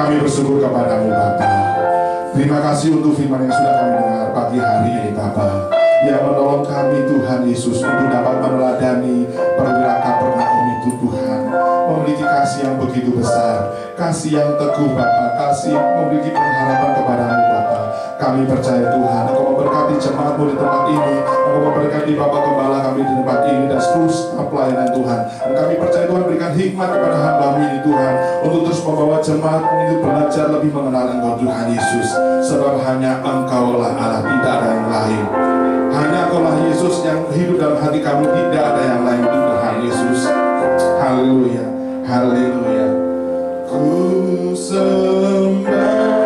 jadi bersyukur kepadamu Bapa. Terima kasih untuk firman yang sudah kami dengar pagi hari ini Bapa, yang menolong kami Tuhan Yesus untuk dapat meneladani perwira Kapernaum itu Tuhan, memiliki kasih yang begitu besar, kasih yang teguh Bapa, kasih yang memiliki pengharapan kepadamu Bapa. Kami percaya Tuhan, Engkau memberkati jemaat-Mu di tempat ini, Engkau memberkati Bapak Gembala kami di tempat ini dan seluruh pelayanan Tuhan. Dan kami percaya Tuhan berikan hikmat kepada hamba-Mu ini Tuhan, untuk terus membawa jemaat-Mu itu belajar lebih mengenal Engkau Tuhan Yesus. Sebab hanya Engkau-lah Allah, tidak ada yang lain. Hanya Engkau-lah Yesus yang hidup dalam hati kami, tidak ada yang lain Tuhan Yesus. Haleluya, haleluya. Ku sembah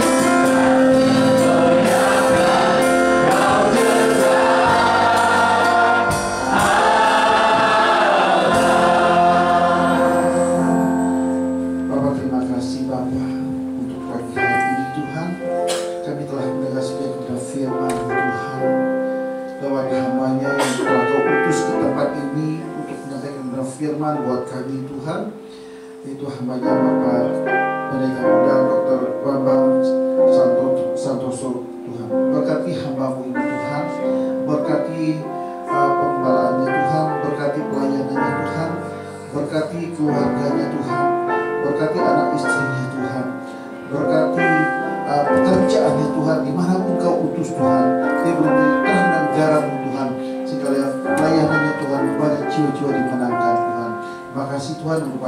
Engkau Yesus, hanya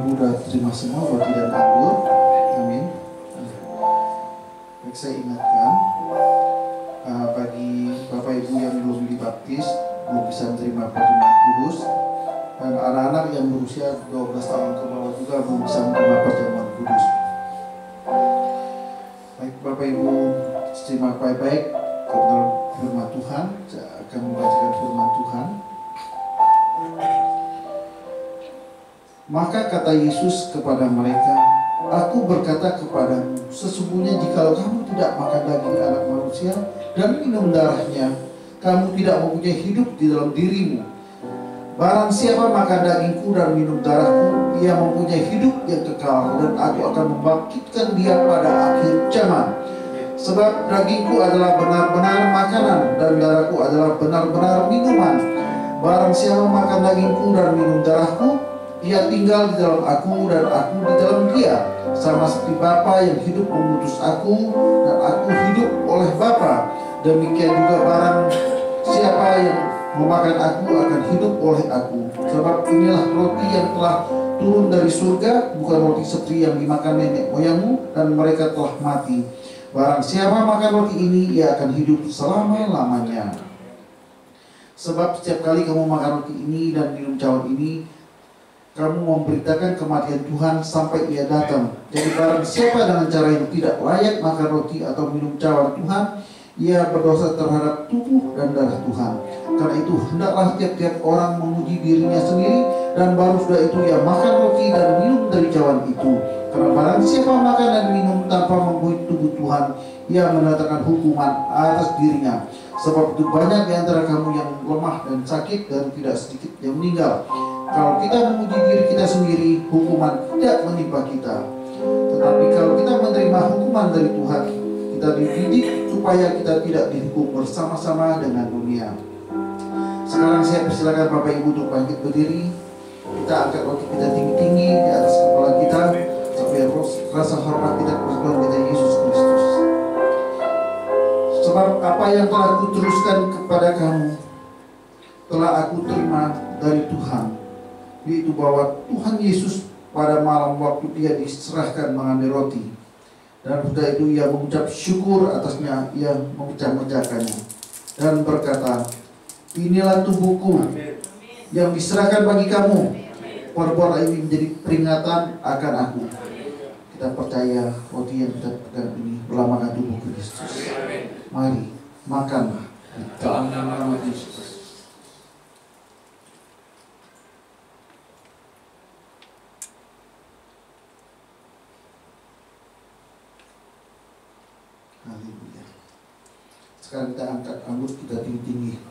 Ibu udah terima semua roti dan anggur. Amin. Baik, saya ingatkan bagi Bapak Ibu yang belum dibaptis, belum bisa menerima perjamuan kudus, dan anak-anak yang berusia 12 tahun ke bawah juga belum bisa menerima perjamuan kudus. Baik Bapak Ibu, simak baik-baik ke dalam firman Tuhan. Saya akan membacakan firman Tuhan. Maka kata Yesus kepada mereka, Aku berkata kepadamu, sesungguhnya jikalau kamu tidak makan daging anak manusia dan minum darahnya, kamu tidak mempunyai hidup di dalam dirimu. Barang siapa makan dagingku dan minum darahku, ia mempunyai hidup yang kekal, dan aku akan membangkitkan dia pada akhir zaman. Sebab dagingku adalah benar-benar makanan, dan darahku adalah benar-benar minuman. Barang siapa makan dagingku dan minum darahku, ia tinggal di dalam aku dan aku di dalam dia, sama seperti Bapa yang hidup mengutus aku dan aku hidup oleh Bapa. Demikian juga barang siapa yang memakan aku akan hidup oleh aku. Sebab inilah roti yang telah turun dari surga, bukan roti seperti yang dimakan nenek moyangmu dan mereka telah mati. Barang siapa makan roti ini, ia akan hidup selama-lamanya. Sebab setiap kali kamu makan roti ini dan minum cawan ini, kamu memberitakan kematian Tuhan sampai ia datang. Jadi barang siapa dengan cara yang tidak layak makan roti atau minum cawan Tuhan, ia berdosa terhadap tubuh dan darah Tuhan. Karena itu hendaklah tiap-tiap orang menguji dirinya sendiri, dan baru sudah itu ia makan roti dan minum dari cawan itu. Karena barang siapa makan dan minum tanpa membuih tubuh Tuhan, ia mendatangkan hukuman atas dirinya. Sebab itu banyak di antara kamu yang lemah dan sakit, dan tidak sedikit yang meninggal. Kalau kita memuji diri kita sendiri, hukuman tidak menimpa kita. Tetapi kalau kita menerima hukuman dari Tuhan, kita dididik supaya kita tidak dihukum bersama-sama dengan dunia. Sekarang saya persilakan Bapak Ibu untuk bangkit berdiri. Kita angkat roti kita tinggi-tinggi di atas kepala kita, supaya rasa hormat kita kepada Tuhan kita Yesus Kristus. Sebab apa yang telah kuteruskan kepada kamu, telah aku terima dari Tuhan, yaitu bahwa Tuhan Yesus pada malam waktu dia diserahkan mengambil roti, dan sudah itu ia mengucap syukur atasnya, ia memecah-mecahkannya dan berkata, inilah tubuhku yang diserahkan bagi kamu, perbuatlah ini menjadi peringatan akan aku. Kita percaya roti yang kita pegang ini melambangkan tubuh Kristus. Mari makanlah dalam nama Yesus. Haleluya. Sekarang kita angkat anggur kita tinggi-tinggi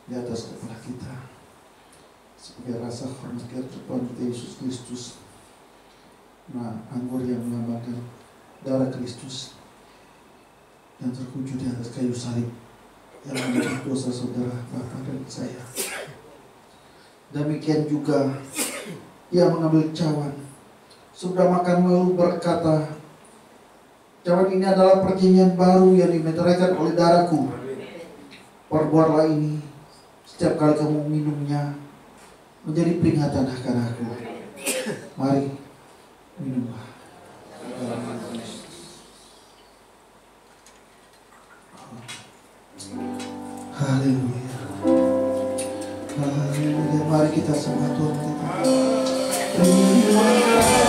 di atas kepala kita, sebagai rasa hormat kita kepada Tuhan Yesus Kristus. Nah, anggur yang melambangkan darah Kristus yang terkujur di atas kayu salib, yang menebus dosa saudara, Bapak dan saya. Demikian juga ia mengambil cawan, sudah makan lalu berkata, cawan ini adalah perjanjian baru yang dimeteraikan oleh darahku. Perbuatlah ini setiap kali kamu minumnya menjadi peringatan akan aku. Mari minumlah. Haleluya. Haleluya. Mari kita sembah Tuhan kita. Terima kasih.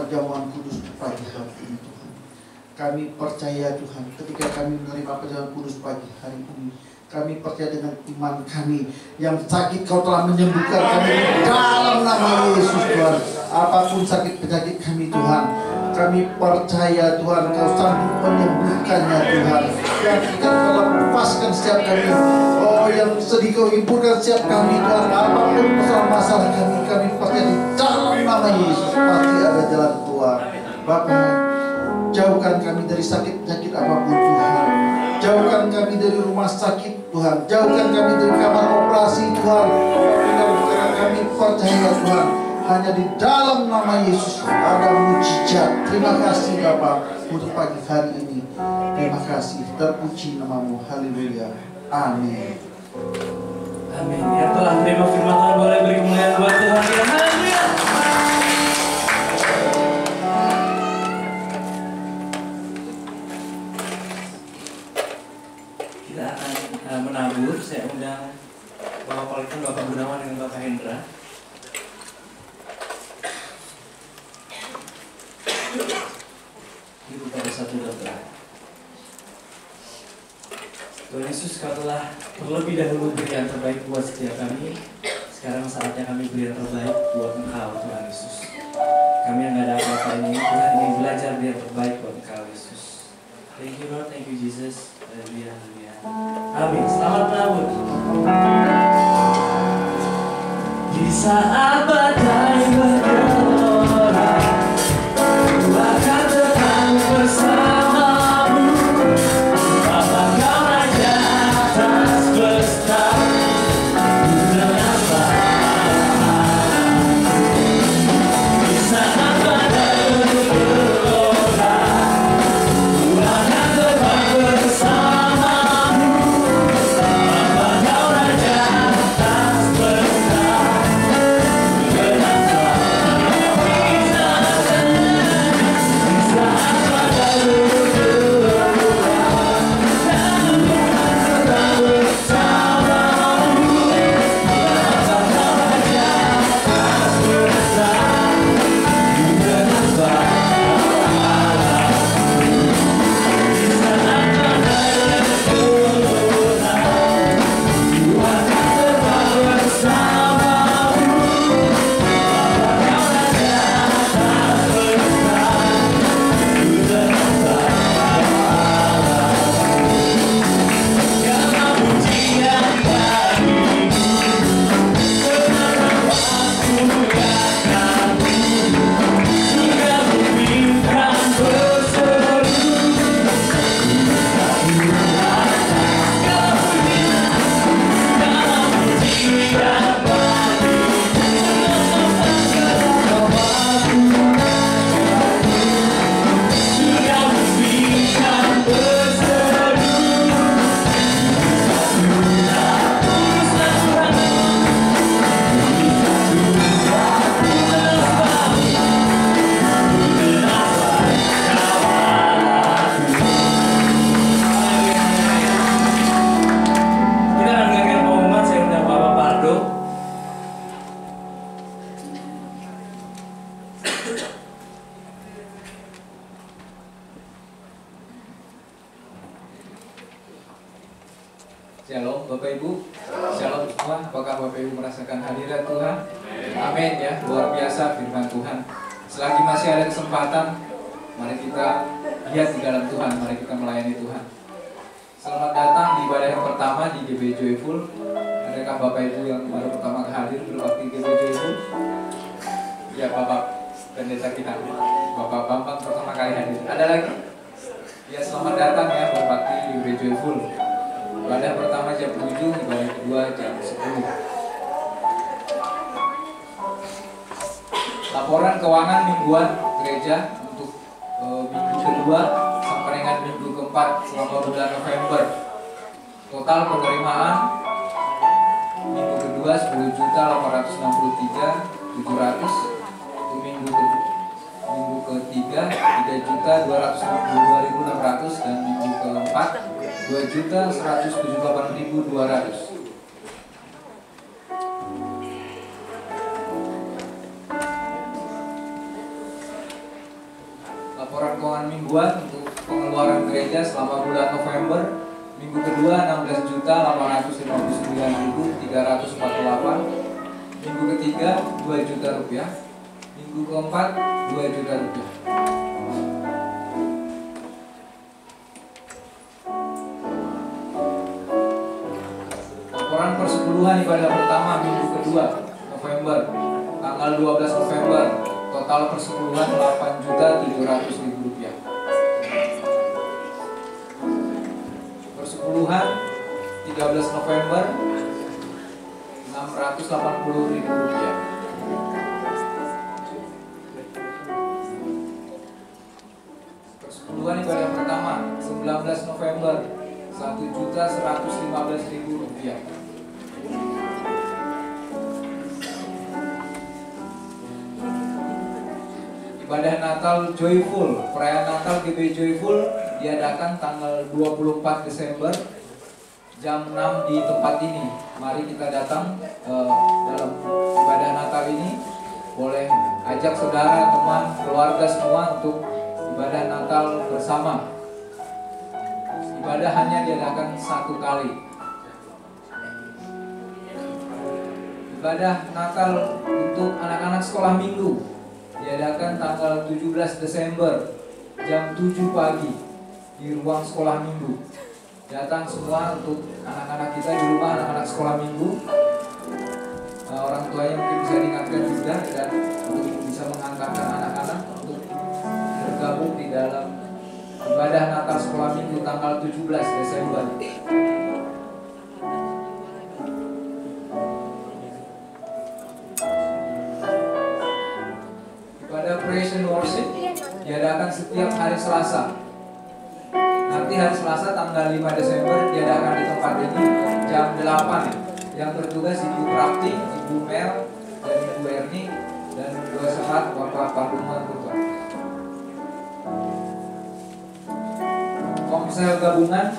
perjamuan kudus pagi hari ini Tuhan. Kami percaya Tuhan, ketika kami menerima perjamuan kudus pagi hari ini, kami percaya dengan iman kami, yang sakit Kau telah menyembuhkan kami dalam nama Yesus Tuhan. Apapun sakit penyakit kami Tuhan, kami percaya Tuhan Kau sanggup menyembuhkannya Tuhan. Yang kita Kau lepaskan setiap kami, oh yang sedih Kau himpunkan setiap kami Tuhan. Apapun masalah kami, kami percaya di dalam nama Yesus pasti ada jalan keluar. Bapa, jauhkan kami dari sakit penyakit apapun Tuhan. Jauhkan kami dari rumah sakit Tuhan. Jauhkan kami dari kamar operasi Tuhan. Kami percaya Tuhan, hanya di dalam nama Yesus ada mujizat. Terima kasih Bapa untuk pagi hari ini. Terima kasih, terpuji namamu. Haleluya. Amin. Amin. Yang telah terima firman Tuhan boleh beri kemuliaan buat Tuhan. Haleluya. Kita akan menabur. Saya undang Bapak Politon, Bapak Gunawan dengan Bapak Hendra. Ibu pada satu doa. Tuhan Yesus, Kau telah terlebih dahulu beri yang terbaik buat setiap kami. Sekarang saatnya kami beri yang terbaik buat Engkau, Tuhan Yesus. Kami yang gak ada apa-apa ini, Tuhan ingin belajar beri yang terbaik buat Engkau, Yesus. Thank you Lord, thank you Jesus. Haleluya, haleluya. Amin. Selamat menabur. Di saat badai bergelora, Ku akan tetap bersamamu. Bapa Kau Raja atas semesta, Ku dengan di saat badai bergelora, Ku akan tetap bersamamu. Bapa Kau Raja atas semesta, Ku dengan Shalom Bapak Ibu, Shalom semua. Apakah Bapak Ibu merasakan hadirat Tuhan? Amin ya, luar biasa firman Tuhan. Selagi masih ada kesempatan, mari kita lihat di dalam Tuhan, mari kita melayani Tuhan. Selamat datang di ibadah yang pertama di GB Joyful. Adakah Bapak Ibu yang baru pertama kali hadir berbakti GB Joyful? Ya, Bapak pendeta kita, Bapak Bambang pertama kali hadir. Ada lagi? Ya, selamat datang ya berbakti di GB Joyful. Ibadah pertama jam 7, ibadah kedua jam 10. Laporan keuangan mingguan gereja untuk minggu kedua sampai dengan minggu keempat selama bulan November. Total penerimaan minggu kedua 10.863.700, untuk minggu ketiga 3.262.600 dan minggu keempat 2.178.200. ribuan untuk pengeluaran gereja selama bulan November. Minggu kedua 16.859.348. Minggu ketiga 2 juta rupiah. Minggu keempat 2 juta rupiah. Laporan persepuluhan ibadah pertama minggu kedua November tanggal 12 November, total persepuluhan 8.700.000 rupiah. Persepuluhan 13 November 680.000 rupiah. Persepuluhan ibadah pertama 19 November 1.115.000 rupiah. Ibadah Natal Joyful, perayaan Natal GB Joyful diadakan tanggal 24 Desember jam 6 di tempat ini. Mari kita datang dalam ibadah Natal ini. Boleh ajak saudara, teman, keluarga semua untuk ibadah Natal bersama. Ibadah hanya diadakan 1 kali. Ibadah Natal untuk anak-anak sekolah minggu diadakan tanggal 17 Desember jam 7 pagi di ruang sekolah minggu. Datang semua untuk anak-anak kita di rumah, anak-anak sekolah minggu. Orang tuanya mungkin bisa diingatkan juga dan untuk bisa mengantarkan anak-anak untuk bergabung di dalam ibadah Natal sekolah minggu tanggal 17 Desember. Ibadah Praise and Worship diadakan setiap hari Selasa. Nanti hari Selasa tanggal 5 Desember diadakan di tempat ini jam 8. Yang bertugas Ibu Prapti, Ibu Mel, dan Ibu Erni, dan dua sehat Bapak Parduman Putra. Komsel gabungan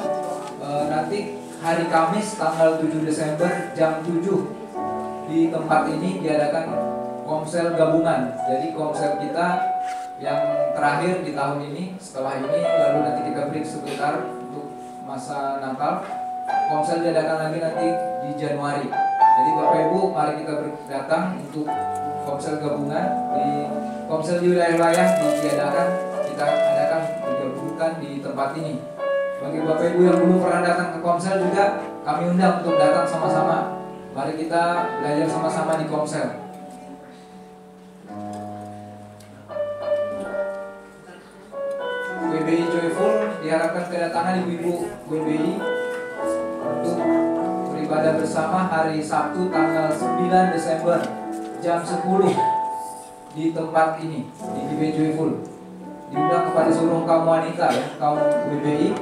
nanti hari Kamis tanggal 7 Desember jam 7 di tempat ini diadakan komsel gabungan. Jadi komsel kita yang terakhir di tahun ini, setelah ini lalu nanti kita break sebentar untuk masa Natal. Komsel diadakan lagi nanti di Januari. Jadi Bapak Ibu, mari kita datang untuk komsel gabungan. Di komsel di wilayah-wilayah diadakan, kita adakan digabungkan di tempat ini. Bagi Bapak Ibu yang belum pernah datang ke komsel juga, kami undang untuk datang sama-sama. Mari kita belajar sama-sama di komsel. WBI Joyful diharapkan kedatangan Ibu-ibu WBI untuk beribadah bersama hari Sabtu tanggal 9 Desember jam 10 di tempat ini di GB Joyful. Diundang kepada seluruh kaum wanita ya, kaum WBI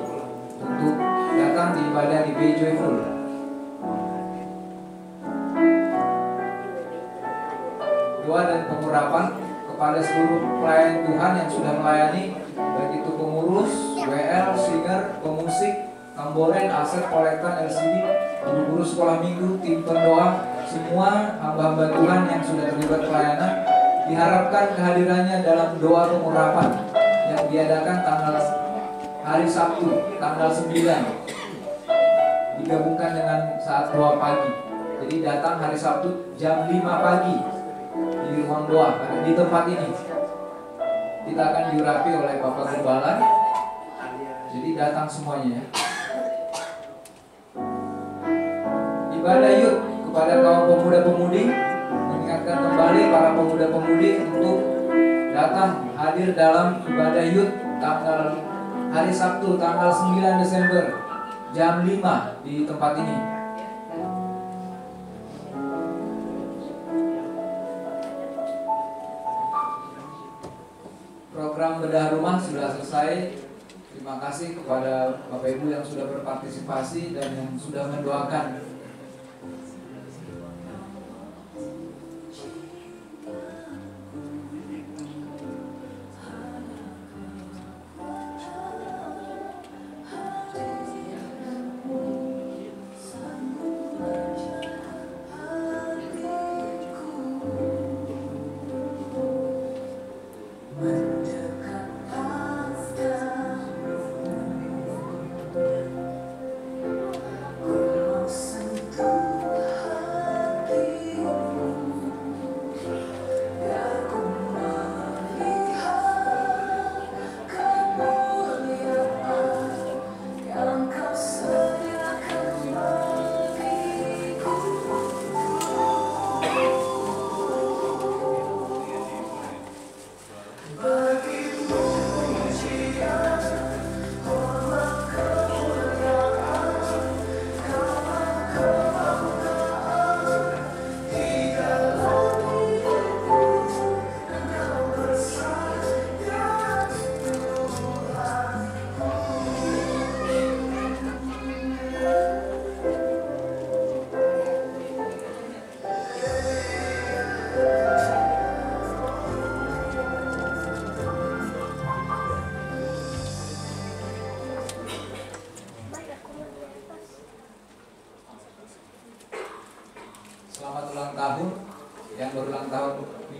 untuk datang di ibadah GB Joyful. Doa dan pengurapan kepada seluruh pelayan Tuhan yang sudah melayani, baik itu pengurus, WL, singer, pemusik, tamboren, aset, kolektan, LCD, guru-guru sekolah minggu, tim pendoa, semua hamba-hamba Tuhan yang sudah terlibat pelayanan, diharapkan kehadirannya dalam doa pengurapan yang diadakan tanggal hari Sabtu, tanggal 9, digabungkan dengan saat doa pagi. Jadi datang hari Sabtu jam 5 pagi di ruang doa, di tempat ini. Kita akan diurapi oleh Bapak Gembala. Jadi datang semuanya ya. Ibadah yud kepada kaum pemuda-pemudi, mengingatkan kembali para pemuda-pemudi untuk datang hadir dalam ibadah yud tanggal hari Sabtu tanggal 9 Desember jam 5 di tempat ini. Program bedah rumah sudah selesai. Terima kasih kepada Bapak Ibu yang sudah berpartisipasi dan yang sudah mendoakan. Mendekat pasca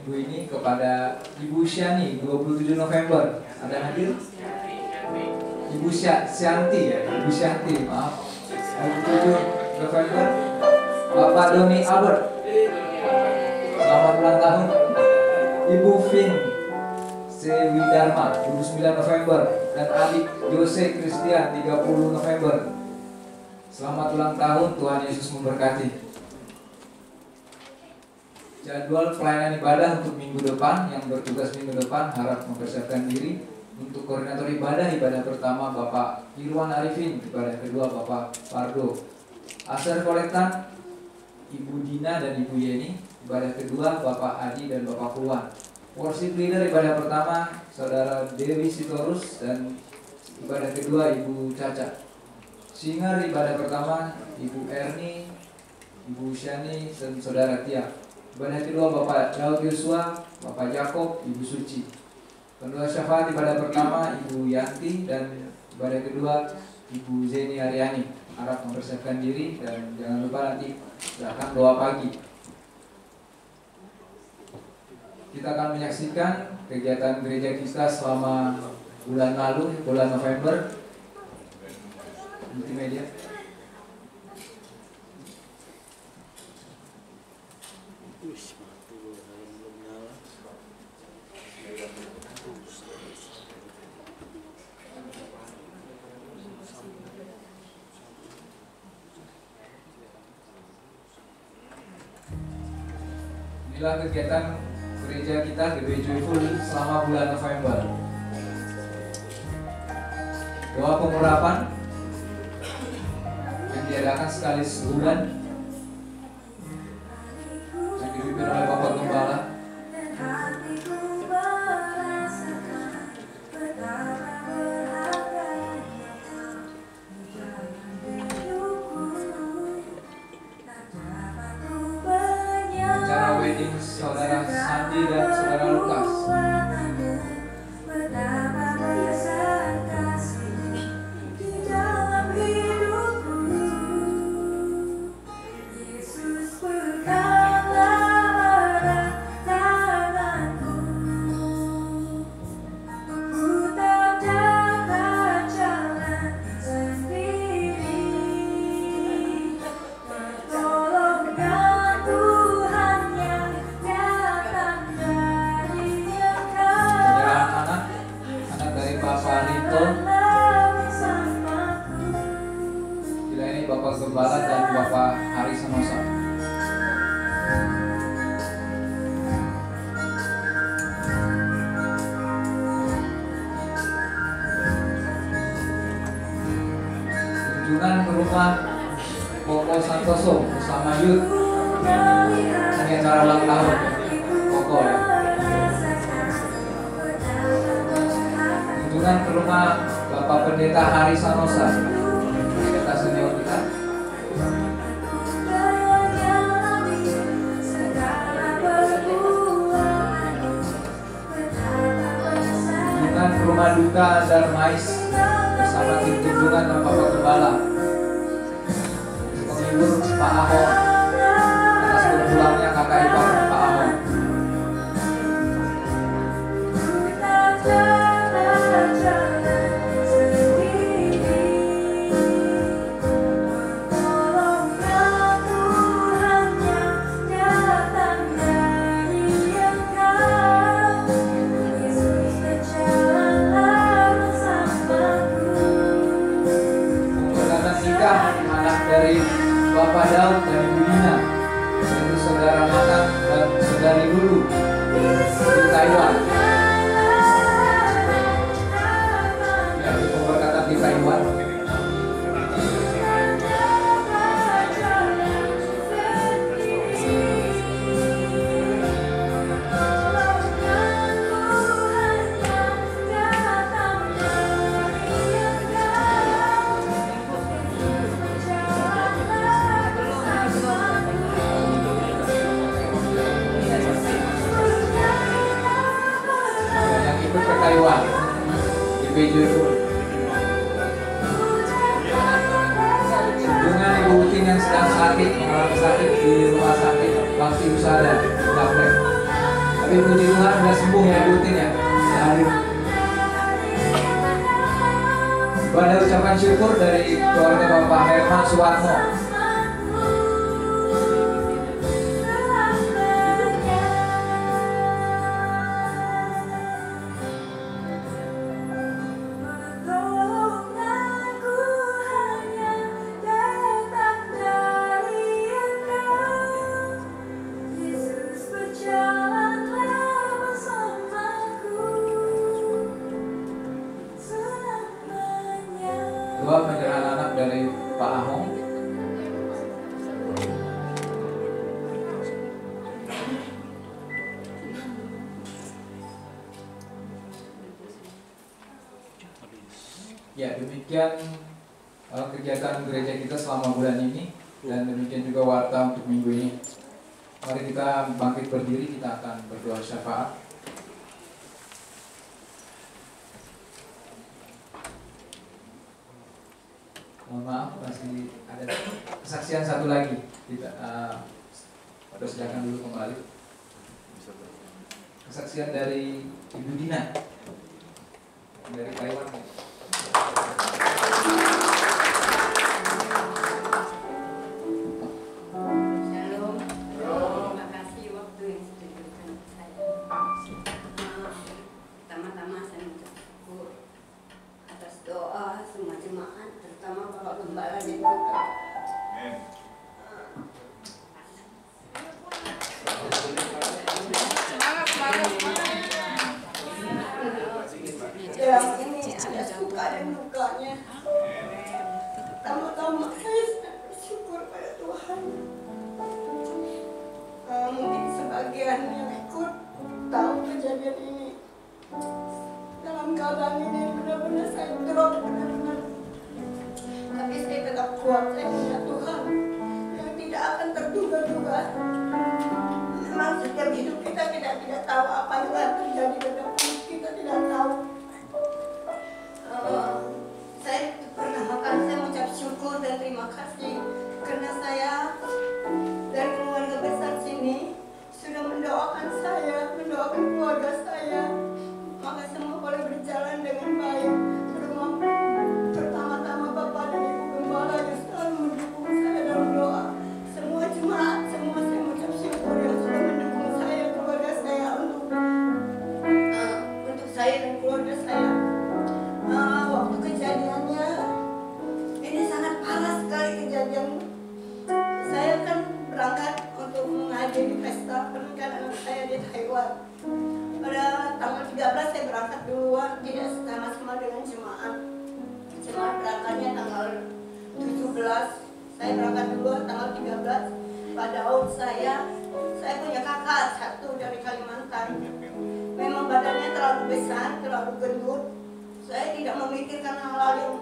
Ibu ini kepada Ibu Syani 27 November. Ada hadir? Ibu Syanti ya, Ibu Syanti, maaf. 27 November. Bapak Doni Albert, selamat ulang tahun. Ibu Vin Sewidarma 29 November dan adik Jose Christian 30 November. Selamat ulang tahun, Tuhan Yesus memberkati. Jadwal pelayanan ibadah untuk minggu depan, yang bertugas minggu depan harap mempersiapkan diri. Untuk koordinator ibadah pertama Bapak Irwan Arifin, ibadah kedua Bapak Pardo. Asar kolektan Ibu Dina dan Ibu Yeni, ibadah kedua Bapak Adi dan Bapak Puan. Worship leader ibadah pertama Saudara Dewi Sitorus dan ibadah kedua Ibu Caca. Singer ibadah pertama Ibu Erni, Ibu Syani dan Saudara Tia. Ibadah kedua Bapak Daud Yosua, Bapak Jakob, Ibu Suci. Pendua syafaat ibadah pertama Ibu Yanti dan ibadah kedua Ibu Zeni Aryani. Harap mempersiapkan diri dan jangan lupa nanti akan doa pagi. Kita akan menyaksikan kegiatan gereja kita selama bulan lalu, bulan November. Multimedia. Inilah kegiatan gereja kita GBI Joyful selama bulan November. Doa pengurapan yang diadakan sekali sebulan yang dipimpin oleh Bapak Gembala. Acara wedding Saudara Sandi dan Saudara Lukas. Gembala dan Bapak Hari Sanosa. Kunjungan ke rumah Koko Santoso bersama Yud. Ini acara ulang tahun Koko ya. Kunjungan ke rumah Bapak Pendeta Hari Sanosa, pendeta senior kita. Kunjungan ke rumah duka Darmais bersama tim kunjungan dan Bapak Gembala. Penghibur Pak Ahok atas berpulangnya kakak ipar Pak Ahok. Dari Bapak Daud dan Ibu Dina, yaitu Saudara Nathan dan Saudari Lulu di Taiwan. Ya, di pemberkatan di Taiwan. Taiwan, GBI Joyful. Dengan Ibu Utin yang sedang sakit, mengalami sakit di rumah sakit Bakti Husada, Daplek. Tapi puji Tuhan udah sembuh ya rutin ya. Sehari. Ada ucapan syukur dari keluarga Bapak Herman Suwarno. Doa penyerahan anak dari Pak Ahong. Ya, demikian kegiatan gereja kita selama bulan ini, dan demikian juga warta untuk minggu ini. Mari kita bangkit berdiri, kita akan berdoa syafaat. Mohon maaf, masih ada kesaksian satu lagi. Kita silakan dulu kembali. Kesaksian dari Ibu Dina dari Taiwan. Shalom. Terima kasih waktu yang sudah diberikan saya. Pertama-tama saya mengucap syukur atas doa semua jemaat, terutama Bapak Gembala dan juga dalam ini ada suka dan dukanya. Pertama-tama saya sangat bersyukur pada Tuhan. Mungkin sebagian yang ikut tahu kejadian ini. Dalam keadaan ini benar-benar saya drop, benar-benar. Tapi saya tetap kuat, saya punya Tuhan yang tidak akan terduga-duga. Memang setiap hidup kita tidak tahu apa yang akan terjadi ke depan, kita tidak tahu. Saya pertama kali saya mengucap syukur dan terima kasih karena saya dan keluarga besar sini sudah mendoakan saya, mendoakan keluarga saya. Maka semua boleh berjalan dengan baik. Terutama pertama-tama Bapak dan Ibu Gembala yang selalu mendukung saya dalam doa. Semua jemaat, semua saya mengucap syukur yang sudah mendukung saya, keluarga saya untuk saya dan keluarga saya. Waktu kejadiannya ini sangat parah sekali kejadian. Saya kan berangkat untuk menghadiri pesta pernikahan anak saya di Taiwan. Pada tanggal 13 saya berangkat duluan, tidak sama-sama dengan jemaat. Jemaat berangkatnya tanggal 17, saya berangkat duluan tanggal 13. Pada tahun saya punya kakak satu dari Kalimantan. Memang badannya terlalu besar, terlalu gendut. Saya tidak memikirkan hal-hal yang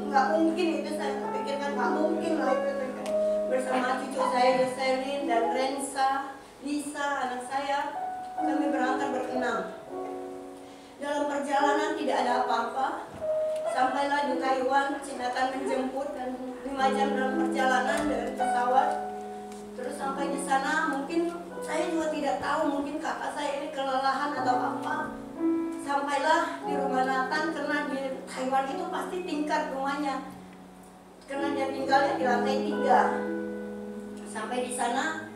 nggak mungkin itu, saya pikirkan nggak mungkin lah itu. Bersama cucu saya Yoselin dan Rensa, Lisa, anak saya, kami berangkat berenam. Dalam perjalanan tidak ada apa-apa. Sampailah di Taiwan, Cinatan menjemput dan 5 jam dalam perjalanan dari pesawat. Terus sampai di sana mungkin saya juga tidak tahu, mungkin kakak saya ini kelelahan atau apa. Sampailah di rumah Nathan karena di Taiwan itu pasti tingkat rumahnya. Karena dia tinggalnya di lantai 3. Sampai di sana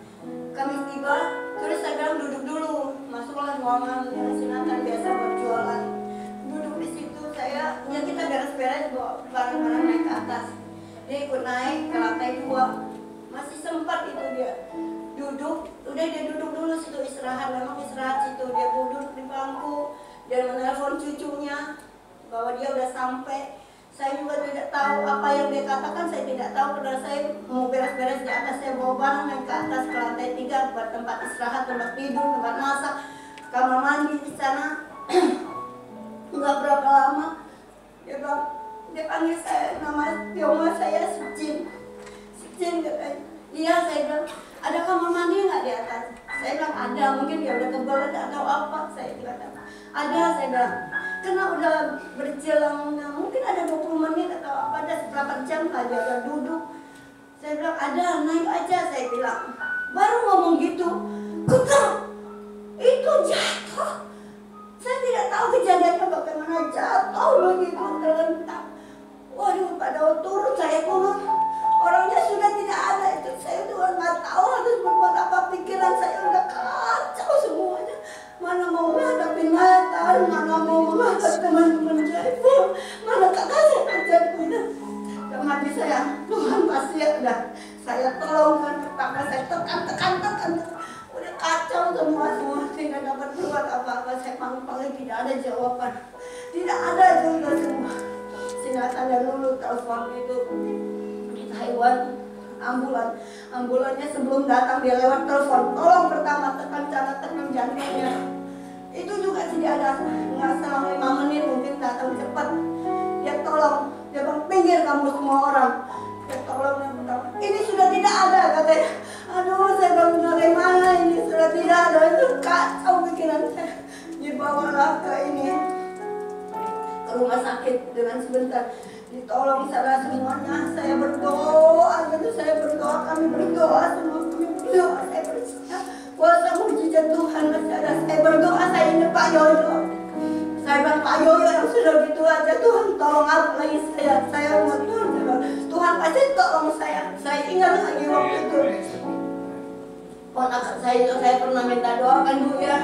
kami tiba, terus saya bilang duduk dulu. Masuklah ruangan yang Nathan biasa berjualan. Duduk di situ saya, ya kita beres-beres bawa barang-barang naik ke atas. Dia ikut naik ke lantai 2. Masih sempat itu dia duduk, udah dia duduk dulu situ istirahat, memang istirahat situ. Dia duduk di bangku dan menelpon cucunya bahwa dia udah sampai. Saya juga tidak tahu apa yang dia katakan, saya tidak tahu karena saya mau beres-beres di atas. Saya bawa barang naik ke atas ke lantai 3 buat tempat istirahat, tempat tidur, tempat masak, kamar mandi di sana. Enggak berapa lama dia panggil saya, nama saya Sucin katanya. Iya, saya bilang, ada kamar mandi nggak di atas? Saya bilang ada, mungkin dia udah tebal atau apa. Saya bilang ada, saya bilang. Karena udah berjalan, mungkin ada 20 menit atau apa, ada seberapa jam lah dia udah duduk. Saya bilang ada, naik aja, saya bilang. Baru ngomong gitu, kutuk, itu itu jatuh. Saya tidak tahu kejadiannya bagaimana, jatuh begitu terlentang. Waduh, pada turun, saya turun, orangnya sudah tidak ada. Itu saya juga nggak tahu harus berbuat apa, pikiran saya udah kacau semuanya. Mana mau menghadapi Natal, mana mau menghadapi teman-teman Jaipur, mana kakak saya kerja itu. Dalam hati saya, Tuhan pasti ada. Saya tolong dengan pertama, saya tekan. Udah kacau semua, tidak dapat berbuat apa-apa. Saya panggil, tidak ada jawaban, tidak ada juga semua. Sinatan dan Lulu telepon itu di Taiwan, ambulannya sebelum datang dia lewat telepon, tolong pertama tekan jantungnya. Itu juga tidak ada, nggak selang 5 menit mungkin datang cepat. Dia tolong, dia bilang pinggir kamu semua orang. Dia tolong yang pertama. Ini sudah tidak ada katanya. Aduh, saya bilang dari mana ini sudah tidak ada, itu kacau pikiran saya. Dibawalah ke ini, ke rumah sakit dengan sebentar. Ditolong saudara semuanya, saya berdoa, kami berdoa, semua kami berdoa, saya percaya kuasa mujizat Tuhan masih ada. Saya berdoa, saya ingat Pak Yoyo. Saya bilang, Pak Yoyo yang sudah gitu aja, Tuhan tolong apa lagi saya umat Tuhan. Tuhan pasti tolong saya ingat lagi waktu itu. Ponakan saya itu, saya pernah minta doakan dulu ya.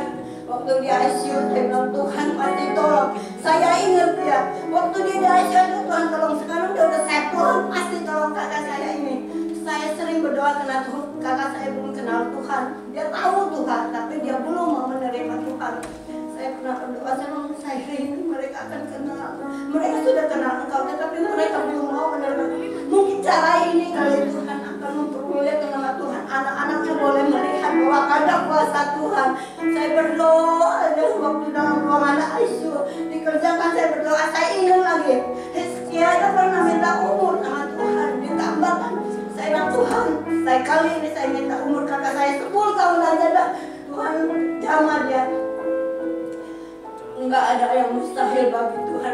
Waktu di ICU, saya bilang Tuhan pasti tolong. Saya ingat ya, waktu dia di ICU itu Tuhan tolong. Sekarang udah saya Tuhan pasti tolong kakak saya ini. Saya sering berdoa karena kakak saya belum kenal Tuhan. Dia tahu Tuhan, tapi dia belum mau menerima Tuhan. Saya pernah berdoa, saya ingin mereka akan kenal. Mereka sudah kenal Engkau, tetapi mereka belum mau menerima. Mungkin cara ini kali Tuhan akan mempermuliakan nama Tuhan. Anak-anaknya boleh melihat bahwa ada kuasa Tuhan. Saya berdoa ada waktu dalam ruangan ICU dikerjakan, saya berdoa, saya ingin lagi. Hizkia ada pernah minta umur sama Tuhan, ditambahkan. Saya bilang Tuhan, saya kali ini saya minta umur kakak saya 10 tahun aja dah. Tuhan jamah dia. Enggak ada yang mustahil bagi Tuhan.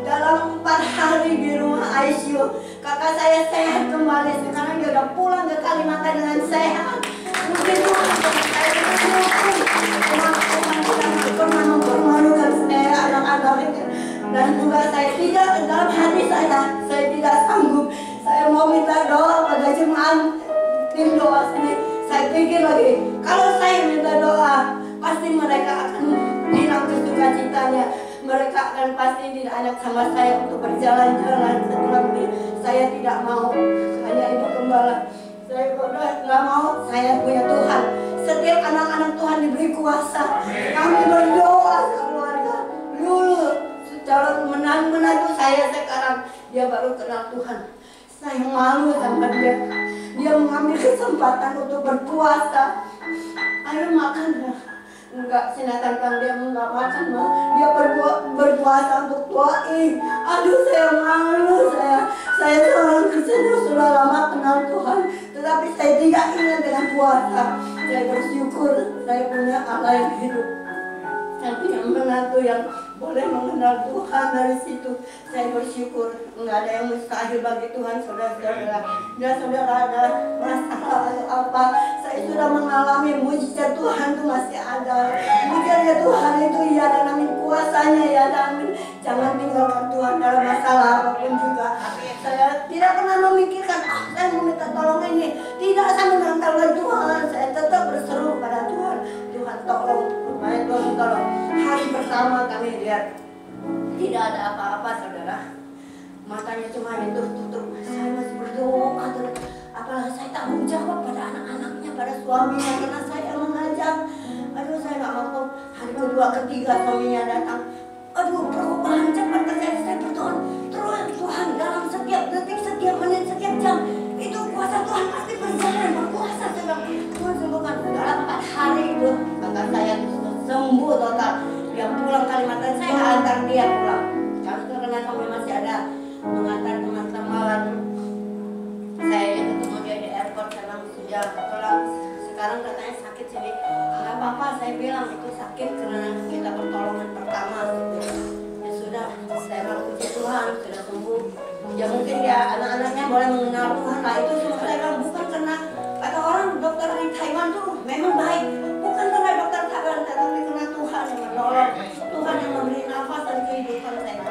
Dalam 4 hari di rumah ICU, kakak saya sehat kembali. Sekarang dia udah pulang ke Kalimantan dengan sehat. Mungkin Tuhan saya Tuhan pernah mempermalukan saya, anak-anak ini. Dan juga saya tidak, dalam hati saya tidak sanggup. Saya mau minta doa pada jemaat tim doa sini. Saya pikir lagi, kalau saya minta doa, pasti mereka akan hilang kesukacitanya. Mereka akan pasti tidak ajak sama saya untuk berjalan-jalan setelah ini. Saya tidak mau, hanya ibu gembala. Saya udah nggak mau, saya punya Tuhan. Setiap anak-anak Tuhan diberi kuasa. Kami berdoa keluarga. Lulu, secara menantu saya sekarang, dia baru kenal Tuhan. Saya malu sama dia. Dia mengambil kesempatan untuk berpuasa. Ayo makan ya. Enggak, sinatan kan dia enggak makan mah. Dia berpuasa untuk doain. Aduh, saya malu. Saya seorang Kristen yang sudah lama kenal Tuhan, tetapi saya tidak ingat dengan puasa. Saya bersyukur saya punya Allah yang hidup. Saya punya menantu yang boleh mengenal Tuhan dari situ. Saya bersyukur. Enggak ada yang mustahil bagi Tuhan, saudara-saudara. Dan saudara ada masalah atau apa, saya sudah mengalami mujizat Tuhan itu masih ada. Mujizat Tuhan itu ya, dan amin kuasanya ya, amin. Jangan tinggalkan Tuhan dalam masalah apapun juga. Saya tidak pernah memikirkan, saya mau minta tolong ini. Tidak, saya menantangkan Tuhan. Saya tetap berseru pada Tuhan. Tuhan tolong, Tuhan tolong. Hari pertama kami lihat tidak ada apa-apa, saudara. Matanya cuma tutup. Saya masih berdoa terus. Apalagi saya tanggung jawab pada anak-anaknya, pada suaminya, karena saya mengajak. Aduh, saya nggak mau. Hari kedua, ketiga suaminya datang. Aduh, perubahan cepat terjadi. Saya berdoa terus, Tuhan dalam setiap detik, setiap menit, setiap jam. Itu kuasa Tuhan pasti berjalan, berkuasa. Saya bilang, Tuhan sembuhkan. Dalam 4 hari itu, kakak saya sembuh total. Dia pulang Kalimantan, saya antar dia pulang. Karena kami masih ada mengantar teman-teman. Saya ketemu dia di airport, karena sudah pulang. Sekarang katanya sakit sini. Nggak apa-apa, saya bilang itu sakit karena kita pertolongan pertama. Ya sudah, saya bilang puji Tuhan sudah sembuh. Ya mungkin dia anak-anaknya boleh mengenal Tuhan. Nah itu semua saya bilang bukan karena kata orang dokter di Taiwan tuh memang baik, bukan karena Kalau Tuhan yang memberi nafas dan kehidupan mereka,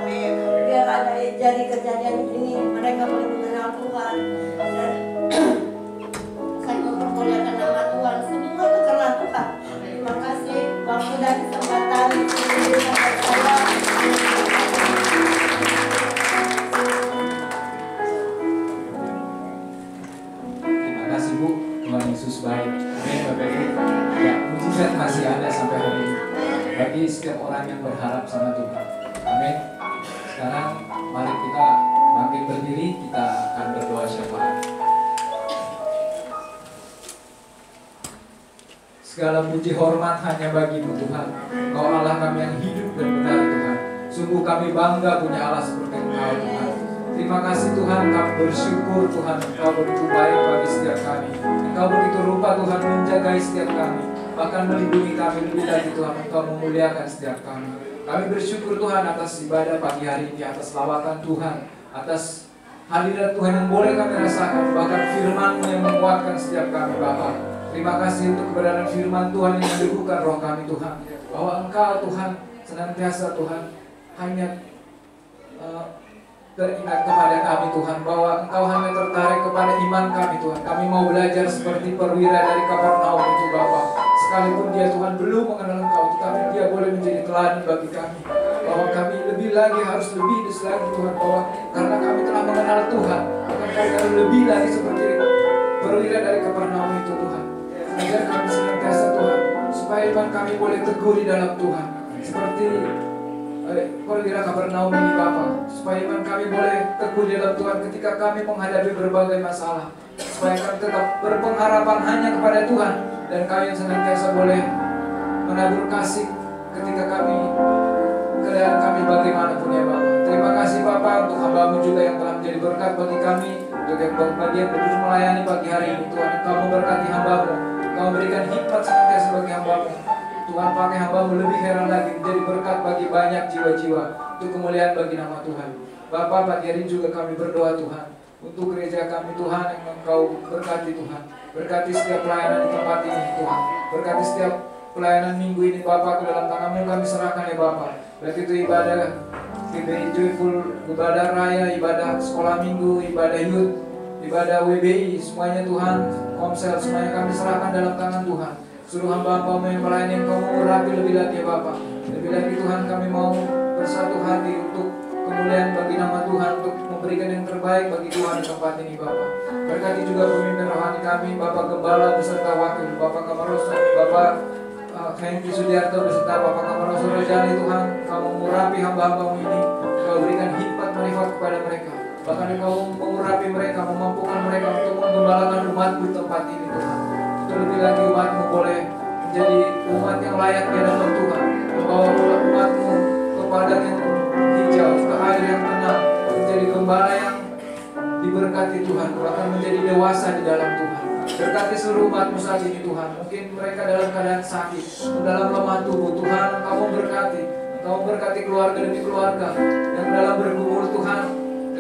biar ada jadi kejadian ini, mereka boleh mengenal Tuhan. Dan saya mempermuliakan nama Tuhan. Semua itu karena Tuhan. Terima kasih waktu dan kesempatan diberikan kepada saya. Terima kasih Bu, Tuhan Yesus baik. Amin Bapak Ibu. Ya, mujizat masih ada sampai hari ini bagi setiap orang yang berharap sama Tuhan. Amin. Sekarang mari kita bangkit berdiri, kita akan berdoa syafaat. Segala puji hormat hanya bagi-Mu Tuhan. Engkau Allah kami yang hidup dan benar Tuhan. Sungguh kami bangga punya Allah seperti Engkau Tuhan. Terima kasih Tuhan, kami bersyukur Tuhan Engkau begitu baik bagi setiap kami. Engkau begitu rupa Tuhan menjagai setiap kami, bahkan melindungi kami lebih lagi Tuhan. Engkau memuliakan setiap kami. Kami bersyukur Tuhan atas ibadah pagi hari ini, atas lawatan Tuhan, atas hadirat Tuhan yang boleh kami rasakan, bahkan firman-Mu yang menguatkan setiap kami Bapa. Terima kasih untuk kebenaran firman Tuhan yang meneguhkan roh kami Tuhan, bahwa Engkau Tuhan senantiasa Tuhan hanya teringat kepada kami Tuhan, bahwa Engkau hanya tertarik kepada iman kami Tuhan. Kami mau belajar seperti perwira dari Kapernaum itu Bapa. Sekalipun dia Tuhan belum mengenal Engkau, tetapi dia boleh menjadi teladan bagi kami, bahwa kami lebih lagi harus lebih lagi Tuhan, bahwa karena kami telah mengenal Tuhan, akan kami lebih lagi seperti perwira dari Kapernaum itu Tuhan. Ajar kami senantiasa Tuhan, supaya iman kami boleh teguh di dalam Tuhan, seperti perwira Kapernaum ini Bapa, supaya iman kami boleh teguh di dalam Tuhan ketika kami menghadapi berbagai masalah, supaya kami tetap berpengharapan hanya kepada Tuhan, dan kami senantiasa boleh menabur kasih ketika kami keadaan kami bagaimanapun ya Bapa. Terima kasih Bapa untuk hamba-Mu juga yang telah menjadi berkat bagi kami, untuk yang bagian terus melayani pagi hari ini Tuhan. Engkau memberkati hamba-Mu, Engkau memberikan hikmat senantiasa bagi hamba-Mu. Tuhan pakai hamba-Mu lebih heran lagi menjadi berkat bagi banyak jiwa-jiwa, untuk kemuliaan bagi nama Tuhan. Bapa, pagi hari juga kami berdoa Tuhan untuk gereja kami Tuhan, yang Engkau berkati Tuhan. Berkati setiap pelayanan di tempat ini Tuhan. Berkati setiap pelayanan minggu ini Bapa, ke dalam tangan-Mu kami serahkan ya Bapa. Baik itu ibadah GBI Joyful, ibadah raya, ibadah sekolah minggu, ibadah youth, ibadah WBI, semuanya Tuhan, komsel, semuanya kami serahkan dalam tangan Tuhan. Suruh hamba-hamba-Mu yang melayani Engkau mengurapi lebih lagi ya Bapa. Lebih lagi Tuhan, kami mau bersatu hati untuk kemuliaan bagi nama Tuhan, untuk memberikan yang terbaik bagi Tuhan di tempat ini Bapa. Berkati juga pemimpin rohani kami, Bapak Gembala beserta wakil, Bapak Kamaroso, Bapak Henki Sudiarto beserta Bapak Kamaroso Rojali Tuhan. Kau mengurapi hamba-hamba-Mu ini, Kau berikan hikmat manifat kepada mereka. Bahkan Kau mengurapi mereka, memampukan mereka untuk menggembalakan umat-Mu di tempat ini Tuhan. Untuk lebih lagi umat-Mu boleh menjadi umat yang layak di hadapan Tuhan, membawa umat-Mu ke padang yang hijau, ke air yang tenang, menjadi gembala yang diberkati Tuhan, bahkan menjadi dewasa di dalam Tuhan. Berkati seluruh umat-Mu saat ini Tuhan. Mungkin mereka dalam keadaan sakit, dalam lemah tubuh Tuhan, Engkau berkati. Engkau berkati keluarga demi keluarga yang dalam bergumul Tuhan,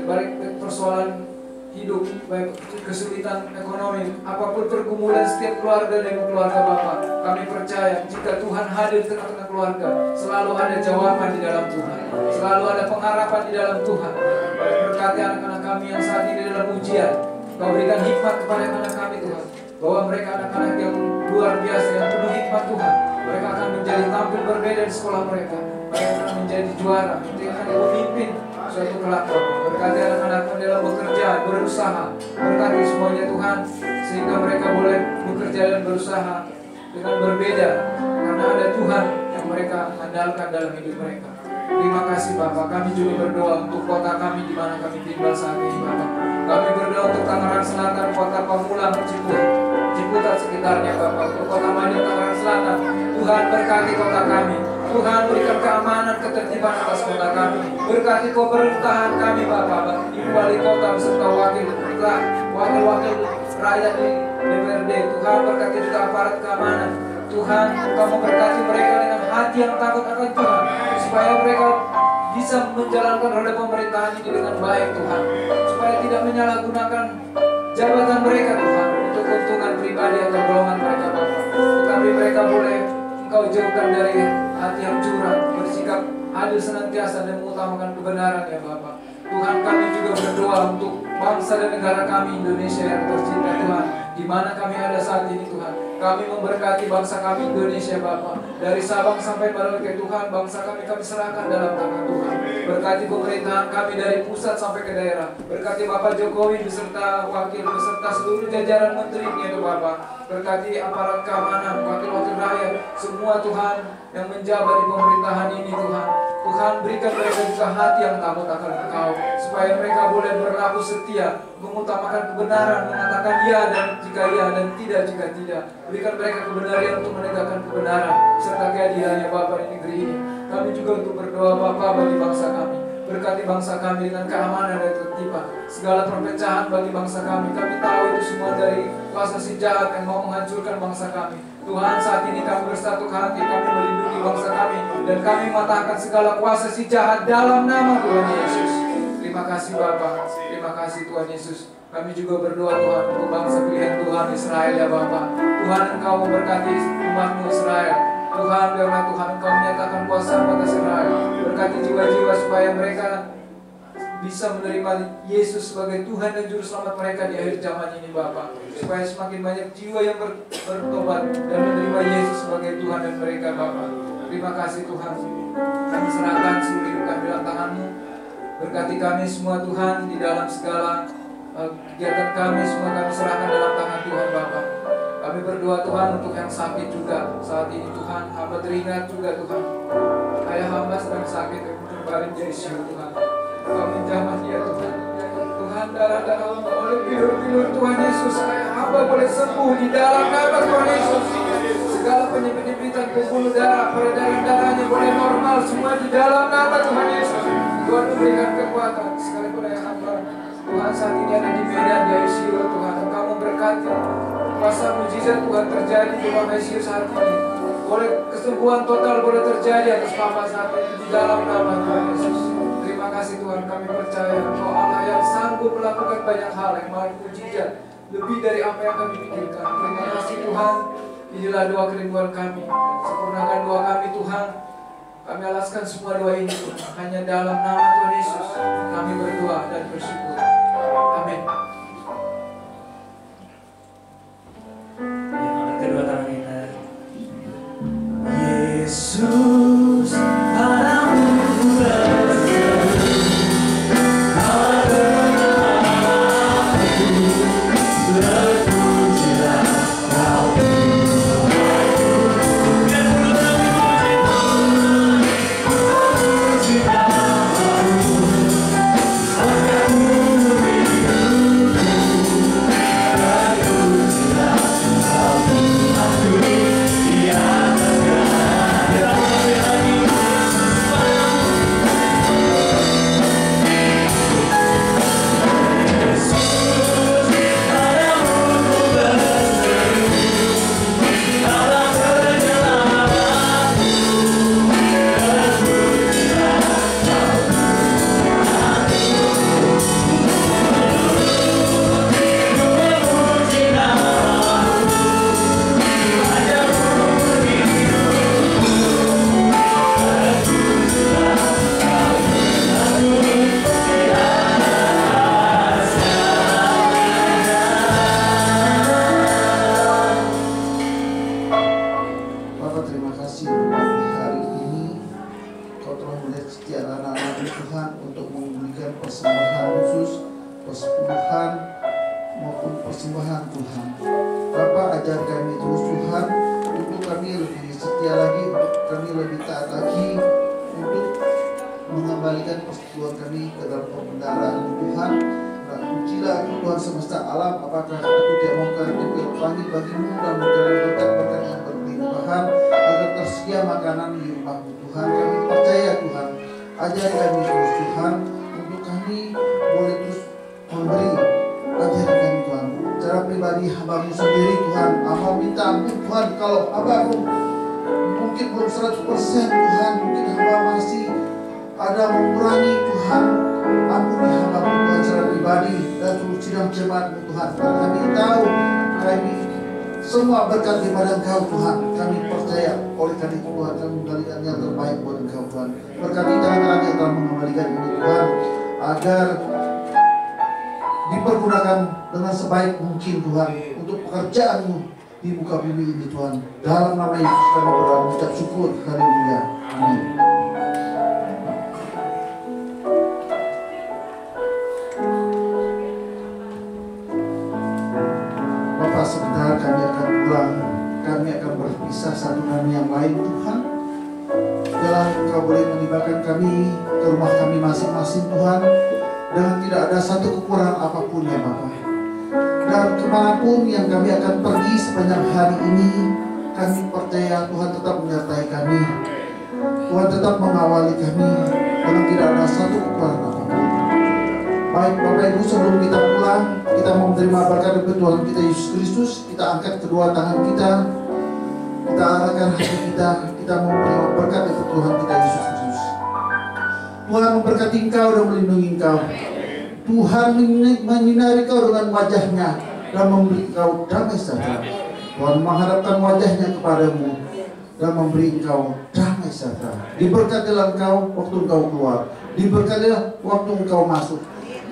baik persoalan hidup, baik kesulitan ekonomi, apapun pergumulan setiap keluarga demi keluarga Bapa. Kami percaya jika Tuhan hadir di tengah-tengah keluarga, selalu ada jawaban di dalam Tuhan, selalu ada pengharapan di dalam Tuhan. Berkati anak-anak kami yang saat ini dalam ujian, Kau berikan hikmat kepada anak kami Tuhan, bahwa mereka anak-anak yang luar biasa, yang penuh hikmat Tuhan. Mereka akan menjadi tampil berbeda di sekolah mereka. Mereka akan menjadi juara, mereka akan memimpin suatu kelak. Berkati anak-anak dalam bekerja, berusaha. Berkati semuanya Tuhan, sehingga mereka boleh bekerja dan berusaha dengan berbeda, karena ada Tuhan yang mereka andalkan dalam hidup mereka. Terima kasih Bapak. Kami juga berdoa untuk kota kami di mana kami tinggal saat ini Bapak. Kami berdoa untuk Tangerang Selatan, kota Pamulang, Ciputat sekitarnya Bapak. Untuk kota Madiun, Tangerang Selatan, Tuhan berkati kota kami. Tuhan berikan keamanan, ketertiban atas kota kami. Berkati pemerintahan kami Bapak, Ibu Wali Kota beserta wakil-wakil rakyat di DPRD. Tuhan berkati juga aparat keamanan. Tuhan, Engkau memberkati mereka dengan hati yang takut akan Tuhan, supaya mereka bisa menjalankan roda pemerintahan ini dengan baik Tuhan, supaya tidak menyalahgunakan jabatan mereka Tuhan untuk keuntungan pribadi atau golongan mereka Bapak. Tetapi mereka boleh Engkau jauhkan dari hati yang curang, bersikap adil senantiasa dan mengutamakan kebenaran ya Bapa. Tuhan, kami juga berdoa untuk bangsa dan negara kami Indonesia yang tercinta Tuhan, di mana kami ada saat ini Tuhan. Kami memberkati bangsa kami Indonesia Bapa, dari Sabang sampai Merauke Tuhan, bangsa kami serahkan dalam tangan Tuhan. Berkati pemerintahan kami dari pusat sampai ke daerah. Berkati Bapak Jokowi beserta wakil beserta seluruh jajaran menterinya itu Bapak. Berkati aparat keamanan, wakil-wakil rakyat, semua Tuhan yang menjabat di pemerintahan ini Tuhan. Tuhan, berikan mereka juga hati yang takut akan Engkau, supaya mereka boleh berlaku setia, mengutamakan kebenaran, mengatakan ya dan jika ya dan tidak jika tidak. Berikan mereka kebenaran untuk menegakkan kebenaran serta keadilannya Bapa di negeri ini. Kami juga untuk berdoa Bapa bagi bangsa kami. Berkati bangsa kami dengan keamanan dan ketertiban. Segala perpecahan bagi bangsa kami, kami tahu itu semua dari kuasa si jahat yang mau menghancurkan bangsa kami. Tuhan, saat ini kami bersatu hati, kami melindungi bangsa kami, dan kami mematahkan segala kuasa si jahat dalam nama Tuhan Yesus. Terima kasih Bapa, terima kasih Tuhan Yesus. Kami juga berdoa Tuhan untuk bangsa pilihan Tuhan Israel ya Bapa. Tuhan, Engkau memberkati umat-Mu Israel. Tuhan, biarlah Tuhan Engkau menyatakan kuasa atas Israel. Berkati jiwa-jiwa supaya mereka bisa menerima Yesus sebagai Tuhan dan Juru Selamat mereka di akhir zaman ini Bapa. Supaya semakin banyak jiwa yang bertobat dan menerima Yesus sebagai Tuhan dan mereka Bapa. Terima kasih Tuhan. Kami serahkan seluruh hidup kami dalam tangan-Mu. Berkati kami semua Tuhan di dalam segala kegiatan kami, semua kami serahkan dalam tangan Tuhan Bapa. Kami berdoa Tuhan untuk yang sakit juga saat ini Tuhan. Hamba teringat juga Tuhan, ayah hamba sedang sakit dan berbaring di ICU Tuhan. Kami jamah dia Tuhan. Tuhan, darah-darah hamba oleh pilur-pilur Tuhan Yesus, ayah hamba boleh sembuh di dalam nama Tuhan Yesus. Segala penyempitan pembuluh darah, peredaran darahnya boleh normal semua di dalam nama Tuhan Yesus. Tuhan memberikan kekuatan sekalipun ayah hamba Tuhan saat ini ada di Medan di ICU Tuhan. Engkau memberkati kuasa mujizat Tuhan terjadi di ruang ICU saat ini. Boleh kesembuhan total boleh terjadi atas Papa saat ini di dalam nama Tuhan Yesus. Terima kasih Tuhan, kami percaya Engkau Allah yang sanggup melakukan banyak hal yang maha mujizat lebih dari apa yang kami pikirkan. Terima kasih Tuhan. Inilah doa kerinduan kami. Sempurnakan doa kami Tuhan. Kami alaskan semua doa ini Tuhan. Hanya dalam nama Tuhan Yesus kami berdoa dan bersyukur. Amin. Kedua tangan kita. Yesus, padamu Semua berkat daripada Engkau Tuhan. Kami percaya oleh karena itu Tuhan, kami memberikan yang terbaik buat Engkau Tuhan. Berkati tangan-tangan yang telah mengembalikan ini Tuhan, agar dipergunakan dengan sebaik mungkin Tuhan untuk pekerjaan-Mu di muka bumi ini Tuhan. Dalam nama Yesus kami berdoa mengucap syukur. Haleluya. Amin. Bapak, sebentar kami akan pulang. Kami akan berpisah satu dengan yang lain Tuhan. Dalam Engkau boleh menibahkan kami ke rumah kami masing-masing Tuhan, dengan tidak ada satu kekurangan apapun ya Bapak. Dan kemanapun yang kami akan pergi sepanjang hari ini, kami percaya Tuhan tetap menyertai kami. Tuhan tetap mengawali kami, dengan tidak ada satu kekurangan apapun. Baik Bapak Ibu, sebelum kita pulang, kita mau menerima berkat dari Tuhan kita Yesus Kristus. Kita angkat kedua tangan kita, kita arahkan hati kita mau menerima berkat dari Tuhan kita Yesus Kristus. Tuhan memberkati engkau dan melindungi engkau. Tuhan menyinari kau dengan wajahnya dan memberi kau damai sejahtera. Tuhan menghadapkan wajahnya kepadamu dan memberi engkau damai sejahtera. Diberkatilah engkau waktu engkau keluar, diberkatilah waktu engkau masuk.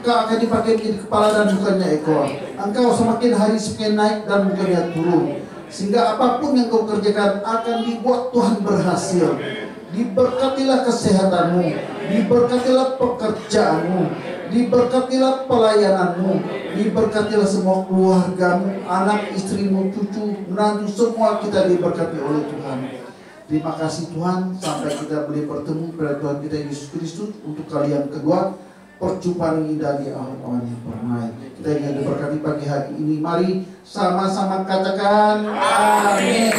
Engkau akan dipakai menjadi kepala dan bukannya ekor. Engkau semakin hari semakin naik dan bukannya turun, sehingga apapun yang kau kerjakan akan dibuat Tuhan berhasil. Diberkatilah kesehatanmu, diberkatilah pekerjaanmu, diberkatilah pelayananmu, diberkatilah semua keluargamu, anak, istrimu, cucu, menantu, semua kita diberkati oleh Tuhan. Terima kasih Tuhan, sampai kita boleh bertemu pada Tuhan kita Yesus Kristus untuk kali yang kedua, perjumpaan yang indah di awan yang permai. Kita ingin diberkati pagi hari ini. Mari sama-sama katakan amin.